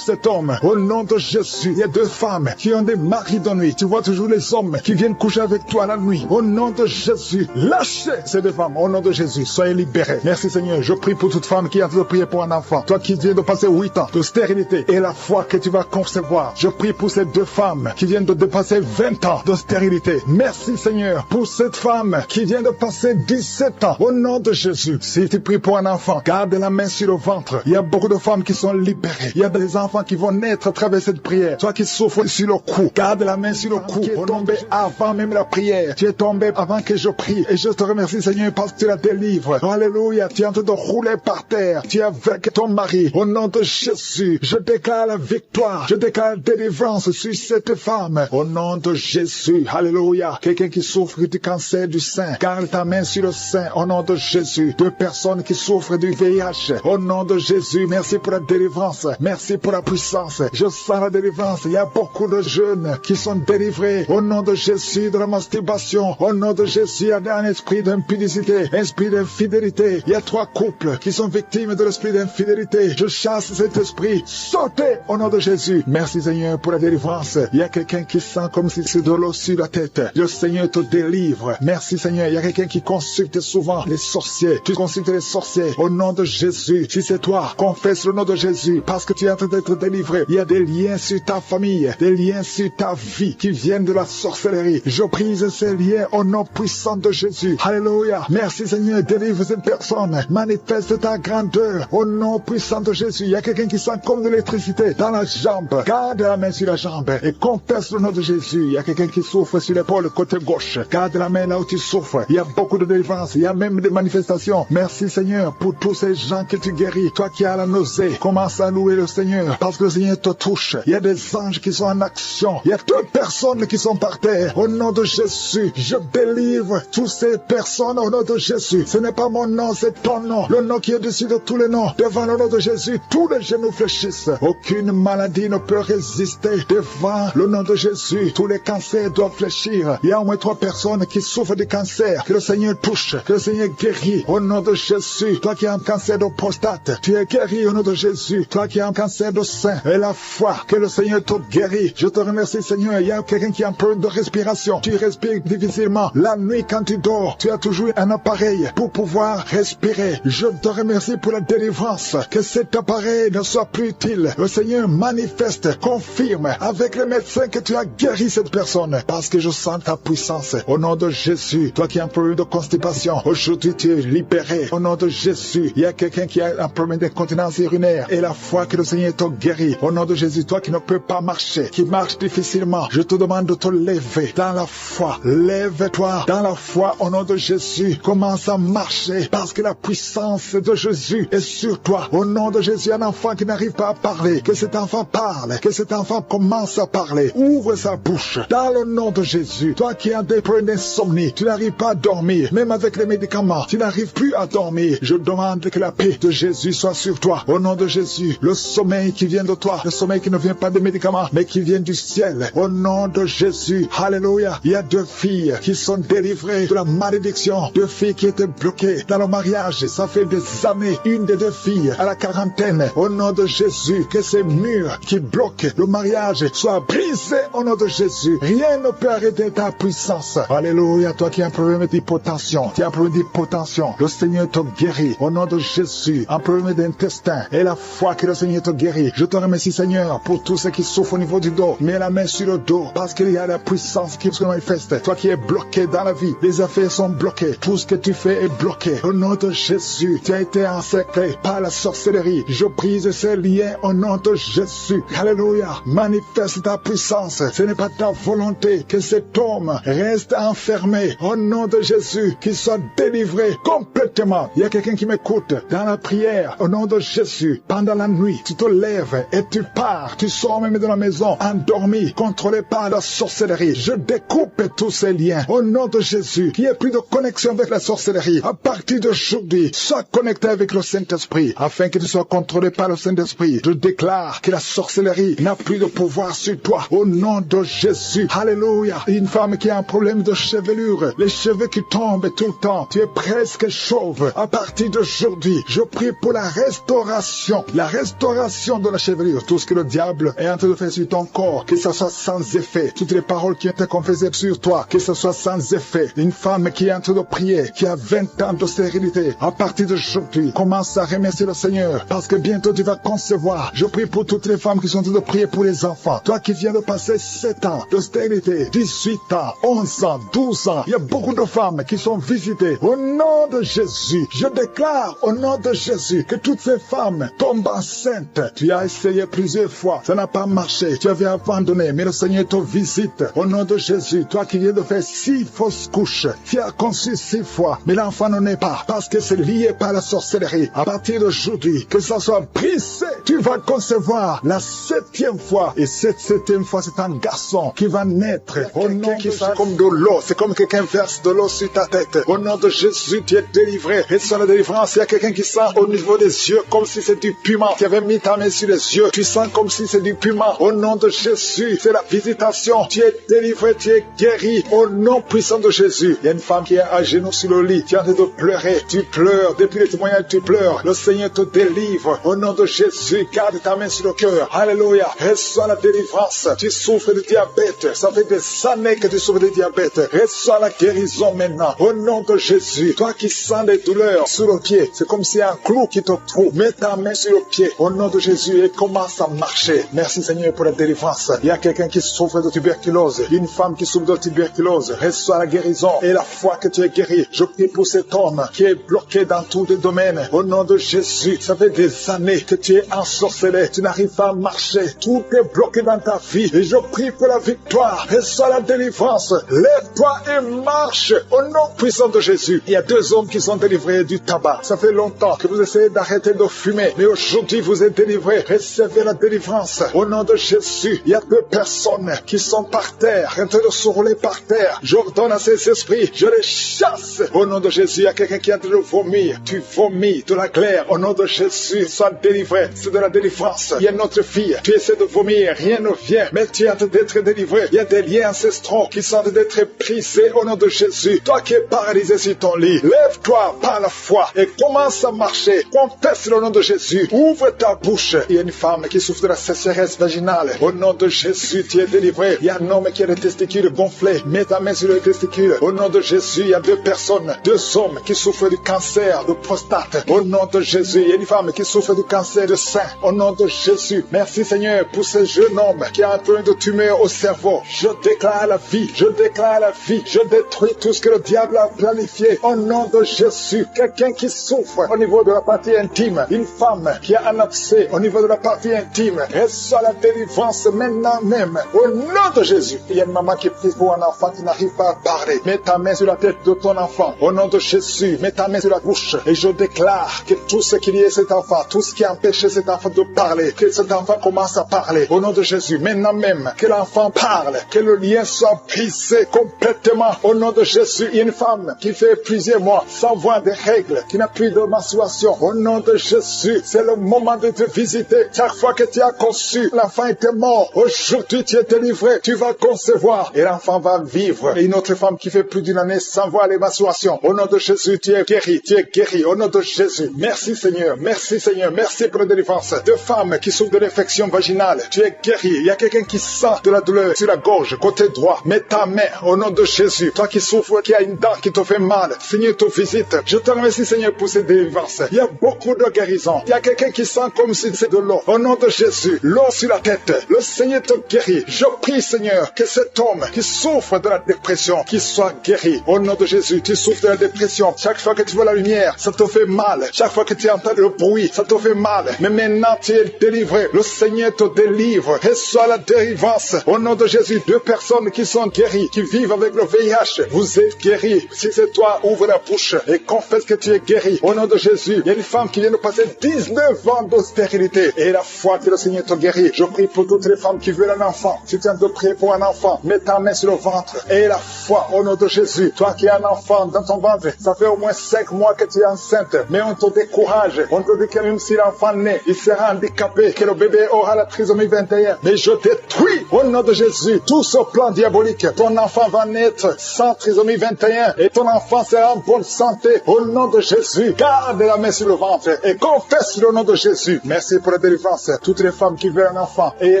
[SPEAKER 2] cet homme. Au nom de Jésus. Il y a 2 femmes qui ont des maris de nuit. Tu vois toujours les hommes qui viennent coucher avec toi la nuit. Au nom de Jésus. Lâche lâchez ces deux femmes. Au nom de Jésus, soyez libérés. Merci Seigneur. Je prie pour toute femme qui est en train de prier pour un enfant. Toi qui viens de passer 8 ans de stérilité et la foi que tu vas concevoir. Je prie pour ces deux femmes qui viennent de dépasser 20 ans de stérilité. Merci Seigneur pour cette femme qui vient de passer 17 ans. Au nom de Jésus, si tu pries pour un enfant, garde la main sur le ventre. Il y a beaucoup de femmes qui sont libérées. Il y a des enfants qui vont naître à travers cette prière. Toi qui souffres sur le cou, garde la main sur le cou. Tu es tombé avant même la prière. Tu es tombé avant que je prie. Et je te remercie Seigneur parce que tu la délivres. Alléluia. Tu es en train de rouler par terre. Tu es avec ton mari. Au nom de Jésus, je déclare la victoire. Je déclare la délivrance sur cette femme. Au nom de Jésus. Alléluia. Quelqu'un qui souffre du cancer du sein, garde ta main sur le sein. Au nom de Jésus. Deux personnes qui souffrent du VIH. Au nom de Jésus. Merci pour la délivrance. Merci pour la puissance. Je sens la délivrance. Il y a beaucoup de jeunes qui sont délivrés. Au nom de Jésus de la masturbation. Au nom de Jésus, il y a un esprit d'impudicité, un esprit d'infidélité. Il y a 3 couples qui sont victimes de l'esprit d'infidélité. Je chasse cet esprit. Sortez au nom de Jésus. Merci Seigneur pour la délivrance. Il y a quelqu'un qui sent comme si c'est de l'eau sur la tête. Le Seigneur te délivre. Merci Seigneur. Il y a quelqu'un qui consulte souvent les sorciers. Tu consultes les sorciers. Au nom de Jésus. Si c'est toi, confesse le nom de Jésus parce que tu es en train d'être délivré. Il y a des liens sur ta famille, des liens sur ta vie qui viennent de la sorcellerie. Je brise ces liens au nom puissant de Jésus. Alléluia. Merci Seigneur. Délivre cette personne. Manifeste ta grandeur au nom puissant de Jésus. Il y a quelqu'un qui sent comme de l'électricité dans la jambe. Garde la main sur la jambe et confesse le nom de Jésus. Il y a quelqu'un qui souffre sur l'épaule côté gauche. Garde la main là où tu souffres. Il y a beaucoup de délivrance. Il y a même des manifestations. Merci Seigneur pour tous ces gens que tu guéris. Toi qui as la nausée, commence à louer le Seigneur parce que le Seigneur te touche. Il y a des anges qui sont en action. Il y a 2 personnes qui sont par terre. Au nom de Jésus, je délivre toutes ces personnes au nom de Jésus. Ce n'est pas mon nom, c'est ton nom. Le nom qui est au-dessus de tous les noms. Devant le nom de Jésus, tous les genoux fléchissent. Aucune maladie ne peut résister devant le nom de Jésus. Tous les cancers doivent fléchir. Il y a au moins 3 personnes qui souffrent de cancer. Que le Seigneur touche, que le Seigneur guérit. Au nom de Jésus, toi qui as un cancer de prostate, tu es guéri au nom de Jésus. Toi qui as un cancer de sein, et la foi, que le Seigneur te guérit. Je te remercie Seigneur. Il y a quelqu'un qui a un problème de respiration. Tu respires difficilement. La nuit quand tu dors, tu as toujours un appareil pour pouvoir respirer. Je te remercie pour la délivrance. Que cet appareil ne soit plus utile. Le Seigneur manifeste, confirme avec les médecins que tu as guéri cette personne. Parce que je sens ta puissance. Au nom de Jésus, toi qui as un problème de constipation, aujourd'hui tu es libéré. Au nom de Jésus, il y a quelqu'un qui a un problème d'incontinence urinaire. Et la foi que le Seigneur te guérit. Au nom de Jésus, toi qui ne peux pas marcher, qui marche difficilement, je te demande de te lever dans la foi. Lève-toi dans la foi au nom de Jésus. Commence à marcher parce que la puissance de Jésus est sur toi. Au nom de Jésus, un enfant qui n'arrive pas à parler, que cet enfant parle, que cet enfant commence à parler. Ouvre sa bouche dans le nom de Jésus. Toi qui as des problèmes d'insomnie, tu n'arrives pas à dormir, même avec les médicaments, tu n'arrives plus à dormir. Je demande que la paix de Jésus soit sur toi. Au nom de Jésus, le sommeil qui vient de toi, le sommeil qui ne vient pas des médicaments, mais qui vient du ciel. Au nom de Jésus, alléluia. Il y a 2 filles qui sont délivrées de la malédiction. 2 filles qui étaient bloquées dans le mariage. Ça fait des années. Une des 2 filles à la quarantaine. Au nom de Jésus, que ces murs qui bloquent le mariage soient brisés au nom de Jésus. Rien ne peut arrêter ta puissance. Alléluia. Toi qui as un problème d'hypotension, tu as un problème d'hypotension, le Seigneur te guérit. Au nom de Jésus, un problème d'intestin et la foi que le Seigneur te guérit. Je te remercie Seigneur pour tous ceux qui souffrent au niveau du dos. Mets la main sur le dos parce qu'il y a la puissance qui se manifeste. Toi qui es bloqué dans la vie, les affaires sont bloquées. Tout ce que tu fais est bloqué. Au nom de Jésus, tu as été encerclé par la sorcellerie. Je brise ces liens au nom de Jésus. Alléluia. Manifeste ta puissance. Ce n'est pas ta volonté que cet homme reste enfermé. Au nom de Jésus, qu'il soit délivré complètement. Il y a quelqu'un qui m'écoute dans la prière. Au nom de Jésus, pendant la nuit, tu te lèves et tu pars. Tu sors même de la maison endormi, contrôlé par la sorcellerie. Je découpe tous ces liens. Au nom de Jésus, qu'il n'y ait plus de connexion avec la sorcellerie. À partir d'aujourd'hui, sois connecté avec le Saint-Esprit afin que tu sois contrôlé par le Saint-Esprit. Je déclare que la sorcellerie n'a plus de pouvoir sur toi. Au nom de Jésus. Alléluia. Une femme qui a un problème de chevelure, les cheveux qui tombent tout le temps, tu es presque chauve. À partir d'aujourd'hui, je prie pour la restauration de la chevelure. Tout ce que le diable est en train de faire sur ton corps, que ce soit sans effet. Toutes les paroles qui ont été confessées sur toi, que ce soit sans effet. Une femme femme qui est en train de prier, qui a 20 ans de stérilité, à partir d'aujourd'hui, commence à remercier le Seigneur, parce que bientôt tu vas concevoir. Je prie pour toutes les femmes qui sont en train de prier pour les enfants. Toi qui viens de passer 7 ans de stérilité, 18 ans, 11 ans, 12 ans, il y a beaucoup de femmes qui sont visitées. Au nom de Jésus, je déclare au nom de Jésus que toutes ces femmes tombent enceintes. Tu as essayé plusieurs fois, ça n'a pas marché, tu avais abandonné, mais le Seigneur te visite. Au nom de Jésus, toi qui viens de faire 6 fausses couches, tu as conçu 6 fois, mais l'enfant ne naît pas, parce que c'est lié par la sorcellerie. À partir d'aujourd'hui, que ça soit brisé, tu vas concevoir la 7e fois, et cette 7e fois, c'est un garçon qui va naître. Au nom qui sent comme de l'eau, c'est comme quelqu'un verse de l'eau sur ta tête. Au nom de Jésus, tu es délivré. Et sur la délivrance, il y a quelqu'un qui sent au niveau des yeux comme si c'est du piment. Tu avais mis ta main sur les yeux, tu sens comme si c'est du piment. Au nom de Jésus, c'est la visitation. Tu es délivré, tu es guéri. Au nom puissant de Jésus. Il y a une femme qui est à genoux sur le lit. Tu es en train de pleurer. Tu pleures. Depuis les témoignages, tu pleures. Le Seigneur te délivre. Au nom de Jésus, garde ta main sur le cœur. Alléluia. Reçois la délivrance. Tu souffres de diabète. Ça fait des années que tu souffres de diabète. Reçois la guérison maintenant. Au nom de Jésus. Toi qui sens des douleurs sur le pied, c'est comme si un clou qui te trouve. Mets ta main sur le pied. Au nom de Jésus et commence à marcher. Merci Seigneur pour la délivrance. Il y a quelqu'un qui souffre de tuberculose. Une femme qui souffre de tuberculose. Reçois la guérison et la foi que tu es guéri. Je prie pour cet homme qui est bloqué dans tous les domaines. Au nom de Jésus, ça fait des années que tu es ensorcelé. Tu n'arrives pas à marcher. Tout est bloqué dans ta vie. Et je prie pour la victoire. Reçois la délivrance. Lève-toi et marche. Au nom puissant de Jésus. Il y a 2 hommes qui sont délivrés du tabac. Ça fait longtemps que vous essayez d'arrêter de fumer. Mais aujourd'hui, vous êtes délivrés. Recevez la délivrance. Au nom de Jésus, il y a 2 personnes qui sont par terre, en train de se rouler par terre. J'ordonne à ces esprits, je les chasse. Au nom de Jésus, il y a quelqu'un qui est en train de vomir. Tu vomis de la glaire. Au nom de Jésus, sois délivré. C'est de la délivrance. Il y a notre fille. Tu essaies de vomir, rien ne vient. Mais tu es en train d'être délivré. Il y a des liens ancestraux qui sont en train d'être brisés au nom de Jésus. Toi qui es paralysé sur ton lit, lève-toi par la foi et commence à marcher. Confesse le nom de Jésus. Ouvre ta bouche. Il y a une femme qui souffre de la sécheresse vaginale. Au nom de Jésus, tu es délivré. Il y a un homme qui a les testicules gonflés. Mets ta main sur les testicules. Au nom de Jésus, il y a 2 personnes, 2 hommes qui souffrent du cancer de prostate. Au nom de Jésus, il y a une femme qui souffre du cancer de sein. Au nom de Jésus, merci Seigneur pour ce jeune homme qui a un problème de tumeur au cerveau. Je déclare la vie. Je déclare la vie. Je détruis tout ce que le diable a planifié. Au nom de Jésus, quelqu'un qui souffre au niveau de la partie intime, une femme qui a un abcès au niveau de la partie intime, reçoit la délivrance maintenant même. Au nom de Jésus, il y a une maman qui prie pour un enfant qui n'arrive pas à parler. Mets ta main sur la tête de ton enfant. Au nom de Jésus, mets ta main sur la bouche et je déclare que tout ce qui est cet enfant, tout ce qui a empêché cet enfant de parler, que cet enfant commence à parler. Au nom de Jésus, maintenant même, que l'enfant parle, que le lien soit brisé complètement. Au nom de Jésus, il y a une femme qui fait plusieurs mois sans voir des règles, qui n'a plus de menstruation. Au nom de Jésus, c'est le moment de te visiter. Chaque fois que tu as conçu, l'enfant était mort. Aujourd'hui, tu es délivré. Tu vas concevoir et l'enfant va vivre. Et une autre femme qui fait plus d'une année sans voir les menstruations. Au nom de Jésus, tu es guéri. Tu es guéri. Au nom de Jésus. Merci Seigneur. Merci Seigneur. Merci pour la délivrance. 2 femmes qui souffrent de l'infection vaginale. Tu es guéri. Il y a quelqu'un qui sent de la douleur sur la gorge, côté droit. Mets ta main au nom de Jésus. Toi qui souffres, qui a une dent qui te fait mal. Seigneur te visite. Je te remercie Seigneur pour cette délivrance. Il y a beaucoup de guérison. Il y a quelqu'un qui sent comme si c'est de l'eau. Au nom de Jésus, l'eau sur la tête. Le Seigneur te guérit. Je prie Seigneur que cet homme qui souffre de la dépression, qu'il soit guéri. Au nom de Jésus, tu souffres de la dépression. Chaque fois que tu vois la lumière, ça te fait mal. Chaque fois que tu entends le bruit, ça te fait mal. Mais maintenant tu es délivré. Le Seigneur te délivre. Reçois la délivrance. Au nom de Jésus, 2 personnes qui sont guéries, qui vivent avec le VIH. Vous êtes guéris. Si c'est toi, ouvre la bouche et confesse que tu es guéri. Au nom de Jésus, il y a une femme qui vient de passer 19 ans de stérilité. Et la foi que le Seigneur te guérit. Je prie pour toutes les femmes qui veulent un enfant. Si tu es en train de prier pour un enfant, mets ta main sur le ventre. Et la foi au nom de Jésus. Toi qui as un enfant dans ton ventre, ça fait au moins 5 mois que tu es enceinte. Mais on te décourage. On te dit que même si l'enfant naît, il sera handicapé, que le bébé aura la trisomie 21. Mais je détruis au nom de Jésus tout ce plan diabolique. Ton enfant va naître sans trisomie 21 et ton enfant sera en bonne santé. Au nom de Jésus, garde la main sur le ventre et confesse le nom de Jésus. Merci pour la délivrance. Toutes les femmes qui veulent un enfant, et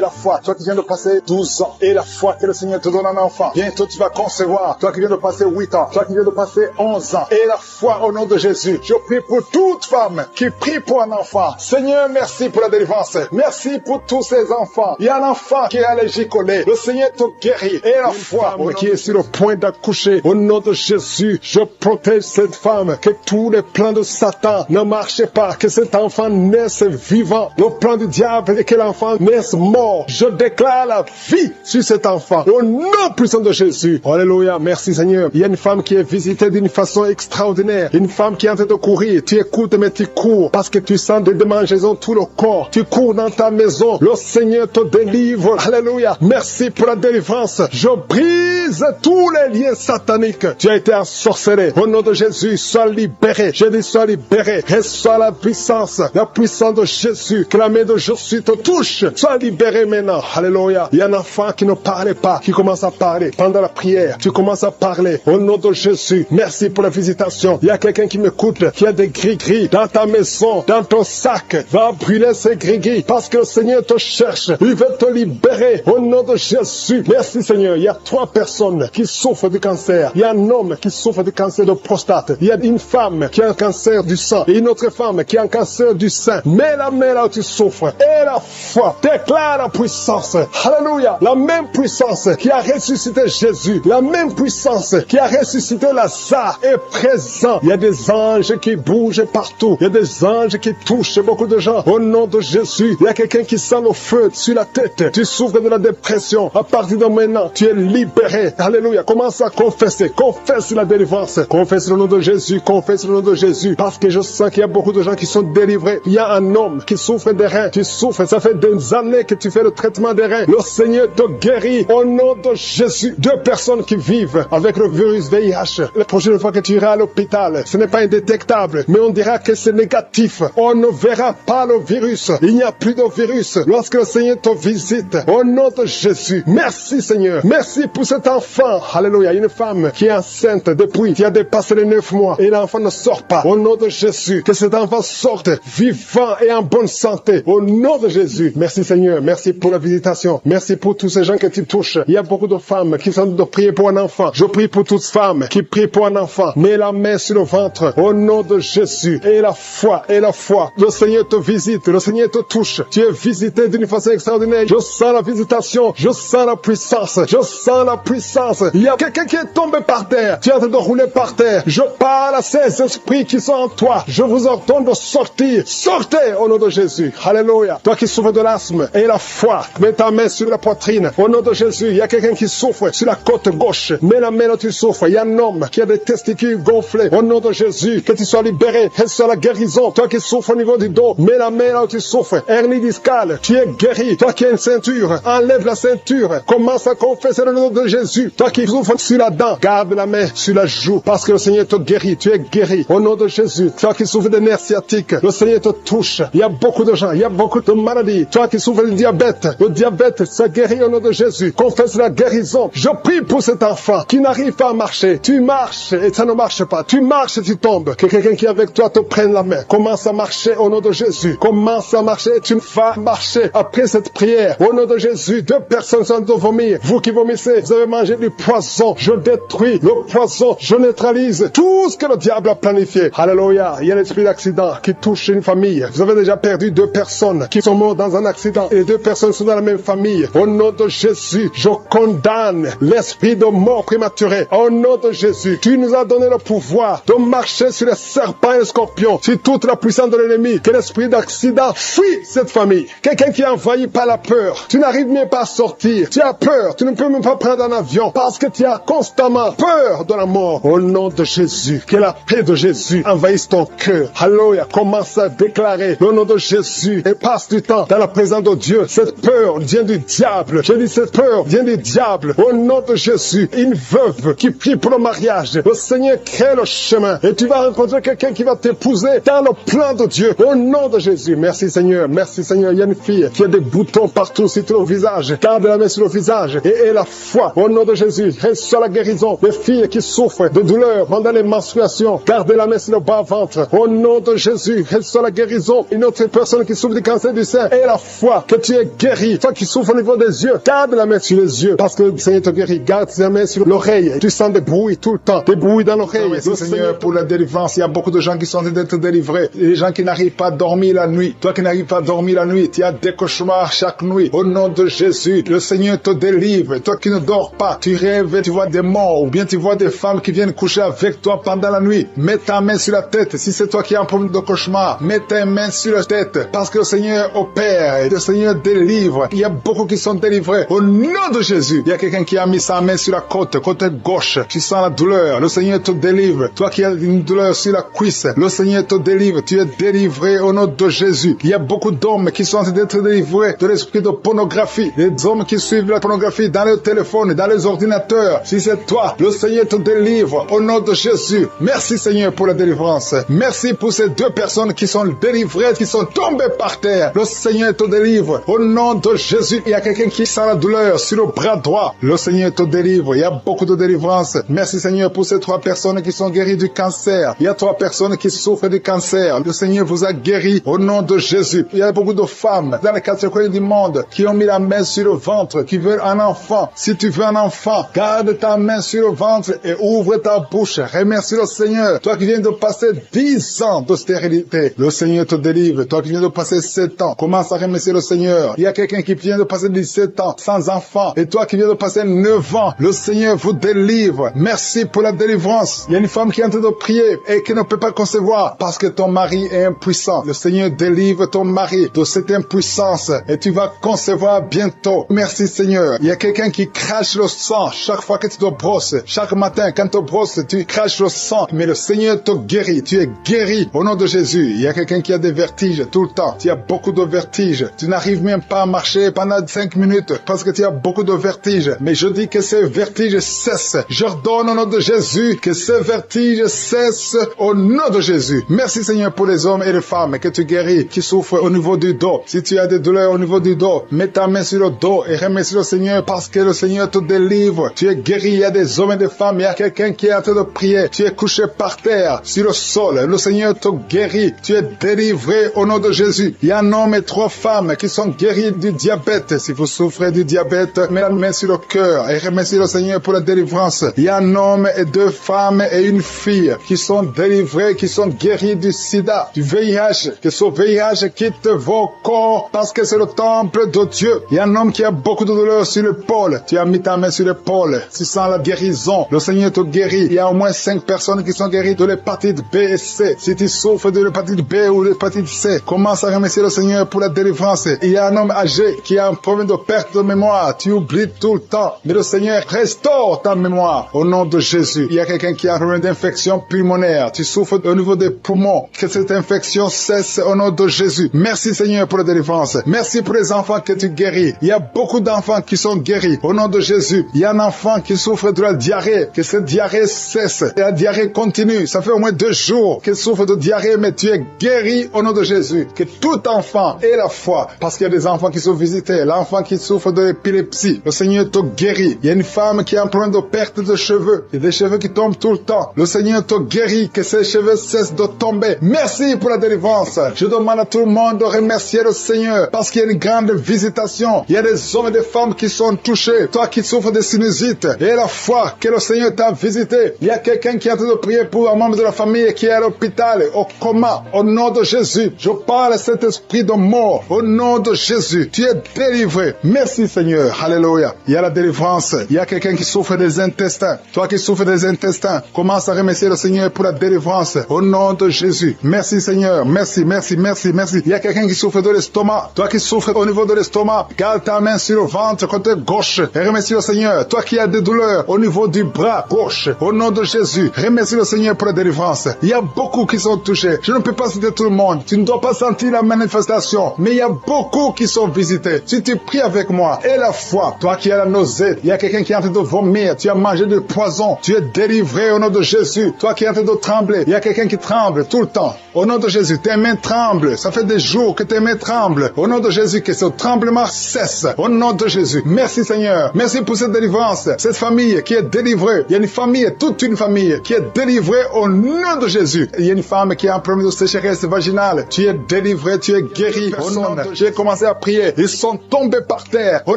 [SPEAKER 2] la foi. Toi qui viens de passer 12 ans, et la foi que le Seigneur te donne un enfant. Bientôt tu vas concevoir. Toi qui viens de passer 8 ans, toi qui viens de passer 11 ans. Et la foi au nom de Jésus. Je prie pour toute femme qui prie pour un enfant. Seigneur, merci pour la délivrance. Merci pour tous ces enfants. Il y a un enfant qui est allergique au lait. Le Seigneur te guérit. Et la foi qui est sur le point d'accoucher. Au nom de Jésus, je protège cette femme. Que tous les plans de Satan ne marchent pas. Que cet enfant naisse vivant. Le plan du diable est que l'enfant naisse mort. Je déclare la vie sur cet enfant. Au nom puissant de Jésus. Alléluia. Merci Seigneur. Il y a une femme qui est visitée d'une façon extraordinaire. Une femme qui est en train de courir. Tu écoutes mais tu cours parce que tu sens des démangeaisons tout le corps. Tu cours dans ta maison. Le Seigneur te délivre. Alléluia. Merci pour la délivrance. Je brise tous les liens sataniques. Tu as été ensorcelé. Au nom de Jésus, sois libéré. Je dis sois libéré. Reçois la puissance de Jésus. Que la main de Jésus te touche. Sois libéré maintenant. Alléluia. Il y a un enfant qui ne parlait pas, qui commence à parler. Pendant la prière, tu commences à parler. Au nom de Jésus, merci pour la visitation. Il y a quelqu'un qui m'écoute, qui a des gris-gris dans ta maison, dans ton sac. Va brûler ces gris-gris parce que le Seigneur te cherche. Il veut te libérer. Au nom de Jésus. Merci Seigneur. Il y a 3 personnes qui souffrent du cancer. Il y a un homme qui souffre du cancer de prostate. Il y a une femme qui a un cancer du sang et une autre femme qui a un cancer du sein. Mets la main là où tu souffres et la foi. Déclare la puissance. Alléluia. La même puissance qui a ressuscité Jésus. La même puissance qui a ressuscité Lazare est présent. Il y a des anges qui bougent partout. Il y a des anges qui touchent beaucoup de gens. Au nom de Jésus, il y a quelqu'un qui sent le feu sur la tête. Tu souffres de la dépression. À partir de maintenant, tu es libéré. Alléluia. Commence à confesser. Confesse la délivrance. Confesse le nom de Jésus. Confesse le nom de Jésus. Parce que je sens qu'il y a beaucoup de gens qui sont délivrés. Il y a un homme qui souffre des reins. Tu souffres. Ça fait des années que tu fais le traitement des reins. Le Seigneur te guérit. Au nom de Jésus. 2 personnes qui vivent avec le virus VIH. La prochaine fois que tu iras à l'hôpital, ce n'est pas indétectable, mais on dira que c'est négatif. On ne verra pas le virus. Il n'y a plus de virus. Lorsque le Seigneur te visite, au nom de Jésus. Merci Seigneur. Merci pour cet enfant. Alléluia. Une femme qui est enceinte depuis, qui a dépassé les 9 mois et l'enfant ne sort pas. Au nom de Jésus. Que cet enfant sorte vivant et en bonne santé. Au nom de Jésus. Merci Seigneur. Merci pour la visitation. Merci pour tous ces gens que tu touches. Il y a beaucoup de femmes qui sont de prier pour un enfant. Je prie pour toutes femmes qui prient pour un enfant. Mets la main sur le ventre. Au nom de Jésus. Et la foi. Et la foi. Le Seigneur te visite. Le Seigneur te touche. Tu es visité d'une façon extraordinaire. Je sens la visitation. Je sens la puissance. Je sens la puissance. Il y a quelqu'un qui est tombé par terre. Tu es en train de rouler par terre. Je parle à ces esprits qui sont en toi. Je vous ordonne de sortir. Sortez au nom de Jésus. Alléluia. Toi qui souffres de l'asthme et la foi, mets ta main sur la poitrine. Au nom de Jésus, il y a quelqu'un qui souffre sur la côte gauche. Mets la main là où tu souffres. Il y a un homme qui a des testicules gonflés. Au nom de Jésus, que tu sois libéré. Reçois la guérison. Toi qui souffres au niveau du dos, mets la main là où tu souffres. Hernie discale, tu es guéri. Toi qui as une ceinture, enlève la ceinture. Commence à confesser le nom de Jésus. Toi qui souffres sur la dent, garde la main sur la joue parce que le Seigneur te guérit. Tu es guéri. Au nom de Jésus. Toi qui souffres des nerfs sciatiques, le Seigneur te touche. Il y a beaucoup de gens, il y a beaucoup de maladies. Toi qui souffres du diabète, le diabète, ça guérit au nom de Jésus. Confesse la guérison. Je prie pour cet enfant qui n'arrive pas à marcher. Tu marches et ça ne marche pas. Tu marches et tu tombes. Que quelqu'un qui est avec toi te prenne la main. Commence à marcher au nom de Jésus. Commence à marcher et tu vas marcher après cette prière. Au nom de Jésus, 2 personnes sont de vomir. Vous qui vomissez, vous avez mangé du poison. Je détruis le poison. Je neutralise tout ce que le diable a planifié. Alléluia. Il y a l'esprit d'accident qui touche une famille. Vous avez déjà perdu 2 personnes qui sont mortes dans un accident et 2 personnes sont dans la même famille. Au nom de Jésus, je condamne l'esprit de mort prématurée. Au nom de Jésus, tu nous as donné le pouvoir de marcher sur les serpents et les scorpions, sur toute la puissance de l'ennemi. Que l'esprit d'accident fuit cette famille. Quelqu'un qui est envahi par la peur. Tu n'arrives même pas à sortir. Tu as peur. Tu ne peux même pas prendre un avion parce que tu as constamment peur de la mort. Au nom de Jésus, que la paix de Jésus envahisse ton cœur. Alléluia. Commence à déclarer le nom de Jésus et passe du temps dans la présence de Dieu. Cette peur vient du diable. Je dis cette peur vient du diable. Au nom de Jésus, une veuve qui prie pour le mariage. Le Seigneur crée le chemin et tu vas rencontrer quelqu'un qui va t'épouser dans le plan de Dieu. Au nom de Jésus. Merci Seigneur. Merci Seigneur. Il y a une fille qui a des boutons partout sur tout le visage. Garde la main sur le visage et la foi. Au nom de Jésus, reçois la guérison. Les filles qui souffrent de douleurs pendant les menstruations, garde la main sur le bas-ventre. Au nom de Jésus, reçois la guérison. Une autre personne qui souffre du cancer du sein et la foi que tu es guéri. Toi qui souffres au niveau des yeux, garde la main sur les yeux parce que le Seigneur te guérit. Garde la main sur l'oreille. Tu sens j'entends des bruits tout le temps, des bruits dans l'oreille. Merci Seigneur pour la délivrance. Il y a beaucoup de gens qui sont en train d'être délivrés. Les gens qui n'arrivent pas à dormir la nuit. Toi qui n'arrives pas à dormir la nuit, tu as des cauchemars chaque nuit. Au nom de Jésus, le Seigneur te délivre. Toi qui ne dors pas, tu rêves, tu vois des morts, ou bien tu vois des femmes qui viennent coucher avec toi pendant la nuit. Mets ta main sur la tête. Si c'est toi qui as un problème de cauchemar, mets ta main sur la tête. Parce que le Seigneur opère et le Seigneur délivre. Il y a beaucoup qui sont délivrés. Au nom de Jésus, il y a quelqu'un qui a mis sa main sur la côte gauche. Tu sens la douleur. Le Seigneur te délivre. Toi qui as une douleur sur la cuisse, le Seigneur te délivre. Tu es délivré au nom de Jésus. Il y a beaucoup d'hommes qui sont en train d'être délivrés de l'esprit de pornographie. Les hommes qui suivent la pornographie dans les téléphones, dans les ordinateurs. Si c'est toi, le Seigneur te délivre au nom de Jésus. Merci Seigneur pour la délivrance. Merci pour ces deux personnes qui sont délivrées, qui sont tombées par terre. Le Seigneur te délivre au nom de Jésus. Il y a quelqu'un qui sent la douleur sur le bras droit. Le Seigneur te délivre. Il y a beaucoup de délivrance. Merci Seigneur pour ces 3 personnes qui sont guéries du cancer. Il y a 3 personnes qui souffrent du cancer. Le Seigneur vous a guéri au nom de Jésus. Il y a beaucoup de femmes dans les 4 coins du monde qui ont mis la main sur le ventre, qui veulent un enfant. Si tu veux un enfant, garde ta main sur le ventre et ouvre ta bouche. Remercie le Seigneur. Toi qui viens de passer 10 ans de stérilité, le Seigneur te délivre. Toi qui viens de passer 7 ans, commence à remercier le Seigneur. Il y a quelqu'un qui vient de passer 17 ans sans enfant. Et toi qui viens de passer 9 ans, le Seigneur vous délivre. Merci pour la délivrance. Il y a une femme qui est en train de prier et qui ne peut pas concevoir parce que ton mari est impuissant. Le Seigneur délivre ton mari de cette impuissance et tu vas concevoir bientôt. Merci Seigneur. Il y a quelqu'un qui crache le sang chaque fois que tu te brosses. Chaque matin, quand tu te brosses, tu craches le sang. Mais le Seigneur te guérit. Tu es guéri au nom de Jésus. Il y a quelqu'un qui a des vertiges tout le temps. Tu as beaucoup de vertiges. Tu n'arrives même pas à marcher pendant 5 minutes parce que tu as beaucoup de vertiges. Mais je dis que ces vertiges cessent. J'ordonne au nom de Jésus que ces vertiges cessent au nom de Jésus. Merci Seigneur pour les hommes et les femmes que tu guéris, qui souffrent au niveau du dos. Si tu as des douleurs au niveau du dos, mets ta main sur le dos et remercie le Seigneur parce que le Seigneur te délivre. Tu es guéri. Il y a des hommes et des femmes. Il y a quelqu'un qui est en train de prier. Tu es couché par terre, sur le sol. Le Seigneur te guérit. Tu es délivré au nom de Jésus. Il y a un homme et 3 femmes qui sont guéris du diabète. Si vous souffrez du diabète, mets la main sur le cœur et remercie le Seigneur pour la délivrance. Il y a un homme et 2 femmes et une fille qui sont délivrés, qui sont guéris du sida, du VIH. Que ce VIH quitte vos corps parce que c'est le temple de Dieu. Il y a un homme qui a beaucoup de douleur sur l'épaule. Tu as mis ta main sur l'épaule. Tu sens la guérison. Le Seigneur te guérit. Il y a au moins 5 personnes qui sont guéries de l'hépatite B et C. Si tu souffres de l'hépatite B ou de l'hépatite C, commence à remercier le Seigneur pour la délivrance. Il y a un homme âgé qui a un problème de perte de mémoire. Tu oublies tout le temps. Mais le Seigneur restaure ta mémoire au nom de Jésus. Il y a quelqu'un qui a un problème d'infection pulmonaire. Tu souffres au niveau des poumons. Que cette infection cesse au nom de Jésus. Merci Seigneur pour la délivrance. Merci pour les enfants que tu guéris. Il y a beaucoup d'enfants qui sont guéris au nom de Jésus. Il y a un enfant qui souffre de la diarrhée. Que cette diarrhée cesse. Et la diarrhée continue. Ça fait au moins 2 jours qu'il souffre de diarrhée, mais tu es guéri au nom de Jésus. Que tout enfant ait la foi. Parce qu'il y a des enfants qui sont visités. L'enfant qui souffre de l'épilepsie. Le Seigneur te guérit. Il y a une femme qui a un problème de perte de cheveux. Il y a des cheveux qui tombent tout le temps. Le Seigneur te guérit. Que ces cheveux cessent de tomber. Merci pour la délivrance. Je demande à tout le monde de remercier le Seigneur. Parce qu'il y a une grande visitation. Il y a des hommes et des femmes qui sont touchés. Toi qui souffres de sinusite. Et la foi que le Seigneur t'a visité. Il y a quelqu'un qui est en train de prier pour un membre de la famille qui est à l'hôpital, au coma. Au nom de Jésus, je parle à cet esprit de mort. Au nom de Jésus, tu es délivré. Merci Seigneur. Alléluia. Il y a la délivrance. Il y a quelqu'un qui souffre des intestins. Toi qui souffres des intestins, commence à remercier le Seigneur pour la délivrance. Au nom de Jésus. Merci Seigneur. Merci, merci, merci, merci. Il y a quelqu'un qui souffre de l'estomac. Toi qui souffres au niveau de l'estomac, garde ta main sur le ventre côté gauche et remercie le Seigneur. Toi qui as des douleurs au niveau du bras gauche, au nom de Jésus, remercie le Seigneur pour la délivrance. Il y a beaucoup qui sont touchés. Je ne peux pas citer tout le monde. Tu ne dois pas sentir la manifestation, mais il y a beaucoup qui sont visités. Si tu pries avec moi, et la foi, toi qui as la nausée, il y a quelqu'un qui est en train de vomir, tu as mangé du poison, tu es délivré au nom de Jésus. Toi qui es en train de trembler, il y a quelqu'un qui tremble tout le temps. Au nom de Jésus, tes mains tremblent. Ça fait des jours que tes mains tremblent. Au nom de Jésus, que ce tremblement cesse. Au nom de Jésus. Merci Seigneur. Merci pour cette délivrance. Cette famille qui est délivrée. Il y a une famille, toute une famille qui est délivrée au nom de Jésus. Il y a une femme qui a un problème de sécheresse vaginale. Tu es délivré, tu es guéri. Au nom de Jésus. J'ai commencé à prier. Ils sont tombés par terre. Au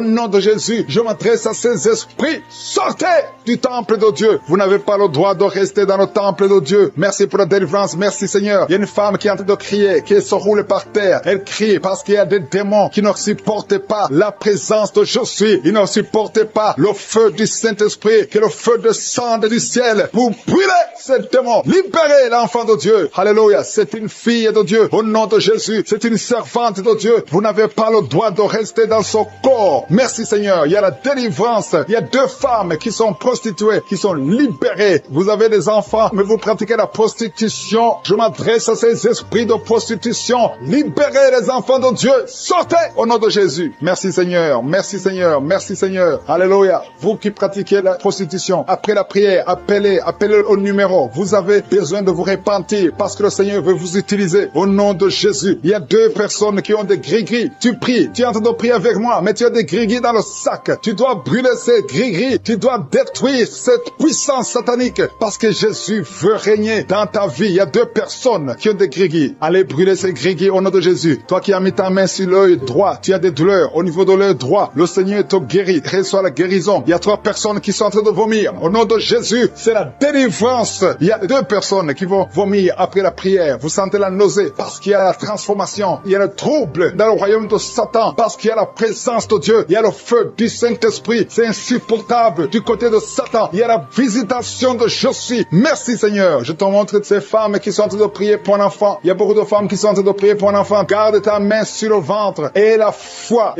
[SPEAKER 2] nom de Jésus, je m'adresse à ces esprits. Sortez du temple de Dieu. Vous n'avez pas le droit de rester dans le temple de Dieu. Merci pour la délivrance. Merci Seigneur. Il y a une femme qui est en train de crier, qui se roule par terre. Elle crie parce qu'il y a des démons qui ne supportent pas la présence de je suis. Ils ne supportent pas le feu du Saint-Esprit, que le feu descende du ciel pour brûler ces démons. Libérez l'enfant de Dieu. Alléluia. C'est une fille de Dieu. Au nom de Jésus. C'est une servante de Dieu. Vous n'avez pas le droit de rester dans son corps. Merci Seigneur. Il y a la délivrance. Il y a 2 femmes qui sont prostituées, qui sont libérées. Vous avez des enfants, mais vous pratiquez la prostitution. Je m'adresse à ces esprits de prostitution. Libérez les enfants de Dieu. Sortez au nom de Jésus. Merci Seigneur. Merci Seigneur. Merci Seigneur. Alléluia. Vous qui pratiquez la prostitution, après la prière, appelez au numéro. Vous avez besoin de vous repentir parce que le Seigneur veut vous utiliser au nom de Jésus. Il y a 2 personnes qui ont des gris-gris. Tu pries, tu es en train de prier avec moi, mais tu as des gris-gris dans le sac. Tu dois brûler ces gris-gris. Tu dois détruire cette puissance satanique parce que Jésus veut régner dans ta vie. Il y a 2 personnes qui ont des gris-gris. Allez brûler ces gris-gris au nom de Jésus. Toi qui as mis ta main sur l'œil droit, tu as des douleurs au niveau de l'œil droit. Le Seigneur te guérit. Reçois la guérison. Il y a 3 personnes qui sont en train de vomir. Au nom de Jésus, c'est la délivrance. Il y a 2 personnes qui vont vomir après la prière. Vous sentez la nausée parce qu'il y a la transformation. Il y a le trouble dans le royaume de Satan parce qu'il y a la présence de Dieu. Il y a le feu du Saint-Esprit. C'est insupportable du côté de Satan. Il y a la visitation de je suis. Merci Seigneur. Je te montre ces femmes qui sont en train de prier pour un enfant. Il y a beaucoup de femmes qui sont en train de prier pour un enfant. Garde ta main sur le ventre et la foi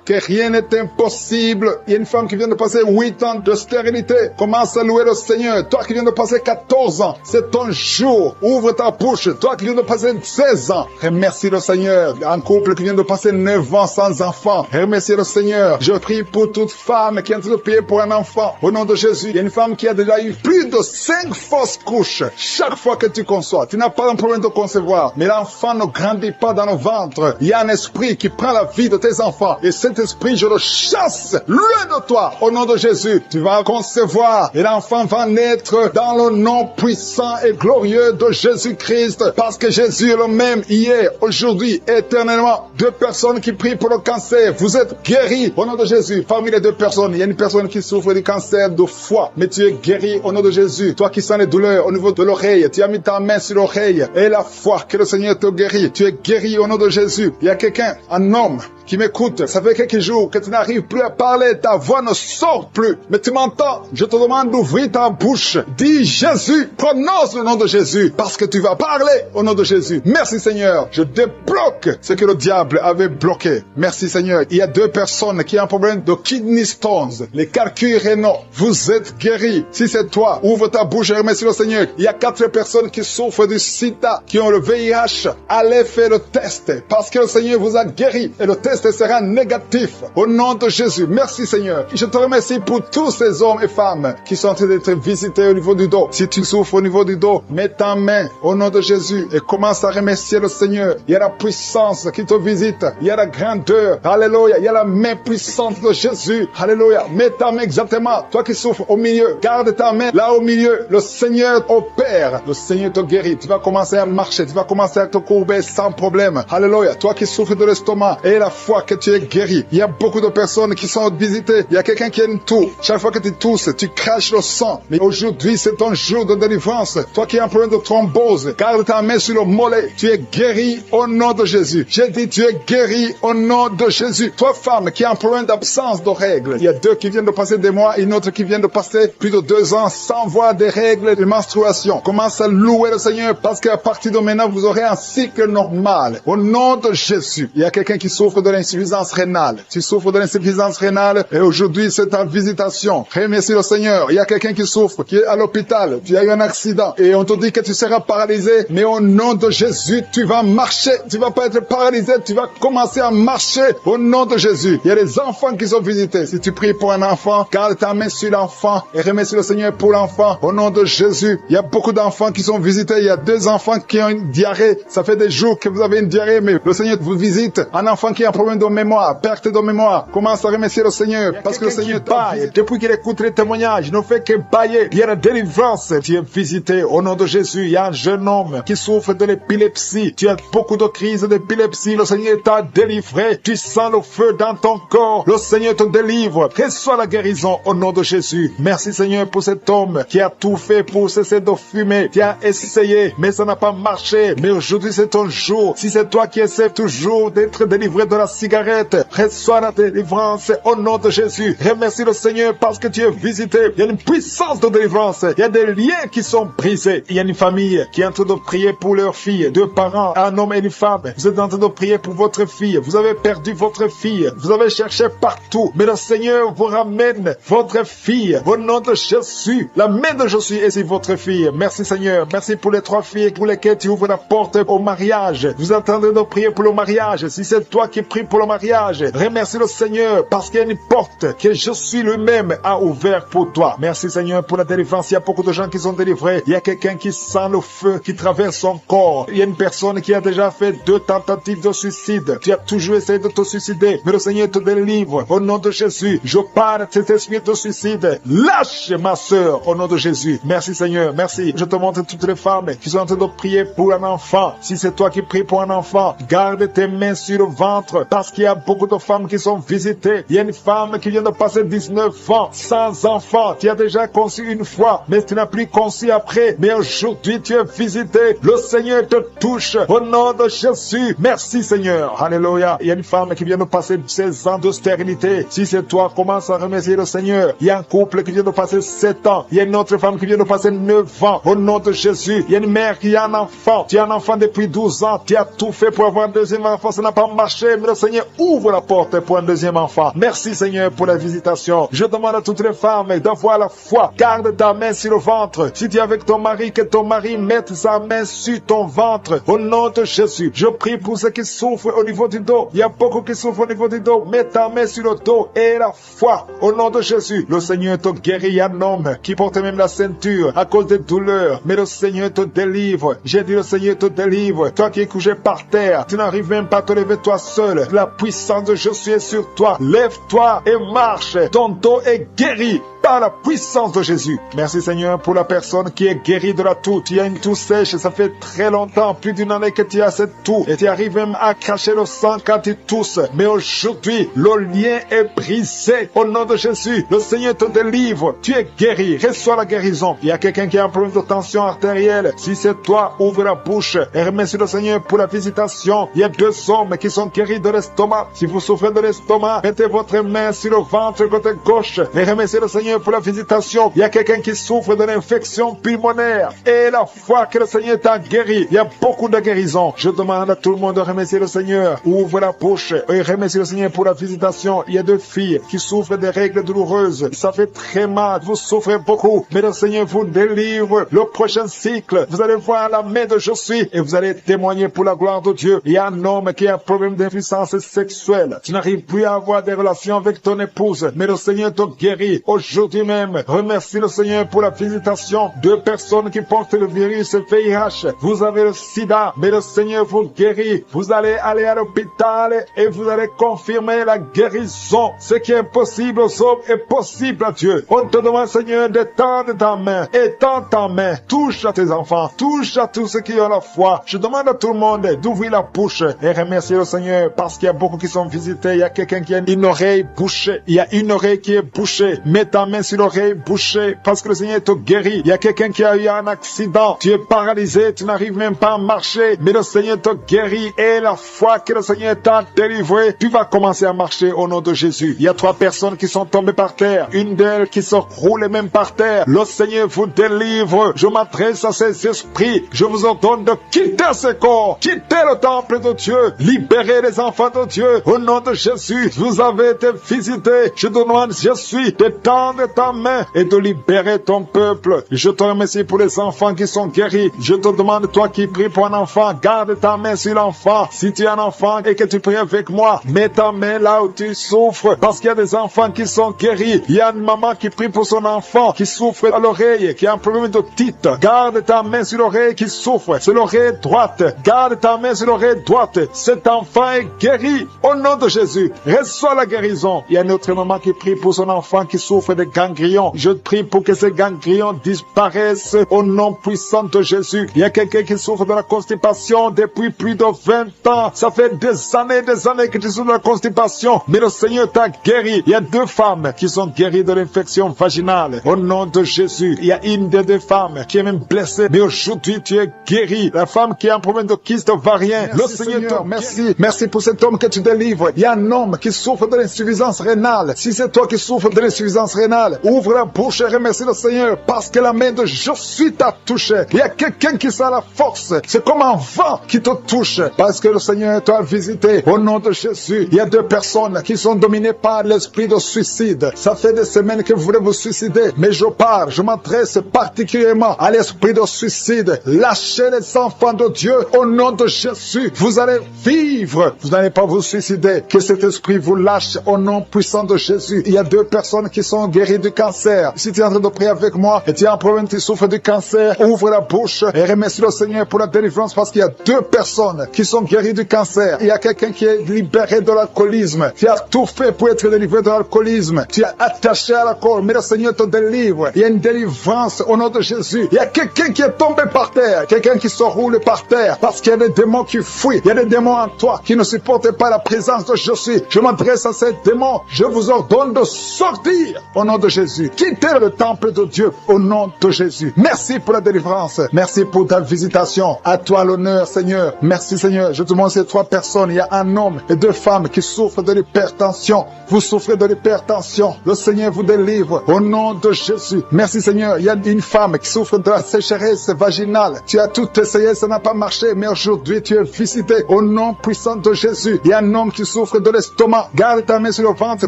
[SPEAKER 2] que rien n'est impossible. Il y a une femme qui vient de passer 8 ans de stérilité. Commence à louer le Seigneur. Toi qui viens de passer 14 ans, c'est ton jour. Ouvre ta bouche. Toi qui viens de passer 16 ans, remercie le Seigneur. Un couple qui vient de passer 9 ans sans enfant, remercie le Seigneur. Je prie pour toute femme qui est en train de prier pour un enfant. Au nom de Jésus, il y a une femme qui a déjà eu plus de 5 fausses couches. Chaque fois que tu conçois, tu n'as pas un problème de concevoir, mais l'enfant ne grandit pas dans le ventre. Il y a un esprit qui prend la vie de tes enfants. Et cet esprit, je le chasse loin de toi. Au nom de Jésus, tu vas concevoir et l'enfant va naître dans le nom puissant et glorieux de Jésus-Christ. Parce que Jésus est le même hier, aujourd'hui, éternellement. 2 personnes qui prient pour le cancer. Vous êtes guéris au nom de Jésus. Parmi les 2 personnes, il y a une personne qui souffre du cancer de foie. Mais tu es guéri au nom de Jésus. Toi qui sens les douleurs au niveau de l'oreille, tu as mis ta main sur l'oreille. Et la foi que le Seigneur te guérit. Tu es guéri au nom de Jésus. Il y a quelqu'un, un homme, qui m'écoute, ça fait quelques jours que tu n'arrives plus à parler, ta voix ne sort plus, mais tu m'entends, je te demande d'ouvrir ta bouche, dis Jésus, prononce le nom de Jésus, parce que tu vas parler au nom de Jésus. Merci Seigneur, je débloque ce que le diable avait bloqué. Merci Seigneur. Il y a 2 personnes qui ont un problème de kidney stones, les calculs rénaux, vous êtes guéris. Si c'est toi, ouvre ta bouche et remercie le Seigneur. Il y a 4 personnes qui souffrent du sida, qui ont le VIH, allez faire le test, parce que le Seigneur vous a guéri, et le test sera négatif au nom de Jésus. Merci Seigneur. Je te remercie pour tous ces hommes et femmes qui sont en train d'être visités au niveau du dos. Si tu souffres au niveau du dos, mets ta main au nom de Jésus et commence à remercier le Seigneur. Il y a la puissance qui te visite. Il y a la grandeur. Alléluia. Il y a la main puissante de Jésus. Alléluia. Mets ta main exactement. Toi qui souffres au milieu, garde ta main là au milieu. Le Seigneur opère. Le Seigneur te guérit. Tu vas commencer à marcher. Tu vas commencer à te courber sans problème. Alléluia. Toi qui souffres de l'estomac et la fois que tu es guéri. Il y a beaucoup de personnes qui sont visitées. Il y a quelqu'un qui a une toux. Chaque fois que tu tousses, tu craches le sang. Mais aujourd'hui, c'est ton jour de délivrance. Toi qui as un problème de thrombose, garde ta main sur le mollet. Tu es guéri au nom de Jésus. J'ai dit, tu es guéri au nom de Jésus. Toi, femme, qui a un problème d'absence de règles. Il y a 2 qui viennent de passer des mois et une autre qui vient de passer plus de 2 ans sans voir des règles de menstruation. Commence à louer le Seigneur parce qu'à partir de maintenant, vous aurez un cycle normal. Au nom de Jésus. Il y a quelqu'un qui souffre de l'insuffisance rénale. Tu souffres de l'insuffisance rénale et aujourd'hui c'est ta visitation. Remercie le Seigneur. Il y a quelqu'un qui souffre, qui est à l'hôpital. Tu as eu un accident et on te dit que tu seras paralysé. Mais au nom de Jésus, tu vas marcher. Tu vas pas être paralysé. Tu vas commencer à marcher au nom de Jésus. Il y a des enfants qui sont visités. Si tu pries pour un enfant, garde ta main sur l'enfant et remercie le Seigneur pour l'enfant. Au nom de Jésus, il y a beaucoup d'enfants qui sont visités. Il y a 2 enfants qui ont une diarrhée. Ça fait des jours que vous avez une diarrhée, mais le Seigneur vous visite. Un enfant qui a un problème problème de mémoire, perte de mémoire, commence à remercier le Seigneur parce que le Seigneur baille. Depuis qu'il écoute les témoignages, il ne fait que bailler. Il y a la délivrance. Tu es visité au nom de Jésus. Il y a un jeune homme qui souffre de l'épilepsie. Tu as beaucoup de crises d'épilepsie. Le Seigneur t'a délivré. Tu sens le feu dans ton corps. Le Seigneur te délivre. Reçois la guérison au nom de Jésus. Merci Seigneur pour cet homme qui a tout fait pour cesser de fumer. Tu as essayé, mais ça n'a pas marché. Mais aujourd'hui c'est ton jour. Si c'est toi qui essaies toujours d'être délivré de la cigarette, reçois la délivrance au nom de Jésus. Remercie le Seigneur parce que tu es visité. Il y a une puissance de délivrance. Il y a des liens qui sont brisés. Il y a une famille qui est en train de prier pour leur fille. Deux parents, un homme et une femme. Vous êtes en train de prier pour votre fille. Vous avez perdu votre fille. Vous avez cherché partout. Mais le Seigneur vous ramène votre fille. Au nom de Jésus. La main de Jésus est sur votre fille. Merci Seigneur. Merci pour les 3 filles pour lesquelles tu ouvres la porte au mariage. Vous êtes en train de prier pour le mariage. Si c'est toi qui pries pour le mariage, remercie le Seigneur parce qu'il y a une porte que Jésus lui-même a ouverte pour toi. Merci Seigneur pour la délivrance. Il y a beaucoup de gens qui sont délivrés. Il y a quelqu'un qui sent le feu qui traverse son corps. Il y a une personne qui a déjà fait 2 tentatives de suicide. Tu as toujours essayé de te suicider, mais le Seigneur te délivre. Au nom de Jésus, je parle de cet esprit de suicide. Lâche ma sœur au nom de Jésus. Merci Seigneur, merci. Je te montre toutes les femmes qui sont en train de prier pour un enfant. Si c'est toi qui pries pour un enfant, garde tes mains sur le ventre parce qu'il y a beaucoup de femmes qui sont visitées. Il y a une femme qui vient de passer 19 ans sans enfant. Tu as déjà conçu une fois, mais tu n'as plus conçu après. Mais aujourd'hui, tu es visité. Le Seigneur te touche au nom de Jésus. Merci Seigneur. Alléluia. Il y a une femme qui vient de passer 16 ans de stérilité. Si c'est toi, commence à remercier le Seigneur. Il y a un couple qui vient de passer 7 ans. Il y a une autre femme qui vient de passer 9 ans. Au nom de Jésus. Il y a une mère qui a un enfant. Tu as un enfant depuis 12 ans. Tu as tout fait pour avoir un deuxième enfant. Ça n'a pas marché. Mais le Seigneur ouvre la porte pour un deuxième enfant. Merci Seigneur pour la visitation. Je demande à toutes les femmes d'avoir la foi. Garde ta main sur le ventre. Si tu es avec ton mari, que ton mari mette sa main sur ton ventre. Au nom de Jésus. Je prie pour ceux qui souffrent au niveau du dos. Il y a beaucoup qui souffrent au niveau du dos. Mets ta main sur le dos et la foi. Au nom de Jésus. Le Seigneur te guérit. Il y a un homme qui porte même la ceinture à cause des douleurs. Mais le Seigneur te délivre. J'ai dit le Seigneur te délivre. Toi qui es couché par terre, tu n'arrives même pas à te lever toi seul. La puissance de Jésus est sur toi. Lève-toi et marche. Ton dos est guéri par la puissance de Jésus. Merci Seigneur pour la personne qui est guérie de la toux. Tu as une toux sèche, ça fait très longtemps, plus d'une année que tu as cette toux. Et tu arrives même à cracher le sang quand tu tousses. Mais aujourd'hui, le lien est brisé. Au nom de Jésus, le Seigneur te délivre. Tu es guéri. Reçois la guérison. Il y a quelqu'un qui a un problème de tension artérielle. Si c'est toi, ouvre la bouche et remercie le Seigneur pour la visitation. Il y a 2 hommes qui sont guéris de l'estomac. Si vous souffrez de l'estomac, mettez votre main sur le ventre côté gauche et remerciez le Seigneur pour la visitation. Il y a quelqu'un qui souffre de l'infection pulmonaire et la foi que le Seigneur t'a guéri. Il y a beaucoup de guérisons. Je demande à tout le monde de remercier le Seigneur. Ouvre la bouche et remercie le Seigneur pour la visitation. Il y a 2 filles qui souffrent des règles douloureuses. Ça fait très mal. Vous souffrez beaucoup. Mais le Seigneur vous délivre. Le prochain cycle, vous allez voir la main de Jésus et vous allez témoigner pour la gloire de Dieu. Il y a un homme qui a un problème d'impuissance sexuelle. Tu n'arrives plus à avoir des relations avec ton épouse. Mais le Seigneur te guérit. Aujourd'hui même, remercie le Seigneur pour la visitation. 2 personnes qui portent le virus VIH. Vous avez le sida, mais le Seigneur vous guérit. Vous allez aller à l'hôpital et vous allez confirmer la guérison. Ce qui est impossible aux hommes est possible à Dieu. On te demande, Seigneur, d'étendre ta main. Étends ta main. Touche à tes enfants. Touche à tous ceux qui ont la foi. Je demande à tout le monde d'ouvrir la bouche et remercier le Seigneur parce qu'il y a beaucoup qui sont visités. Il y a quelqu'un qui a une oreille bouchée. Il y a une oreille qui est bouchée. Mets ta main sur l'oreille bouchée parce que le Seigneur te guérit. Il y a quelqu'un qui a eu un accident. Tu es paralysé. Tu n'arrives même pas à marcher. Mais le Seigneur te guérit et la foi que le Seigneur t'a délivré, tu vas commencer à marcher au nom de Jésus. Il y a 3 personnes qui sont tombées par terre. Une d'elles qui se roule même par terre. Le Seigneur vous délivre. Je m'adresse à ces esprits. Je vous ordonne de quitter ce corps. Quitter le temple de Dieu. Libérez les enfants de Dieu. Au nom de Jésus, vous avez été visités. Je demande Jésus d'étendre d'étendre ta main et de libérer ton peuple. Je te remercie pour les enfants qui sont guéris. Je te demande, toi qui pries pour un enfant, garde ta main sur l'enfant. Si tu es un enfant et que tu pries avec moi, mets ta main là où tu souffres, parce qu'il y a des enfants qui sont guéris. Il y a une maman qui prie pour son enfant qui souffre à l'oreille, qui a un problème d'otite. Garde ta main sur l'oreille qui souffre, sur l'oreille droite. Garde ta main sur l'oreille droite. Cet enfant est guéri au nom de Jésus. Reçois la guérison. Il y a une autre maman qui prie pour son enfant qui souffre de ganglions. Je prie pour que ces ganglions disparaissent au nom puissant de Jésus. Il y a quelqu'un qui souffre de la constipation depuis plus de 20 ans. Ça fait des années que tu souffres de la constipation, mais le Seigneur t'a guéri. Il y a 2 femmes qui sont guéries de l'infection vaginale au nom de Jésus. Il y a une des 2 femmes qui est même blessée, mais aujourd'hui tu es guéri. La femme qui a un problème de kyste ovarien, le Seigneur, merci pour cet homme que tu délivres. Il y a un homme qui souffre de l'insuffisance rénale. Si c'est toi qui souffres de l'insuffisance rénale, ouvre la bouche et remercie le Seigneur, parce que la main de Jésus t'a touché. Il y a quelqu'un qui sent la force. C'est comme un vent qui te touche, parce que le Seigneur t'a visité au nom de Jésus. Il y a 2 personnes qui sont dominées par l'esprit de suicide. Ça fait des semaines que vous voulez vous suicider, mais je m'adresse particulièrement à l'esprit de suicide. Lâchez les enfants de Dieu au nom de Jésus. Vous allez vivre. Vous n'allez pas vous suicider. Que cet esprit vous lâche au nom puissant de Jésus. Il y a 2 personnes qui sont guéries du cancer. Si tu es en train de prier avec moi et tu as un problème, tu souffres du cancer, ouvre la bouche et remercie le Seigneur pour la délivrance, parce qu'il y a 2 personnes qui sont guéries du cancer. Il y a quelqu'un qui est libéré de l'alcoolisme. Tu as tout fait pour être délivré de l'alcoolisme. Tu es attaché à l'alcool, mais le Seigneur te délivre. Il y a une délivrance au nom de Jésus. Il y a quelqu'un qui est tombé par terre, quelqu'un qui se roule par terre, parce qu'il y a des démons qui fuient. Il y a des démons en toi qui ne supportent pas la présence de Jésus. Je m'adresse à ces démons. Je vous ordonne de sortir au nom de Jésus. Quittez le temple de Dieu au nom de Jésus. Merci pour la délivrance. Merci pour ta visitation. À toi l'honneur, Seigneur. Merci, Seigneur. Je te demande ces 3 personnes. Il y a un homme et 2 femmes qui souffrent de l'hypertension. Vous souffrez de l'hypertension. Le Seigneur vous délivre au nom de Jésus. Merci, Seigneur. Il y a une femme qui souffre de la sécheresse vaginale. Tu as tout essayé, ça n'a pas marché, mais aujourd'hui tu es visité au nom puissant de Jésus. Il y a un homme qui souffre de l'estomac. Garde ta main sur le ventre,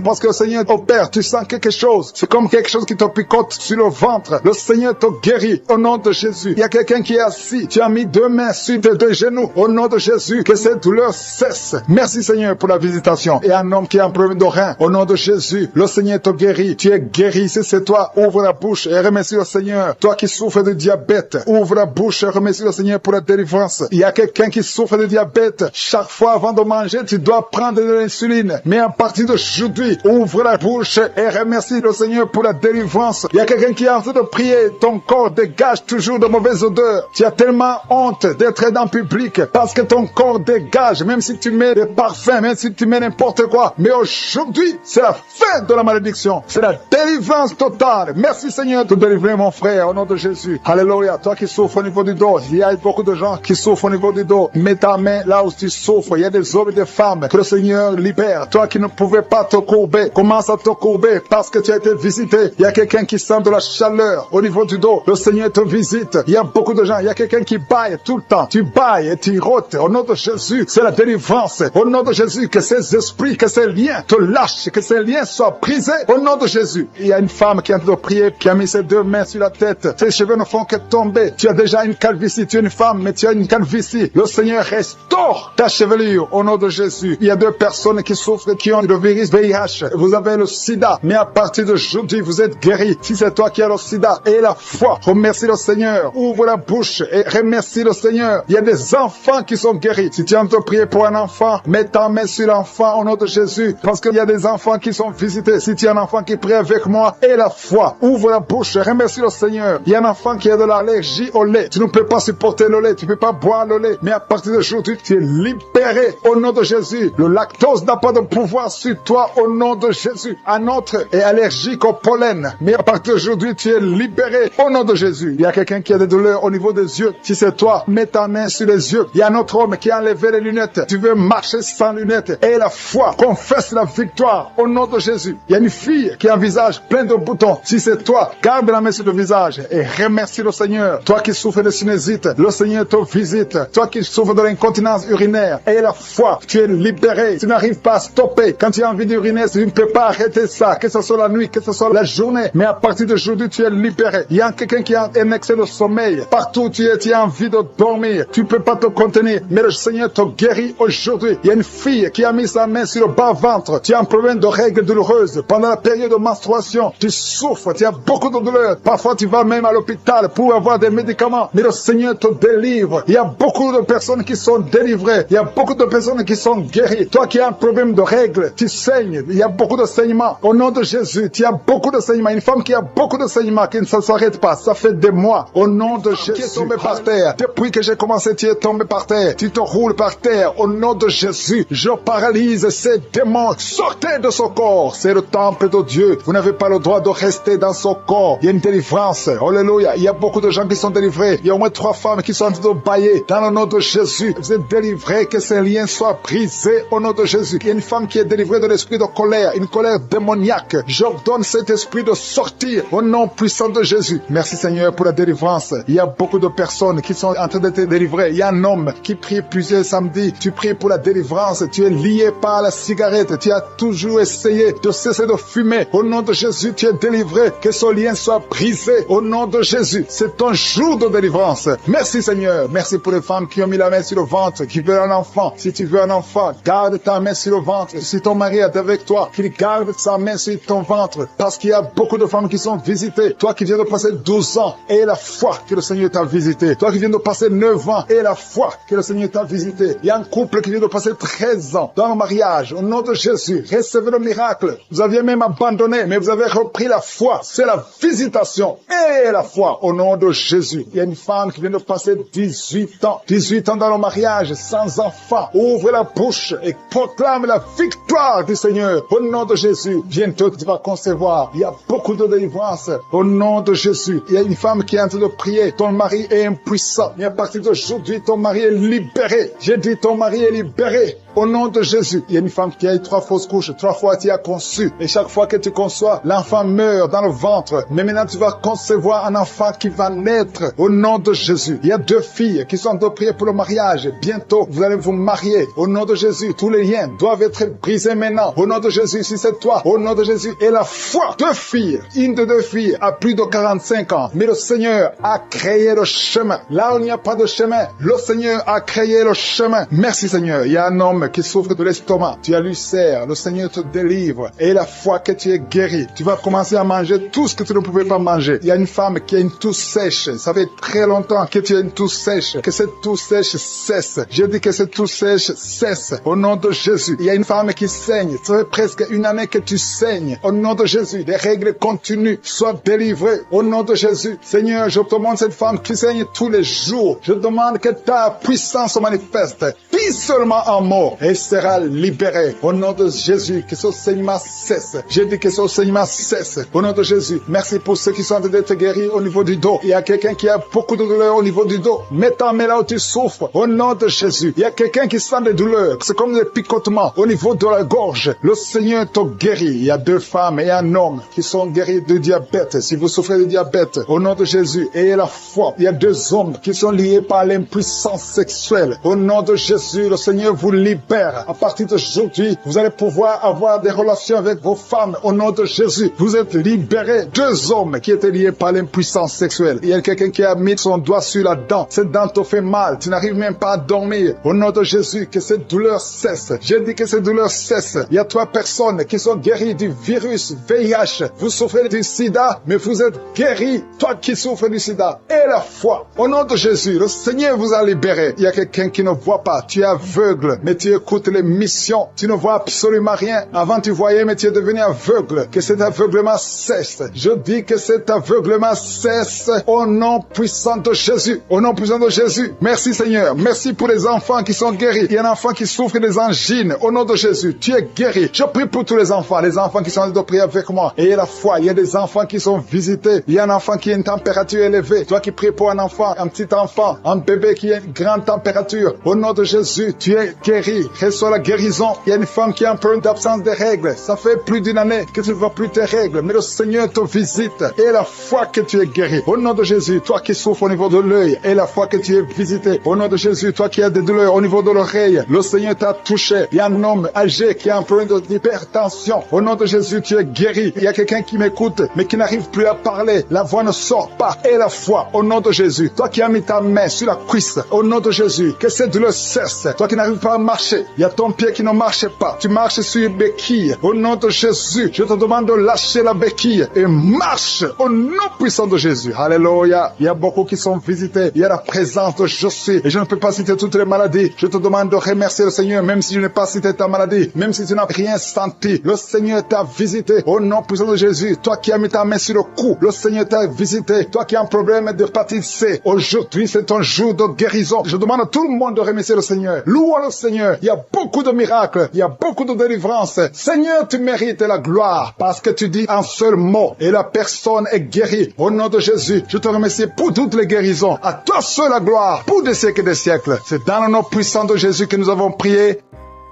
[SPEAKER 2] parce que le Seigneur opère. Tu sens quelque chose. C'est comme quelque chose qui te picote sur le ventre. Le Seigneur te guérit au nom de Jésus. Il y a quelqu'un qui est assis. Tu as mis 2 mains sur tes 2 genoux au nom de Jésus. Que cette douleur cesse. Merci, Seigneur, pour la visitation. Et un homme qui a un problème de rein au nom de Jésus. Le Seigneur te guérit. Tu es guéri. Si c'est toi, ouvre la bouche et remercie le Seigneur. Toi qui souffres de diabète, ouvre la bouche et remercie le Seigneur pour la délivrance. Il y a quelqu'un qui souffre de diabète. Chaque fois avant de manger, tu dois prendre de l'insuline. Mais à partir d'aujourd'hui, ouvre la bouche et remercie le Seigneur pour la délivrance. Il y a quelqu'un qui est en train de prier. Ton corps dégage toujours de mauvaises odeurs. Tu as tellement honte d'être dans le public parce que ton corps dégage, même si tu mets des parfums, même si tu mets n'importe quoi. Mais aujourd'hui, c'est la fin de la malédiction. C'est la délivrance totale. Merci, Seigneur, de délivrer mon frère au nom de Jésus. Alléluia. Toi qui souffres au niveau du dos, il y a beaucoup de gens qui souffrent au niveau du dos. Mets ta main là où tu souffres. Il y a des hommes et des femmes que le Seigneur libère. Toi qui ne pouvais pas te courber, commence à te courber parce que tu as été visité. Il y a quelqu'un qui sent de la chaleur au niveau du dos. Le Seigneur te visite. Il y a beaucoup de gens. Il y a quelqu'un qui baille tout le temps. Tu bailles et tu rôtes. Au nom de Jésus, c'est la délivrance. Au nom de Jésus, que ces esprits, que ces liens te lâchent, que ces liens soient brisés. Au nom de Jésus. Il y a une femme qui est en train de prier, qui a mis ses 2 mains sur la tête. Ses cheveux ne font que tomber. Tu as déjà une calvitie. Tu es une femme, mais tu as une calvitie. Le Seigneur restaure ta chevelure au nom de Jésus. Il y a 2 personnes qui souffrent, qui ont le virus VIH. Vous avez le sida, mais à partir d'aujourd'hui, vous êtes guéris. Si c'est toi qui as le sida et la foi, remercie le Seigneur. Ouvre la bouche et remercie le Seigneur. Il y a des enfants qui sont guéris. Si tu as envie de prier pour un enfant, mets ta main sur l'enfant au nom de Jésus, parce qu'il y a des enfants qui sont visités. Si tu as un enfant qui prie avec moi et la foi, ouvre la bouche et remercie le Seigneur. Il y a un enfant qui a de l'allergie au lait. Tu ne peux pas supporter le lait, tu ne peux pas boire le lait, mais à partir d'aujourd'hui, tu es libéré au nom de Jésus. Le lactose n'a pas de pouvoir sur toi au nom de Jésus. Un autre est allergique au pollen, mais à partir d'aujourd'hui, tu es libéré au nom de Jésus. Il y a quelqu'un qui a des douleurs au niveau des yeux. Si c'est toi, mets ta main sur les yeux. Il y a un autre homme qui a enlevé les lunettes. Tu veux marcher sans lunettes. Et la foi, confesse la victoire au nom de Jésus. Il y a une fille qui a un visage plein de boutons. Si c'est toi, garde la main sur le visage et remercie le Seigneur. Toi qui souffres de sinusite, le Seigneur te visite. Toi qui souffres de l'incontinence urinaire, et la foi, tu es libéré. Tu n'arrives pas à stopper. Quand tu as envie d'uriner, tu ne peux pas arrêter ça. Que ce soit la nuit, que que ce soit la journée, mais à partir d'aujourd'hui, tu es libéré. Il y a quelqu'un qui a un excès de sommeil. Partout où tu es envie de dormir. Tu peux pas te contenir, mais le Seigneur te guérit aujourd'hui. Il y a une fille qui a mis sa main sur le bas-ventre. Tu as un problème de règles douloureuses. Pendant la période de menstruation, tu souffres, tu as beaucoup de douleurs. Parfois, tu vas même à l'hôpital pour avoir des médicaments, mais le Seigneur te délivre. Il y a beaucoup de personnes qui sont délivrées. Il y a beaucoup de personnes qui sont guéries. Toi qui as un problème de règles, tu saignes. Il y a beaucoup de saignements. Au nom de Jésus, tu as beaucoup de saignements. Une femme qui a beaucoup de saignements, qui ne s'arrête pas. Ça fait des mois. Au nom de Jésus, tu es tombé par terre. Depuis que j'ai commencé, tu es tombé par terre. Tu te roules par terre. Au nom de Jésus, je paralyse ces démons. Sortez de ce corps. C'est le temple de Dieu. Vous n'avez pas le droit de rester dans ce corps. Il y a une délivrance. Alléluia. Il y a beaucoup de gens qui sont délivrés. Il y a au moins 3 femmes qui sont en train de bailler. Dans le nom de Jésus, vous êtes délivrés. Que ces liens soient brisés au nom de Jésus. Il y a une femme qui est délivrée de l'esprit de colère, une colère démoniaque. J'ordonne cet esprit de sortir au nom puissant de Jésus. Merci Seigneur pour la délivrance. Il y a beaucoup de personnes qui sont en train d'être délivrées. Il y a un homme qui prie plusieurs samedis. Tu pries pour la délivrance. Tu es lié par la cigarette. Tu as toujours essayé de cesser de fumer. Au nom de Jésus, tu es délivré. Que ce lien soit brisé au nom de Jésus. C'est ton jour de délivrance. Merci Seigneur. Merci pour les femmes qui ont mis la main sur le ventre, qui veulent un enfant. Si tu veux un enfant, garde ta main sur le ventre. Si ton mari est avec toi, qu'il garde sa main sur ton ventre. Parce qu'il y a beaucoup de femmes qui sont visitées. Toi qui viens de passer 12 ans, et la foi que le Seigneur t'a visité. Toi qui viens de passer 9 ans, et la foi que le Seigneur t'a visité. Il y a un couple qui vient de passer 13 ans dans le mariage. Au nom de Jésus, recevez le miracle. Vous aviez même abandonné, mais vous avez repris la foi. C'est la visitation et la foi au nom de Jésus. Il y a une femme qui vient de passer 18 ans. 18 ans dans le mariage, sans enfant. Ouvre la bouche et proclame la victoire du Seigneur. Au nom de Jésus, bientôt tu vas concevoir. Il y a beaucoup de délivrance. Au nom de Jésus, il y a une femme qui est en train de prier. Ton mari est impuissant. Et à partir d'aujourd'hui, ton mari est libéré. J'ai dit ton mari est libéré. Au nom de Jésus, il y a une femme qui a eu 3 fausses couches. 3 fois tu as conçu. Et chaque fois que tu conçois, l'enfant meurt dans le ventre. Mais maintenant tu vas concevoir un enfant qui va naître. Au nom de Jésus. Il y a 2 filles qui sont en train de prier pour le mariage. Bientôt, vous allez vous marier. Au nom de Jésus, tous les liens doivent être brisés maintenant. Au nom de Jésus, si c'est toi, au nom de Jésus. Et la foi, 2 filles, une de 2 filles a plus de 45 ans. Mais le Seigneur a créé le chemin. Là où il n'y a pas de chemin, le Seigneur a créé le chemin. Merci Seigneur. Il y a un homme qui souffre de l'estomac. Tu as l'ulcère. Le Seigneur te délivre. Et la foi que tu es guéri. Tu vas commencer à manger tout ce que tu ne pouvais pas manger. Il y a une femme qui a une toux sèche. Ça fait très longtemps que tu as une toux sèche. Que cette toux sèche cesse. Je dis que cette toux sèche cesse. Au nom de Jésus. Il y a une femme qui saigne. Ça fait presque 1 année que tu saignes. Au nom de Jésus. Les règles continuent. Sois délivré. Au nom de Jésus. Seigneur, je te demande cette femme qui saigne tous les jours. Je demande que ta puissance se manifeste. Dis seulement un mot. Et sera libérée. Au nom de Jésus. Que ce saignement cesse. Je dis que ce saignement cesse. Au nom de Jésus. Merci pour ceux qui sont en train d'être guéris au niveau du dos. Il y a quelqu'un qui a beaucoup de douleurs au niveau du dos. Mets ta main là où tu souffres. Au nom de Jésus. Il y a quelqu'un qui sent des douleurs. C'est comme des picotements au niveau de la gorge. Le Seigneur te guérit. Il y a 2 femmes et un homme qui sont guéris du diabète. Si vous souffrez de diabète, au nom de Jésus, ayez la foi. Il y a 2 hommes qui sont liés par l'impuissance sexuelle. Au nom de Jésus, le Seigneur vous libère. À partir d'aujourd'hui, vous allez pouvoir avoir des relations avec vos femmes. Au nom de Jésus, vous êtes libérés. 2 hommes qui étaient liés par l'impuissance sexuelle. Il y a quelqu'un qui a mis son doigt sur la dent. Cette dent te fait mal. Tu n'arrives même pas à dormir. Au nom de Jésus, que cette douleur cesse. Je dis que cette douleur cesse. Il y a 3 personnes qui sont guéries du virus VIH. Vous souffrez du sida, mais vous êtes guéris. Toi qui souffres du sida. Et la foi. Au nom de Jésus, le Seigneur vous a libéré. Il y a quelqu'un qui ne voit pas. Tu es aveugle, mais tu écoutes les missions. Tu ne vois absolument rien. Avant tu voyais, mais tu es devenu aveugle. Que cet aveuglement cesse. Je dis que cet aveuglement cesse au nom puissant de Jésus. Au nom puissant de Jésus. Merci Seigneur. Merci pour les enfants qui sont guéris. Il y a un enfant qui souffre des angines. Au nom de Jésus, tu es guéri. Je prie pour tous les enfants qui sont en train de prier avec moi. Ayez la foi. Il y a des enfants qui sont visités. Il y a un enfant qui a une température élevée. Toi qui pries pour un enfant, un petit enfant, un bébé qui a une grande température. Au nom de Jésus, tu es guéri. Reçois la guérison. Il y a une femme qui a un problème d'absence de règles. Ça fait plus d'1 année que tu ne vois plus tes règles. Mais le Seigneur te visite. Et la foi que tu es guéri. Au nom de Jésus, toi qui souffres au niveau de l'œil. Et la foi que tu es visité. Au nom de Jésus, toi qui as des douleurs au niveau de l'oreille. Le Seigneur t'a touché. Il y a un homme âgé qui a un problème d'hypertension. Au nom de Jésus, tu es guéri. guéri. Il y a quelqu'un qui m'écoute, mais qui n'arrive plus à parler. La voix ne sort pas. Et la foi, au nom de Jésus. Toi qui as mis ta main sur la cuisse, au nom de Jésus, que cette douleur cesse. Toi qui n'arrives pas à marcher, il y a ton pied qui ne marche pas. Tu marches sur une béquille. Au nom de Jésus, je te demande de lâcher la béquille et marche au nom puissant de Jésus. Alléluia. Il y a beaucoup qui sont visités. Il y a la présence de je suis. Et je ne peux pas citer toutes les maladies. Je te demande de remercier le Seigneur, même si je n'ai pas cité ta maladie, même si tu n'as rien senti. Le Seigneur t'a visité au nom puissant de Jésus. Toi qui as mis ta main sur le cou, le Seigneur t'a visité. Toi qui as un problème d'hépatite C, aujourd'hui c'est ton jour de guérison. Je demande à tout le monde de remercier le Seigneur. Louons le Seigneur. Il y a beaucoup de miracles. Il y a beaucoup de délivrances. Seigneur, tu mérites la gloire parce que tu dis un seul mot et la personne est guérie. Au nom de Jésus, je te remercie pour toutes les guérisons. À toi seul la gloire pour des siècles et des siècles. C'est dans le nom puissant de Jésus que nous avons prié.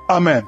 [SPEAKER 2] Amen.